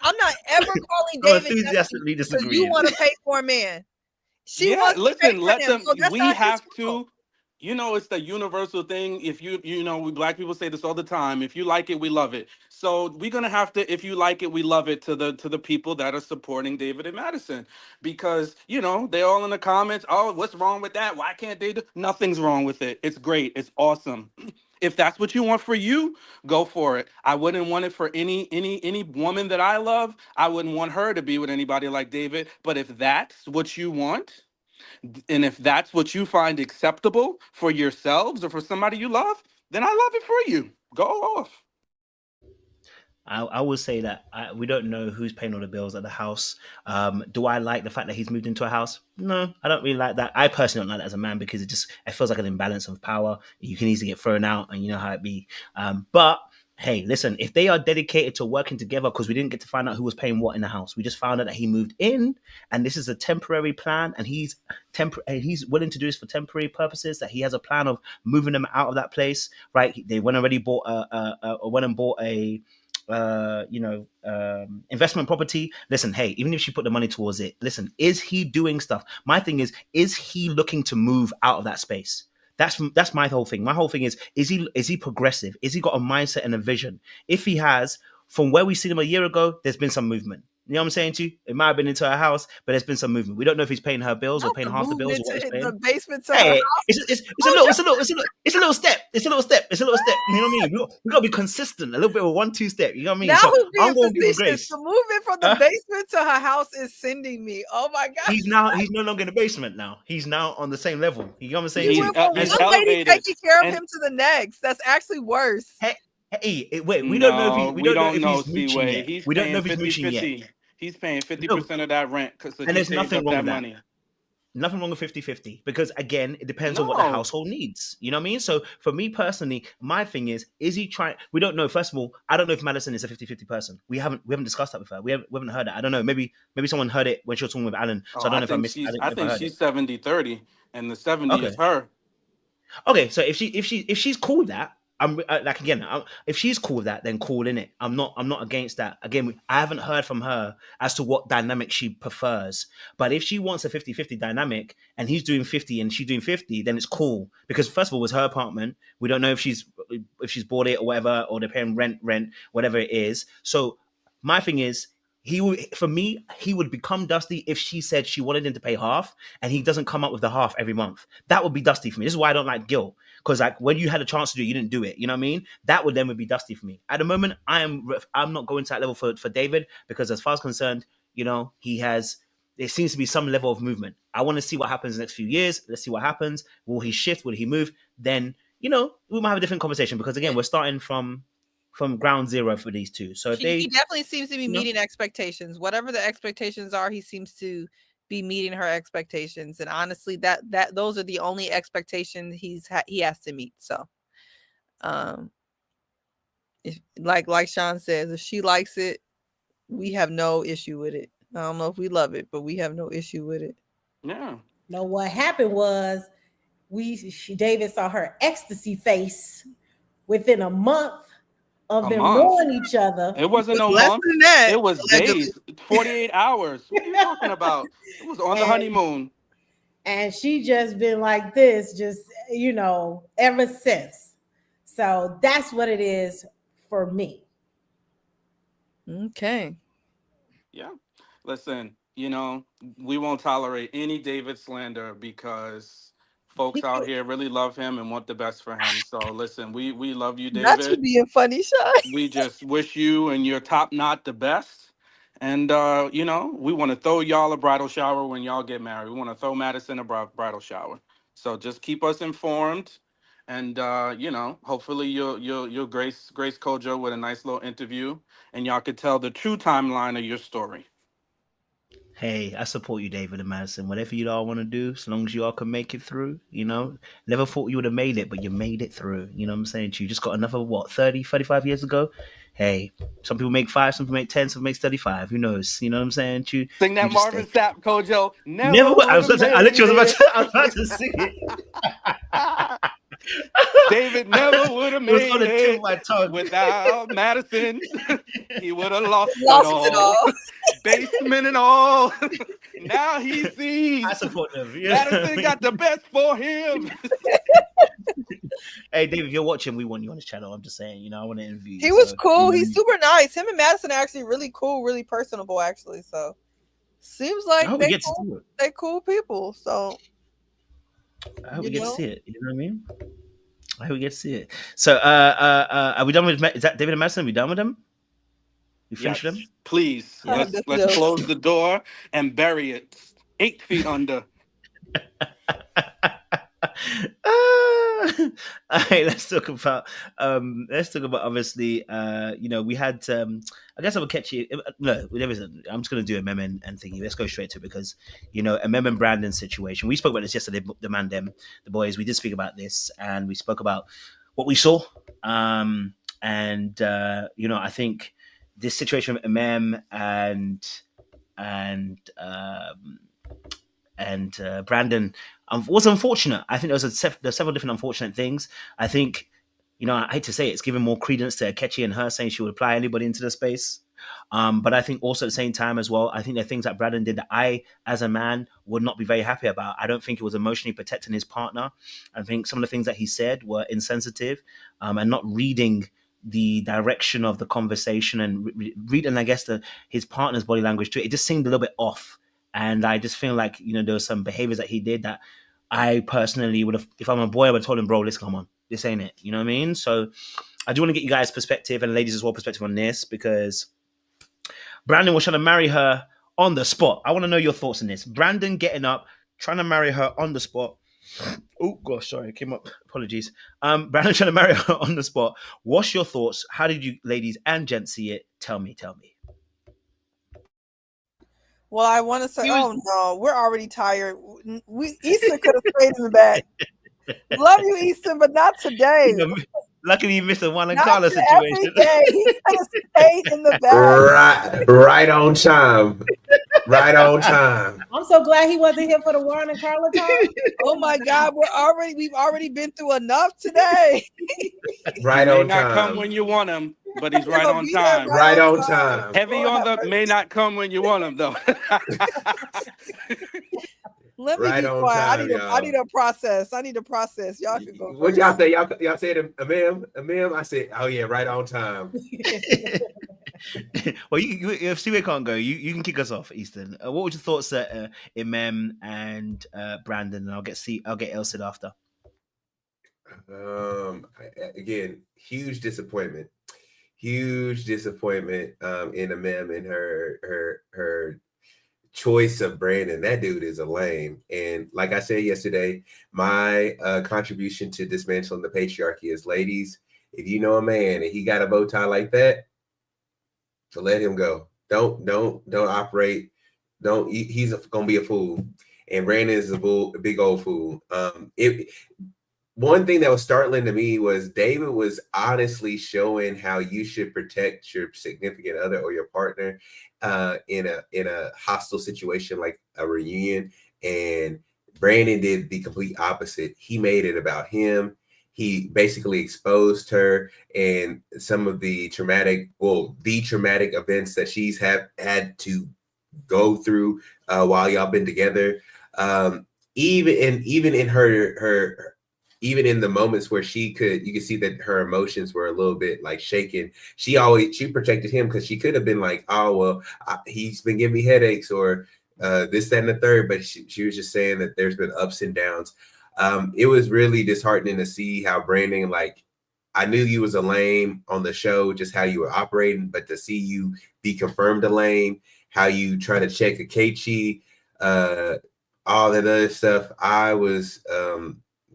ever calling I'm David Dusty enthusiastically because you disagreeing. want to pay for a man. She yeah, wants to pay listen, for let him, them, so that's we not his have fault. to, it's the universal thing. If we black people say this all the time. If you like it, we love it. So we're gonna have to, if you like it, we love it to the people that are supporting David and Madison, because they're all in the comments. Oh, what's wrong with that? Why can't they do? Nothing's wrong with it. It's great. It's awesome. If that's what you want for you, go for it. I wouldn't want it for any woman that I love. I wouldn't want her to be with anybody like David. But if that's what you want, And if that's what you find acceptable for yourselves or for somebody you love, then I love it for you. Go off. I will say that we don't know who's paying all the bills at the house. Do I like the fact that he's moved into a house? No, I don't really like that. I personally don't like that as a man because it feels like an imbalance of power. You can easily get thrown out, and you know how it be. But hey, listen, if they are dedicated to working together, because we didn't get to find out who was paying what in the house, we just found out that he moved in, and this is a temporary plan, and he's willing to do this for temporary purposes. That he has a plan of moving them out of that place, right? They went already bought went and bought a investment property. Listen, hey, even if she put the money towards it, listen, is he doing stuff? My thing is he looking to move out of that space? That's my whole thing. My whole thing is he progressive? Is he got a mindset and a vision? If he has, from where we seen him a year ago, there's been some movement. You know what I'm saying to you? It might have been into her house, but there's been some movement. We don't know if he's paying her bills or paying half the bills or what he's paying. The basement to her Hey, house. it's a little step. It's a little step. You know what I mean? We got to be consistent. A little bit of a 1-2 step. You know what I mean? Now So who's being I'm going to give him facetious? grace. The movement from the basement to her house is sending me. Oh my god! He's no longer in the basement now. He's now on the same level. You know what I'm saying? He's One lady elevated. taking care of And- him to the next. That's actually worse. Hey, wait. We don't know if he's mooching yet. He's We don't know paying if he's mooching yet. 50-50. He's paying 50% of that rent because And he there's saved nothing up wrong that with that. money. Nothing wrong with 50-50 because again, it depends on what the No. household needs. You know what I mean? So for me personally, my thing is he trying? We don't know. First of all, I don't know if Madison is a 50-50 person. We haven't discussed that with her. We haven't heard it. I don't know. Maybe someone heard it when she was talking with Alan. So I don't know if I missed. I think she's 70-30, and the 70 Okay. is her. Okay, so if she's cool with that, I'm like again, if she's cool with that, then cool in it. I'm not against that. Again, I haven't heard from her as to what dynamic she prefers. But if she wants a 50-50 dynamic and he's doing 50 and she's doing 50, then it's cool because first of all, it's her apartment. We don't know if she's bought it or whatever, or they're paying rent, whatever it is. So my thing is, he would become dusty if she said she wanted him to pay half and he doesn't come up with the half every month. That would be dusty for me. This is why I don't like guilt, because like when you had a chance to do it, you didn't do it. You know what I mean? That would be dusty for me. At the moment, I'm not going to that level for David because as far as concerned, there seems to be some level of movement. I want to see what happens in the next few years. Let's see what happens. Will he shift? Will he move? Then we might have a different conversation because again, we're starting from ground zero for these two. So he definitely seems to be meeting expectations. Whatever the expectations are, he seems to be meeting her expectations. And honestly, that those are the only expectations he has to meet. So, if, like Sean says, if she likes it, we have no issue with it. I don't know if we love it, but we have no issue with it. Yeah. No, what happened was David saw her ecstasy face within a month of them knowing each other. It wasn't no less month. than that. It was days, 48 hours. What are you talking about? It was on the honeymoon. And she just been like this, just, ever since. So that's what it is for me. Okay. Yeah. Listen, we won't tolerate any David slander because folks out here really love him and want the best for him. So listen, we love you, David. Not you being funny, Sean. We just wish you and your top knot the best. And we want to throw y'all a bridal shower when y'all get married. We want to throw Madison a bridal shower. So just keep us informed. And hopefully you'll grace Kojo with a nice little interview and y'all could tell the true timeline of your story. Hey, I support you, David and Madison. Whatever you all want to do, as long as you all can make it through, Never thought you would have made it, but you made it through. You know what I'm saying? You just got another, 35 years ago? Hey, some people make 5, some people make 10, some people make 35. Who knows? You know what I'm saying? Sing that Marvin Sapp, Kojo. Never I literally was about to sing it. David never would have made it without Madison. He would have lost it all. Basement and all. Now he sees. I support them. Madison got the best for him. Hey, David, if you're watching, we want you on this channel. I'm just saying, I want to interview you. He was cool. He's super nice. Him and Madison are actually really cool, really personable, actually. So seems like they cool people. So I hope we get to see it. You know what I mean? I hope we get to see it. So are we done with is that David and Madison? Are we done with them? We finished them? Please. Let's close the door and bury it 8 feet under. All right, let's talk about obviously we had I guess I would catch you no there isn't. I'm just gonna do a mem and thingy. Let's go straight to it because a mem and Brandon situation. We spoke about this yesterday, the man them, the boys, we did speak about this and we spoke about what we saw. And I think this situation with Emem and Brandon was unfortunate. I think there's several different unfortunate things. I think, I hate to say it, it's giving more credence to Akechi and her saying she would apply anybody into the space. But I think also at the same time as well, I think there are things that Brandon did that I, as a man, would not be very happy about. I don't think it was emotionally protecting his partner. I think some of the things that he said were insensitive and not reading the direction of the conversation and reading, I guess, his partner's body language too. It just seemed a little bit off. And I just feel like, there were some behaviors that he did that I personally would have, if I'm a boy, I would have told him, bro, let's come on. This ain't it. You know what I mean? So I do want to get you guys' perspective and ladies as well perspective on this because Brandon was trying to marry her on the spot. I want to know your thoughts on this. Brandon getting up, trying to marry her on the spot. Oh gosh, sorry, it came up. Apologies. Brandon trying to marry her on the spot. What's your thoughts? How did you ladies and gents see it? Tell me. Well, I want to say, no, we're already tired. Easton could have stayed in the back. Love you, Easton, but not today. Luckily, you missed the Juan and Carla situation. He could have stayed in the back. Right on time. Right on time. I'm so glad he wasn't here for the Juan and Carla talk. Oh my God, we've already been through enough today. Right on time. May not come when you want him, but he's right on time. Right on time. Heavy on the may not come when you want him though. Let me be quiet. I need a process. Y'all can go. What y'all say? Y'all said Emem? I said, oh yeah, right on time. Well, if Steve can't go, you can kick us off, Easton. What were your thoughts at Emem and Brandon? And I'll get Elsid after. Again, huge disappointment in Emem and her choice of Brandon. That dude is a lame. And like I said yesterday, my contribution to dismantling the patriarchy is, ladies, if you know a man and he got a bow tie like that, so let him go. Don't operate. He's gonna be a fool. And Brandon is a big old fool. One thing that was startling to me was David was honestly showing how you should protect your significant other or your partner in a hostile situation like a reunion. And Brandon did the complete opposite. He made it about him. He basically exposed her and some of the traumatic events that she's had to go through while y'all been together. Even in the moments where you could see that her emotions were a little bit like shaken. She protected him because she could have been like, oh, well, he's been giving me headaches or this, that, and the third. But she was just saying that there's been ups and downs. It was really disheartening to see how Brandon, I knew you was a lame on the show, just how you were operating, but to see you be confirmed a lame, how you try to check Akechi, all that other stuff, I was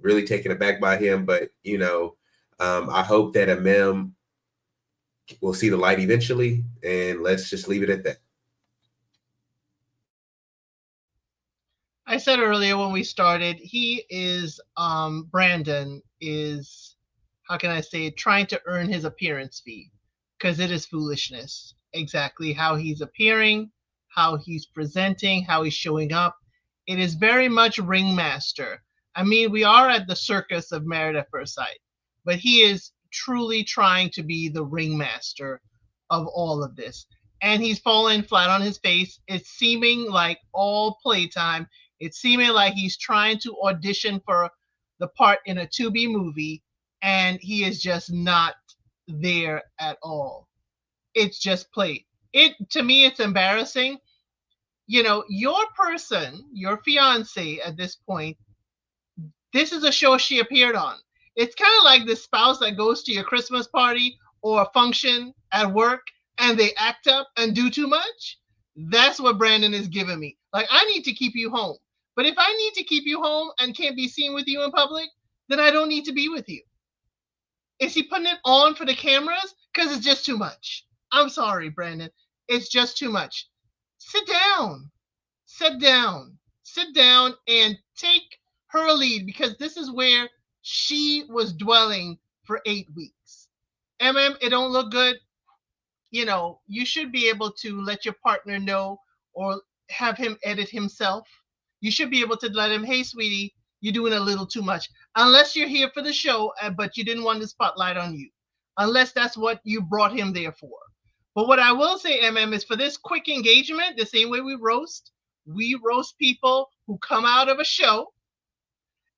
really taken aback by him. But I hope that Emem will see the light eventually, and let's just leave it at that. I said earlier when we started, Brandon is, how can I say it, trying to earn his appearance fee, because it is foolishness. Exactly how he's appearing, how he's presenting, how he's showing up. It is very much ringmaster. I mean, we are at the circus of Married at First Sight, but he is truly trying to be the ringmaster of all of this. And he's fallen flat on his face. It's seeming like all playtime. It's seeming like he's trying to audition for the part in a to-be movie, and he is just not there at all. It's just played. To me, it's embarrassing. Your person, your fiance at this point, this is a show she appeared on. It's kind of like the spouse that goes to your Christmas party or a function at work and they act up and do too much. That's what Brandon is giving me. Like, I need to keep you home. But if I need to keep you home and can't be seen with you in public, then I don't need to be with you. Is he putting it on for the cameras? Because it's just too much. I'm sorry, Brandon. It's just too much. Sit down. Sit down. Sit down and take her lead, because this is where she was dwelling for 8 weeks. It don't look good. You should be able to let your partner know, or have him edit himself. You should be able to let him, hey, sweetie, you're doing a little too much. Unless you're here for the show, but you didn't want the spotlight on you. Unless that's what you brought him there for. But what I will say, is for this quick engagement, the same way we roast people who come out of a show,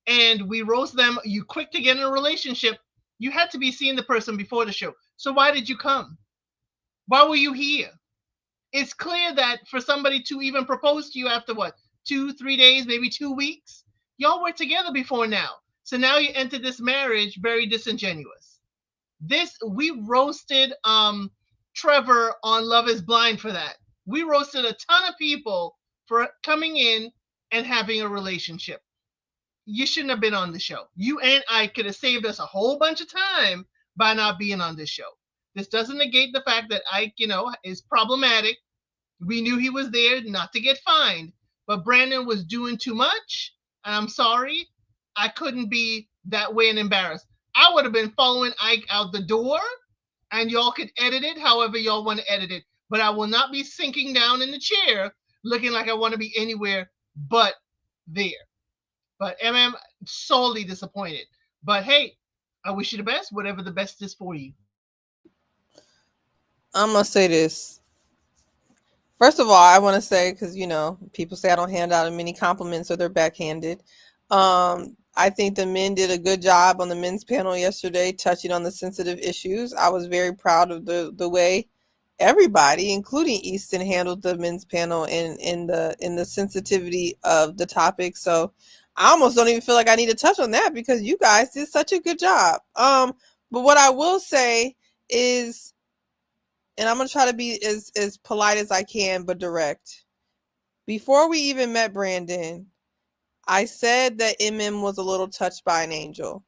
and we roast them. You quick to get in a relationship. You had to be seeing the person before the show. So why did you come? Why were you here? It's clear that for somebody to even propose to you after what, 2-3 days, maybe 2 weeks, y'all were together before now. So now you enter this marriage very disingenuous. We roasted Trevor on Love is Blind for that. We roasted a ton of people for coming in and having a relationship. You shouldn't have been on the show. You and I could have saved us a whole bunch of time by not being on this show. This doesn't negate the fact that Ike, is problematic. We knew he was there not to get fined, but Brandon was doing too much. And I'm sorry, I couldn't be that way and embarrassed. I would have been following Ike out the door, and y'all could edit it however y'all want to edit it. But I will not be sinking down in the chair looking like I want to be anywhere but there. But sorely disappointed. But hey, I wish you the best, whatever the best is for you. I'm going to say this. First of all, I want to say, because, people say I don't hand out many compliments or they're backhanded. I think the men did a good job on the men's panel yesterday, touching on the sensitive issues. I was very proud of the way everybody, including Easton, handled the men's panel in the sensitivity of the topic. So I almost don't even feel like I need to touch on that, because you guys did such a good job. But what I will say is, and I'm going to try to be as polite as I can, but direct. Before we even met Brandon, I said that Emem was a little touched by an angel.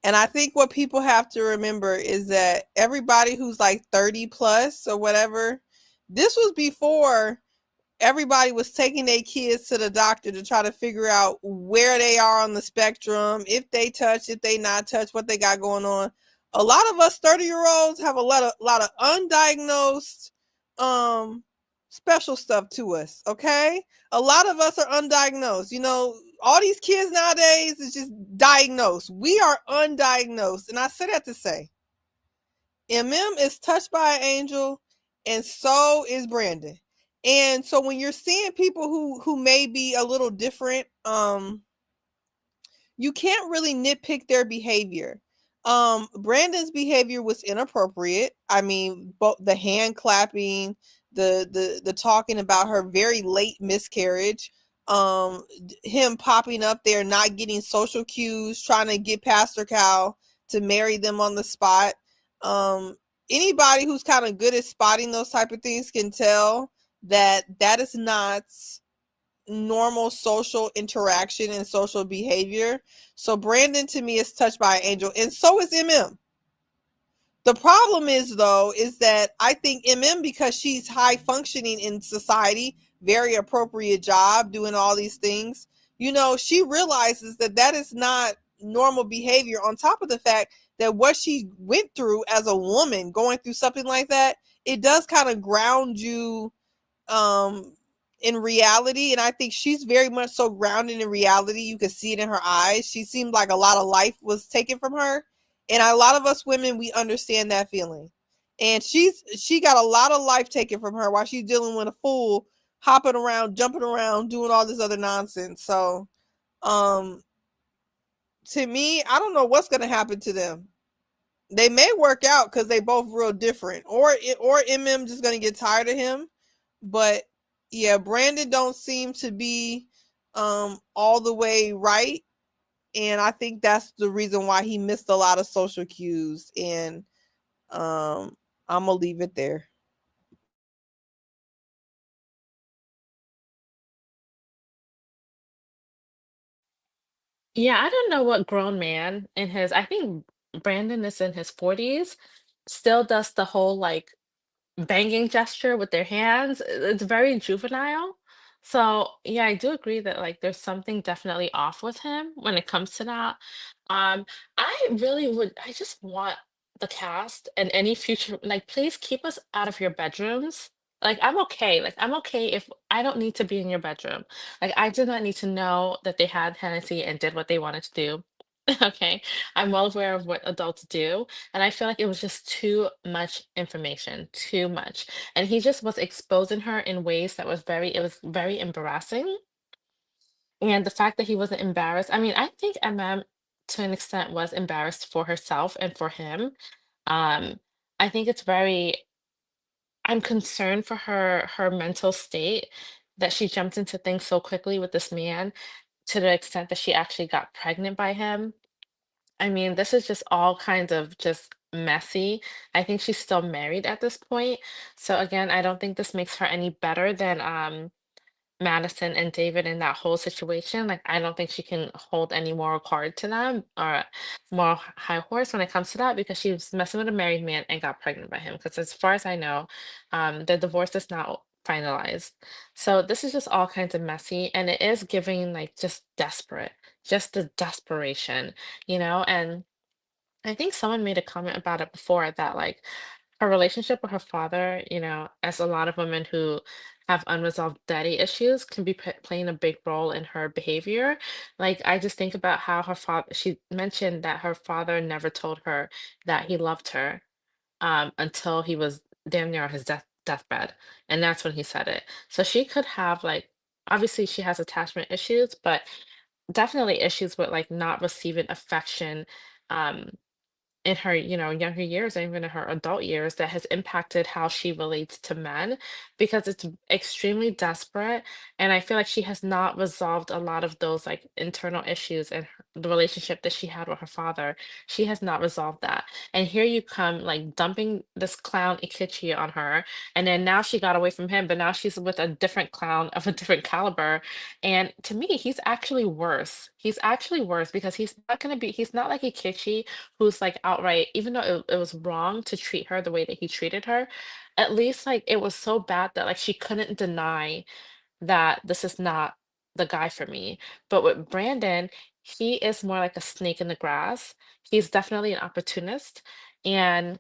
And I think what people have to remember is that everybody who's like 30 plus or whatever, this was before everybody was taking their kids to the doctor to try to figure out where they are on the spectrum, if they touch, if they not touch, what they got going on. A lot of us 30-year-olds have a lot of undiagnosed special stuff to us, okay? A lot of us are undiagnosed. All these kids nowadays is just diagnosed. We are undiagnosed. And I say that to say, Emem is touched by an angel, and so is Brandon. And so when you're seeing people who may be a little different, you can't really nitpick their behavior. Brandon's behavior was inappropriate. I mean, both the hand clapping, the talking about her very late miscarriage, him popping up there, not getting social cues, trying to get Pastor Cal to marry them on the spot. Anybody who's kind of good at spotting those type of things can tell that is not normal social interaction and social behavior. So Brandon, to me, is touched by an angel, and so is Emem. The problem is, though, is that I think Emem, because she's high functioning in society, very appropriate job, doing all these things, she realizes that is not normal behavior, on top of the fact that what she went through as a woman, going through something like that, it does kind of ground you in reality. And I think she's very much so grounded in reality. You could see it in her eyes. She seemed like a lot of life was taken from her. And a lot of us women, we understand that feeling. And she got a lot of life taken from her while she's dealing with a fool, hopping around, jumping around, doing all this other nonsense. So, to me, I don't know what's going to happen to them. They may work out because they both real different, or Emem just going to get tired of him. But yeah, Brandon don't seem to be all the way right. And I think that's the reason why he missed a lot of social cues. And I'm going to leave it there. Yeah, I don't know what grown man in his, I think Brandon is in his 40s, still does the whole like banging gesture with their hands. It's very juvenile. So yeah, I do agree that like there's something definitely off with him when it comes to that. Um, I just want the cast and any future, like, please keep us out of your bedrooms. Like, I'm okay. Like, I'm okay if I don't need to be in your bedroom. Like, I do not need to know that they had Hennessy and did what they wanted to do. Okay. I'm well aware of what adults do. And I feel like it was just too much information, too much. And he just was exposing her in ways that it was very embarrassing. And the fact that he wasn't embarrassed, I mean, I think MM to an extent was embarrassed for herself and for him. Um, I think it's very, I'm concerned for her mental state that she jumped into things so quickly with this man to the extent that she actually got pregnant by him. I mean, this is just all kinds of just messy. I think she's still married at this point. So again, I don't think this makes her any better than Madison and David in that whole situation. Like, I don't think she can hold any moral card to them or moral high horse when it comes to that because she was messing with a married man and got pregnant by him. Because as far as I know, the divorce is not finalized. So this is just all kinds of messy, and it is giving like just desperate, just the desperation, and I think someone made a comment about it before that like her relationship with her father, as a lot of women who have unresolved daddy issues can be playing a big role in her behavior. Like I just think about how her father, she mentioned that her father never told her that he loved her until he was damn near on his deathbed. And that's when he said it. So she could have like obviously she has attachment issues, but definitely issues with like not receiving affection um in her, younger years and even in her adult years that has impacted how she relates to men because it's extremely desperate. And I feel like she has not resolved a lot of those like internal issues in the relationship that she had with her father. She has not resolved that. And here you come like dumping this clown Ikichi on her. And then now she got away from him, but now she's with a different clown of a different caliber. And to me, he's actually worse. He's actually worse because he's not like Ikichi who's like outright, even though it was wrong to treat her the way that he treated her, at least like it was so bad that like she couldn't deny that this is not the guy for me. But with Brandon, he is more like a snake in the grass. He's definitely an opportunist. And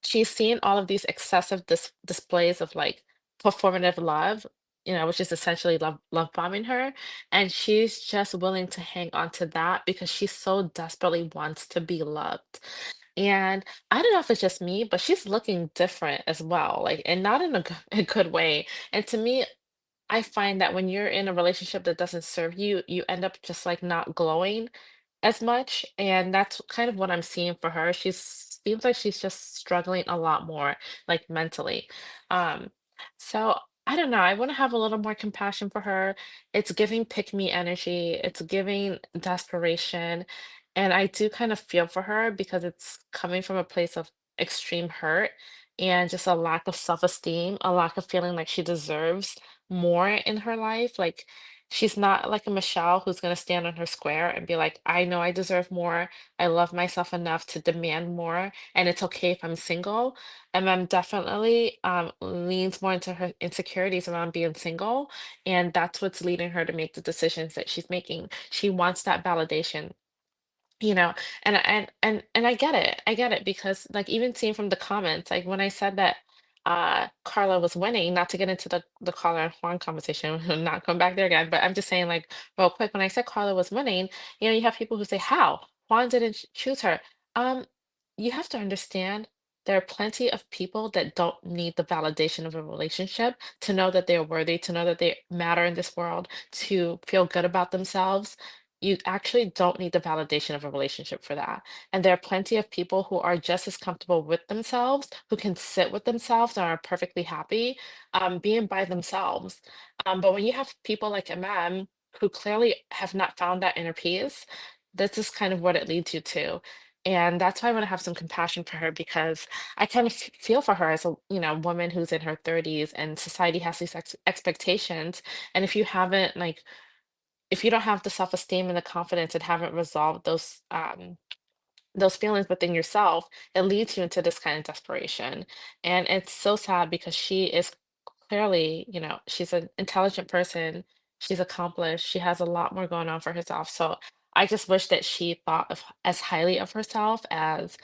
she's seen all of these excessive displays of like performative love, which is essentially love bombing her, and she's just willing to hang on to that because she so desperately wants to be loved. And I don't know if it's just me, but she's looking different as well, like, and not in a, a good way. And to me, I find that when you're in a relationship that doesn't serve you, you end up just like not glowing as much, and that's kind of what I'm seeing for her. She's seems like she's just struggling a lot more, like mentally. Um, so I don't know. I want to have a little more compassion for her. It's giving pick me energy. It's giving desperation, and I do kind of feel for her because it's coming from a place of extreme hurt and just a lack of self-esteem, a lack of feeling like she deserves more in her life. Like she's not like a Michelle who's going to stand on her square and be like, I know I deserve more. I love myself enough to demand more. And it's okay if I'm single. And I'm definitely leans more into her insecurities around being single. And that's what's leading her to make the decisions that she's making. She wants that validation you know, and I get it. I get it because like even seeing from the comments, like when I said that Carla was winning, not to get into the Carla and Juan conversation, I'm not going back there again, but I'm just saying like real quick, when I said Carla was winning, you have people who say, how? Juan didn't choose her. Um, you have to understand there are plenty of people that don't need the validation of a relationship to know that they're worthy, to know that they matter in this world, to feel good about themselves. You actually don't need the validation of a relationship for that. And there are plenty of people who are just as comfortable with themselves, who can sit with themselves and are perfectly happy being by themselves. But when you have people like Emem, who clearly have not found that inner peace, this is kind of what it leads you to. And that's why I want to have some compassion for her because I kind of feel for her as a woman who's in her 30s and society has these expectations. And if you haven't like if you don't have the self-esteem and the confidence and haven't resolved those feelings within yourself, it leads you into this kind of desperation. And it's so sad because she is clearly, she's an intelligent person. She's accomplished. She has a lot more going on for herself. So I just wish that she thought of as highly of herself as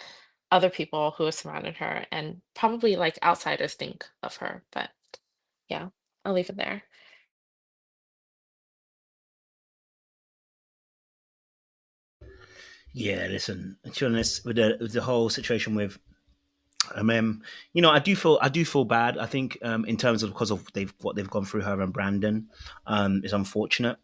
other people who are surrounding her, and probably like outsiders think of her. But yeah, I'll leave it there. Yeah, listen, to be honest, with the whole situation with I do feel bad. I think in terms of because of what they've gone through, her and Brandon, is unfortunate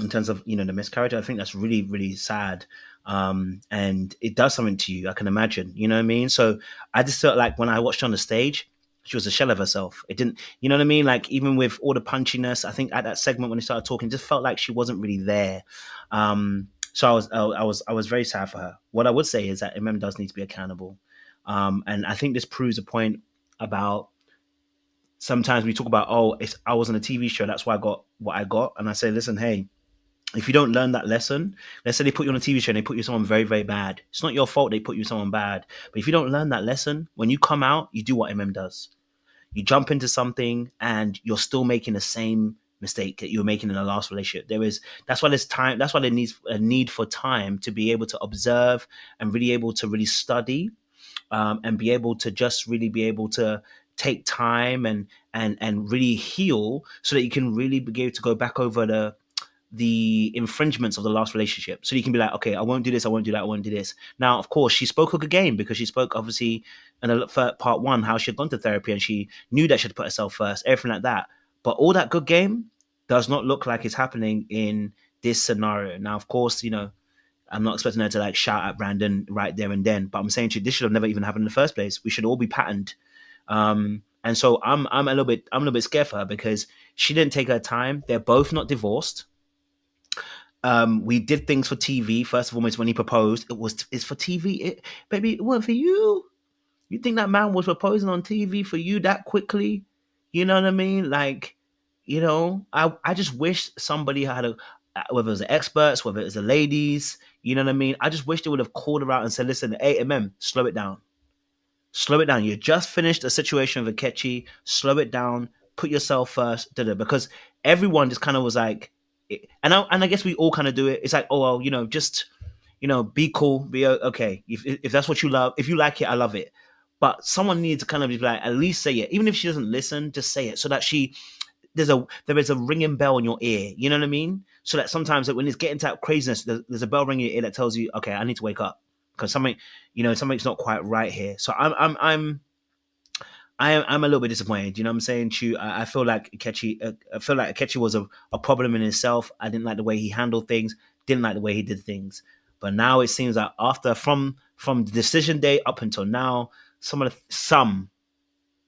in terms of the miscarriage. I think that's really really sad, and it does something to you. I can imagine. You know what I mean? So I just felt like when I watched her on the stage, she was a shell of herself. It didn't, you know what I mean? Like even with all the punchiness, I think at that segment when they started talking, it just felt like she wasn't really there. So I was very sad for her. What I would say is that Emem does need to be accountable, and I think this proves a point about sometimes we talk about, oh, I was on a TV show, that's why I got what I got, and I say, listen, hey, if you don't learn that lesson, let's say they put you on a TV show and they put you someone very, very bad. It's not your fault they put you someone bad. But if you don't learn that lesson, when you come out, you do what MM does. You jump into something and you're still making the same mistake that you were making in the last relationship. That's why there's time. That's why there needs a need for time to be able to observe and really able to really study, and be able to just really be able to take time and really heal so that you can really be able to go back over the infringements of the last relationship. So you can be like, okay, I won't do this, I won't do that, I won't do this. Now, of course, she spoke a good game because she spoke obviously in part one how she had gone to therapy and she knew that she had put herself first, everything like that. But all that good game does not look like it's happening in this scenario. Now, of course, I'm not expecting her to like shout at Brandon right there and then, but I'm saying to you, this should have never even happened in the first place. We should all be patterned. And so I'm a little bit scared for her because she didn't take her time. They're both not divorced. We did things for TV. First of all, when he proposed, it's for TV. Baby, it wasn't for you. You think that man was proposing on TV for you that quickly? You know what I mean? Like, I just wish somebody had whether it was the experts, whether it was the ladies, you know what I mean? I just wish they would have called her out and said, listen, hey, MM, slow it down. Slow it down. You just finished a situation with Akechi. Slow it down. Put yourself first. Because everyone just kind of was like, and I guess we all kind of do it. It's like, oh well, just be cool, be okay. If that's what you love, if you like it, I love it. But someone needs to kind of be like, at least say it, even if she doesn't listen, just say it so that there is a ringing bell in your ear. You know what I mean? So that sometimes when it's getting to that craziness, there's a bell ringing in your ear that tells you, okay, I need to wake up because something's not quite right here. So I'm a little bit disappointed. You know what I'm saying? I feel like Akechi was a problem in himself. I didn't like the way he handled things. Didn't like the way he did things. But now it seems that after from the decision day up until now,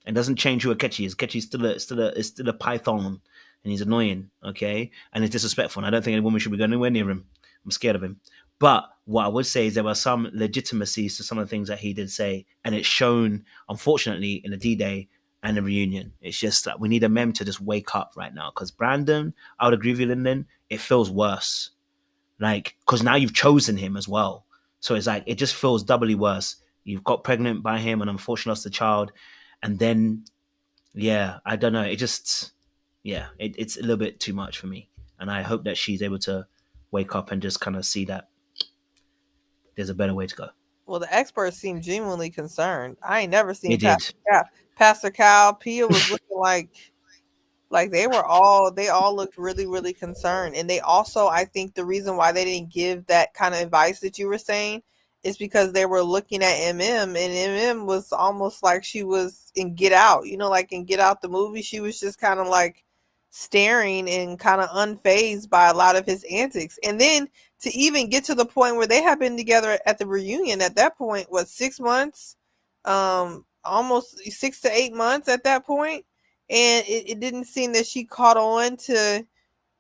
it doesn't change who Akechi is. Akechi's still a python, and he's annoying. Okay, and he's disrespectful. And I don't think any woman should be going anywhere near him. I'm scared of him. But what I would say is there were some legitimacies to some of the things that he did say, and it's shown, unfortunately, in the D-Day and the reunion. It's just that we need a mem to just wake up right now. Because Brandon, I would agree with you, Lyndon, it feels worse. Like, because now you've chosen him as well. So it's like, it just feels doubly worse. You've got pregnant by him and unfortunately lost a child. And then, yeah, I don't know. It just, yeah, it's a little bit too much for me. And I hope that she's able to wake up and just kind of see that there's a better way to go. Well, the experts seem genuinely concerned. I ain't never seen Pastor Cal. Pia was looking like they all looked really, really concerned. And they also, I think the reason why they didn't give that kind of advice that you were saying is because they were looking at Emem, and Emem was almost like she was in Get Out, like in Get Out the movie. She was just kind of like staring and kind of unfazed by a lot of his antics. And then to even get to the point where they had been together at the reunion at that point, 6 months, almost 6 to 8 months at that point. And it didn't seem that she caught on to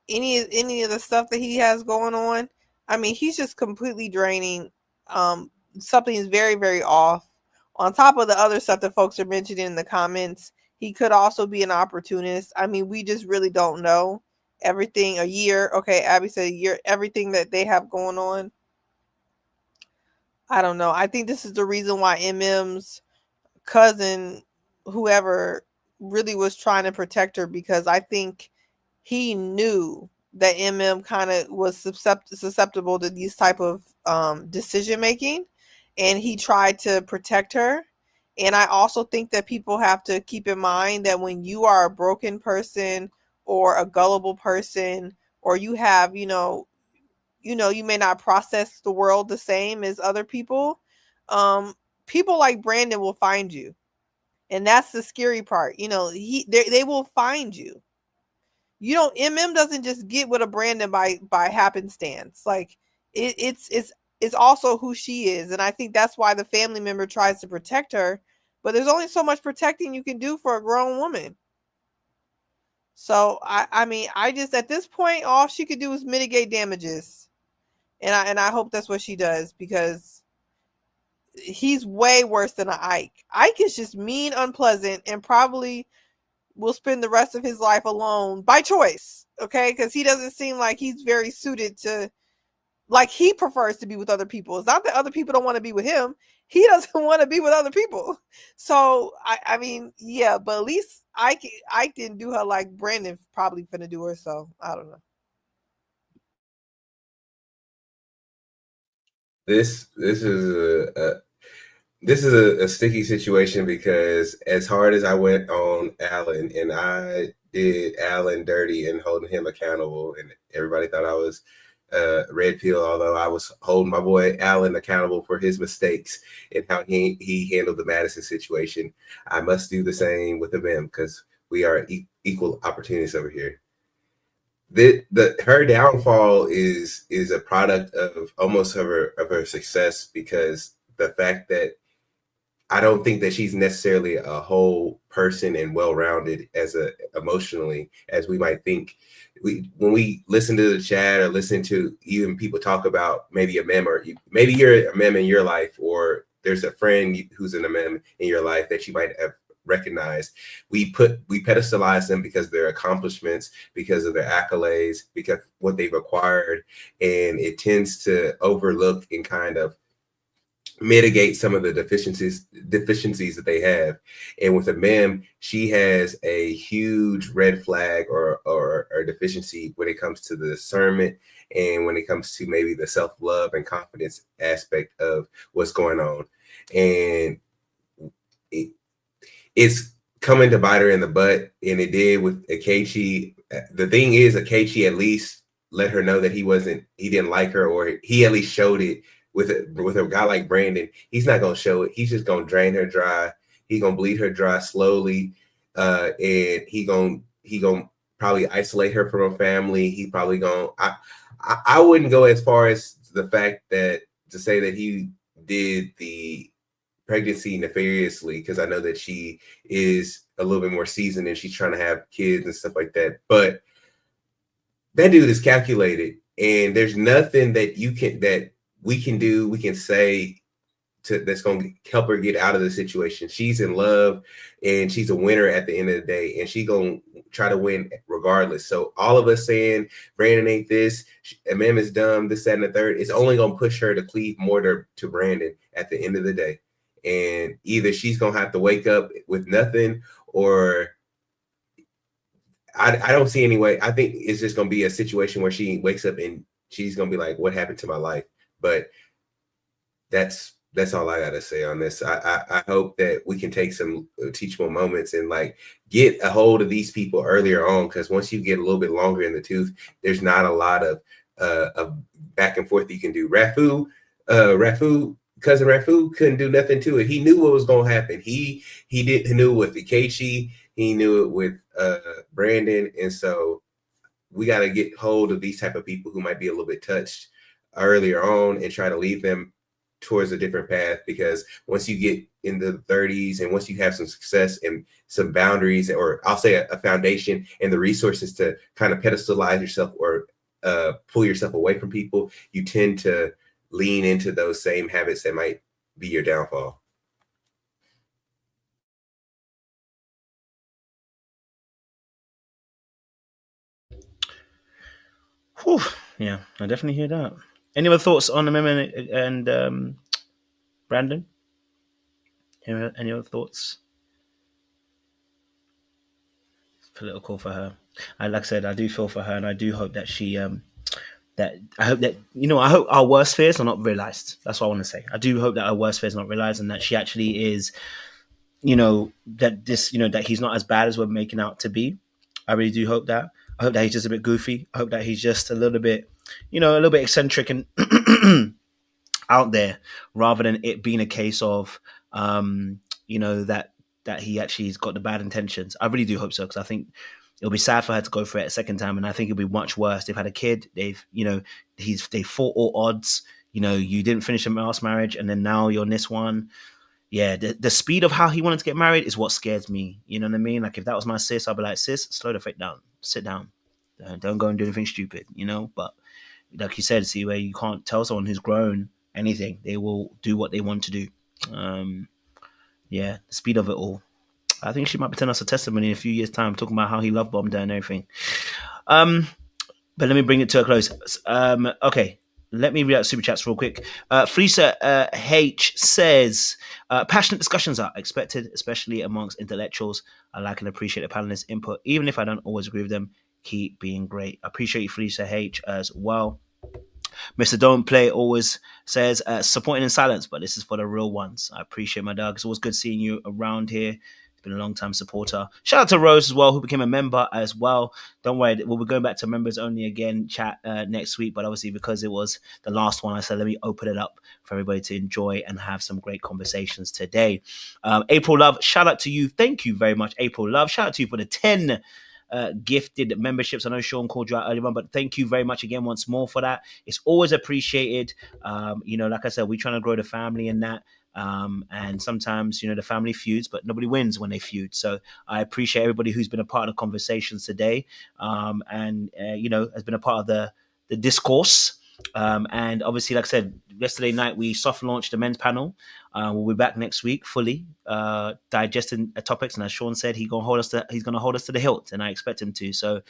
any of the stuff that he has going on. I mean, he's just completely draining. Something is very, very off. On top of the other stuff that folks are mentioning in the comments, he could also be an opportunist. I mean, we just really don't know. everything, a year. Okay, Abby said a year, everything that they have going on. I don't know. I think this is the reason why Emem's cousin, whoever, really was trying to protect her, because I think he knew that Emem kind of was susceptible to these type of decision making, and he tried to protect her. And I also think that people have to keep in mind that when you are a broken person or a gullible person, or you have, you may not process the world the same as other people. People like Brandon will find you, and that's the scary part. They will find you. MM doesn't just get with a Brandon by happenstance. Like it's also who she is, and I think that's why the family member tries to protect her. But there's only so much protecting you can do for a grown woman. So I mean, I just, at this point, all she could do is mitigate damages. And I hope that's what she does, because he's way worse than an Ike. Ike is just mean, unpleasant, and probably will spend the rest of his life alone by choice. Okay, because he doesn't seem like he's very suited to, like, he prefers to be with other people. It's not that other people don't want to be with him. He doesn't want to be with other people. So I mean, yeah, but at least Ike didn't do her like Brandon probably finna do her. So I don't know. This is a sticky situation, because as hard as I went on Alan, and I did Alan dirty and holding him accountable, and everybody thought I was red pill, although I was holding my boy Alan accountable for his mistakes and how he handled the Madison situation. I must do the same with Emem, because we are equal opportunities over here. Her downfall is a product of almost of her success, because the fact that I don't think that she's necessarily a whole person and well-rounded emotionally as we might think. When we listen to the chat or listen to even people talk about maybe a mem, or maybe you're a mem in your life, or there's a friend who's an mem in your life that you might have recognized. We pedestalize them because of their accomplishments, because of their accolades, because what they've acquired, and it tends to overlook and kind of mitigate some of the deficiencies that they have. And with Emem, she has a huge red flag or deficiency when it comes to the discernment, and when it comes to maybe the self-love and confidence aspect of what's going on. And it's coming to bite her in the butt, and it did with Akechi. The thing is, Akechi at least let her know that he didn't like her, or he at least showed it. With a guy like Brandon, he's not gonna show it. He's just gonna drain her dry. He's gonna bleed her dry slowly, and he gonna probably isolate her from her family. He probably gonna. I wouldn't go as far as the fact that to say that he did the pregnancy nefariously, because I know that she is a little bit more seasoned and she's trying to have kids and stuff like that. But that dude is calculated, and there's nothing that we can do, we can say that's going to help her get out of the situation. She's in love, and she's a winner at the end of the day, and she's going to try to win regardless. So all of us saying Brandon ain't this, Emem is dumb, this, that, and the third, it's only going to push her to cleave more to Brandon at the end of the day. And either she's going to have to wake up with nothing, or I don't see any way. I think it's just going to be a situation where she wakes up and she's going to be like, what happened to my life? But that's all I gotta say on this. I hope that we can take some teachable moments and like get a hold of these people earlier on, because once you get a little bit longer in the tooth, there's not a lot of back and forth you can do. Cousin Rafu couldn't do nothing to it. He knew what was gonna happen. He knew it with Ikechi, he knew it with Brandon, and so we got to get hold of these type of people who might be a little bit touched earlier on and try to lead them towards a different path. Because once you get in the 30s and once you have some success and some boundaries, or I'll say a foundation and the resources to kind of pedestalize yourself or pull yourself away from people, you tend to lean into those same habits that might be your downfall. Whew, yeah, I definitely hear that. Any other thoughts on the Emem and Brandon? Any other thoughts? Political for her. I like I said, I do feel for her, and I do hope that she that I hope that I hope our worst fears are not realized. That's what I want to say. I do hope that our worst fears are not realized, and that she actually is, that this, that he's not as bad as we're making out to be. I really do hope that. I hope that he's just a bit goofy. I hope that he's just a little bit, a little bit eccentric and out there, rather than it being a case of, that he actually has got the bad intentions. I really do hope so, because I think it'll be sad for her to go for it a second time, and I think it'll be much worse. They've had a kid. They fought all odds. You didn't finish a last marriage, and then now you're in this one. Yeah, the speed of how he wanted to get married is what scares me. You know what I mean? Like, if that was my sis, I'd be like, sis, slow the fuck down, sit down, don't go and do anything stupid. But like you said, see, where you can't tell someone who's grown anything, they will do what they want to do. Yeah, the speed of it all. I think she might be telling us a testimony in a few years' time, talking about how he love bombed her and everything. But let me bring it to a close. Okay, let me read out super chats real quick. Felisa H says, passionate discussions are expected, especially amongst intellectuals. I like and appreciate the panelists' input, even if I don't always agree with them. Keep being great. I appreciate you, Felisa H, as well. Mr. Don't Play always says, supporting in silence, but this is for the real ones. I appreciate my dog. It's always good seeing you around here. It's been a long time supporter. Shout out to Rose as well, who became a member as well. Don't worry, we'll be going back to members only again chat next week, but obviously because it was the last one, I said let me open it up for everybody to enjoy and have some great conversations today. April Love, shout out to you. Thank you very much, April Love. Shout out to you for the 10 gifted memberships. I know Sean called you out earlier on, but thank you very much again once more for that. It's always appreciated. Like I said, we're trying to grow the family in that. And sometimes, the family feuds, but nobody wins when they feud. So I appreciate everybody who's been a part of the conversations today, and has been a part of the discourse. And obviously, like I said, yesterday night we soft launched the men's panel. We'll be back next week fully digesting topics, and as Sean said, he's going to hold us to the hilt, and I expect him to. So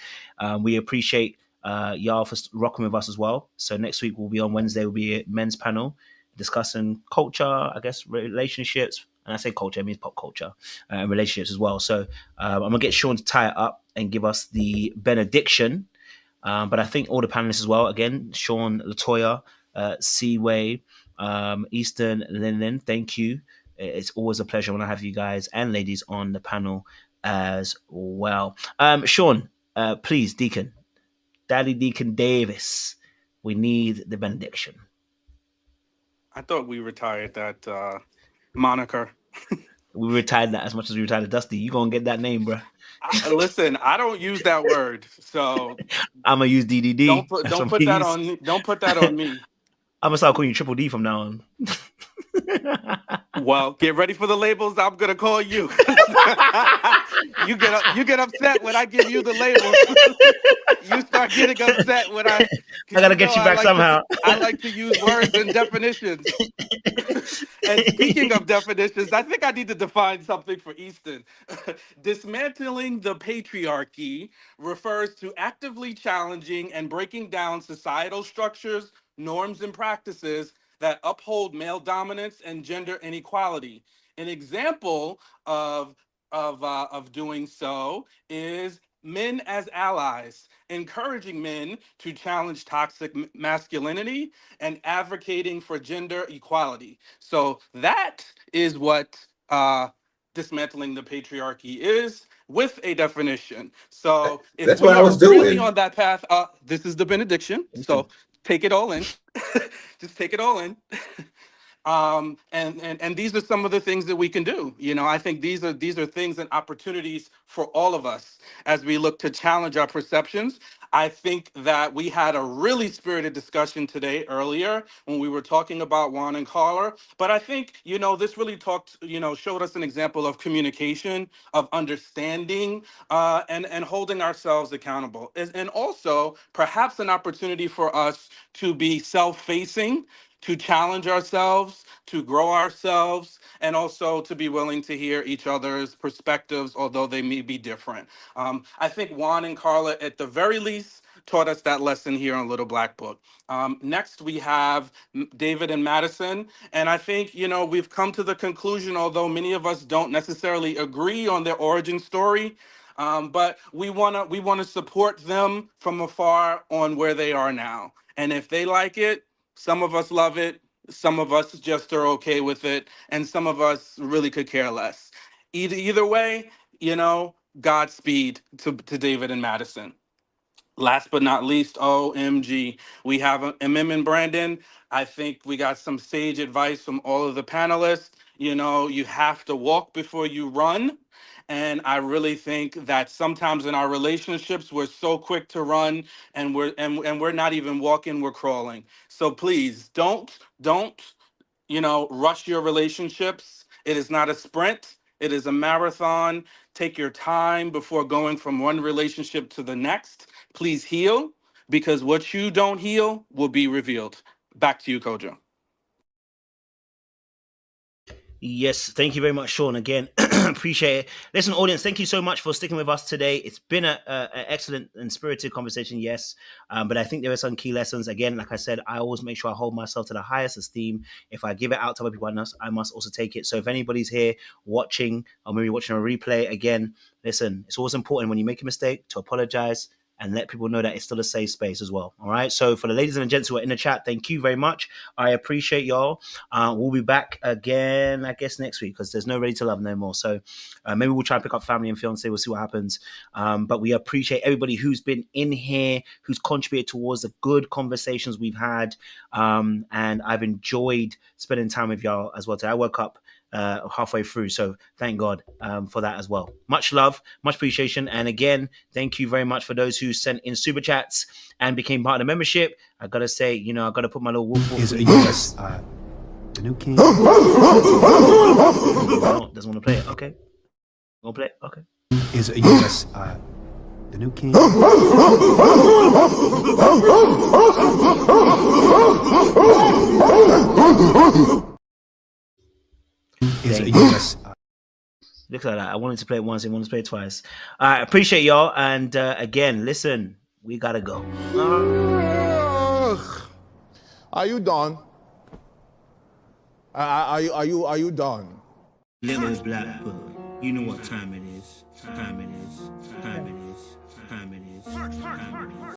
we appreciate y'all for rocking with us as well. So next week will be on Wednesday. Will be a men's panel discussing culture, I guess, relationships. And I say culture, it means pop culture and relationships as well. So I'm gonna get Sean to tie it up and give us the benediction. But I think all the panelists as well, again, Sean, Latoya, Seaway, Easton, Lin, thank you. It's always a pleasure when I have you guys and ladies on the panel as well. Sean, please, Deacon, Daddy Deacon Davis, we need the benediction. I thought we retired that moniker. We retired that as much as we retired Dusty. You gonna get that name, bro? Listen, I don't use that word, so I'm gonna use DDD. Don't put that on. Don't put that on me. I'm gonna start calling you Triple D from now on. Well, get ready for the labels I'm gonna call you. You get upset when I give you the labels. You start getting upset when I gotta get you back somehow. I like to use words and definitions. And speaking of definitions, I think I need to define something for Easton. Dismantling the patriarchy refers to actively challenging and breaking down societal structures, norms, and practices that uphold male dominance and gender inequality. An example of doing so is men as allies, encouraging men to challenge toxic masculinity and advocating for gender equality. So that is what dismantling the patriarchy is, with a definition. So if That's we what I are was really doing. on that path, this is the benediction. So take it all in. Just take it all in. And these are some of the things that we can do. I think these are things and opportunities for all of us as we look to challenge our perceptions. I think that we had a really spirited discussion today earlier when we were talking about Juan and Carla. But I think, this really showed us an example of communication, of understanding, and holding ourselves accountable. And also perhaps an opportunity for us to be self-facing, to challenge ourselves, to grow ourselves, and also to be willing to hear each other's perspectives, although they may be different. I think Juan and Carla, at the very least, taught us that lesson here on Little Black Book. Next, we have David and Madison. And I think, we've come to the conclusion, although many of us don't necessarily agree on their origin story, but we wanna support them from afar on where they are now. And if they like it, some of us love it, some of us just are okay with it, and some of us really could care less. Either way, Godspeed to David and Madison. Last but not least, OMG, we have Emem and Brandon. I think we got some sage advice from all of the panelists. You have to walk before you run. And I really think that sometimes in our relationships, we're so quick to run and we're not even walking, we're crawling. So please don't rush your relationships. It is not a sprint. It is a marathon. Take your time before going from one relationship to the next. Please heal, because what you don't heal will be revealed. Back to you, Kojo. Yes, thank you very much, Sean. Again, appreciate it. Listen, audience, thank you so much for sticking with us today. It's been an excellent and spirited conversation, yes, but I think there are some key lessons. Again, like I said, I always make sure I hold myself to the highest esteem. If I give it out to other people, I must also take it. So if anybody's here watching or maybe watching a replay, again, listen, it's always important when you make a mistake to apologize and let people know that it's still a safe space as well. All right. So for the ladies and gents who are in the chat, thank you very much. I appreciate y'all. We'll be back again, I guess, next week, because there's no Ready to Love no more. So maybe we'll try and pick up Family and Fiancé. We'll see what happens. But we appreciate everybody who's been in here, who's contributed towards the good conversations we've had. And I've enjoyed spending time with y'all as well today. I woke up halfway through, so thank God for that as well. Much love, much appreciation, and again, thank you very much for those who sent in super chats and became part of the membership. I gotta say, I gotta put my little wolf wolf. Yes, the new king. Doesn't want to play it. Okay, won't play it. Okay. Is a yes, the new king. Is a yes. Look at that. I wanted to play it once. I wanted to play it twice. I appreciate y'all. And again, listen, we gotta go. Are you done? Are you done? Little Black Book. You know what time it is.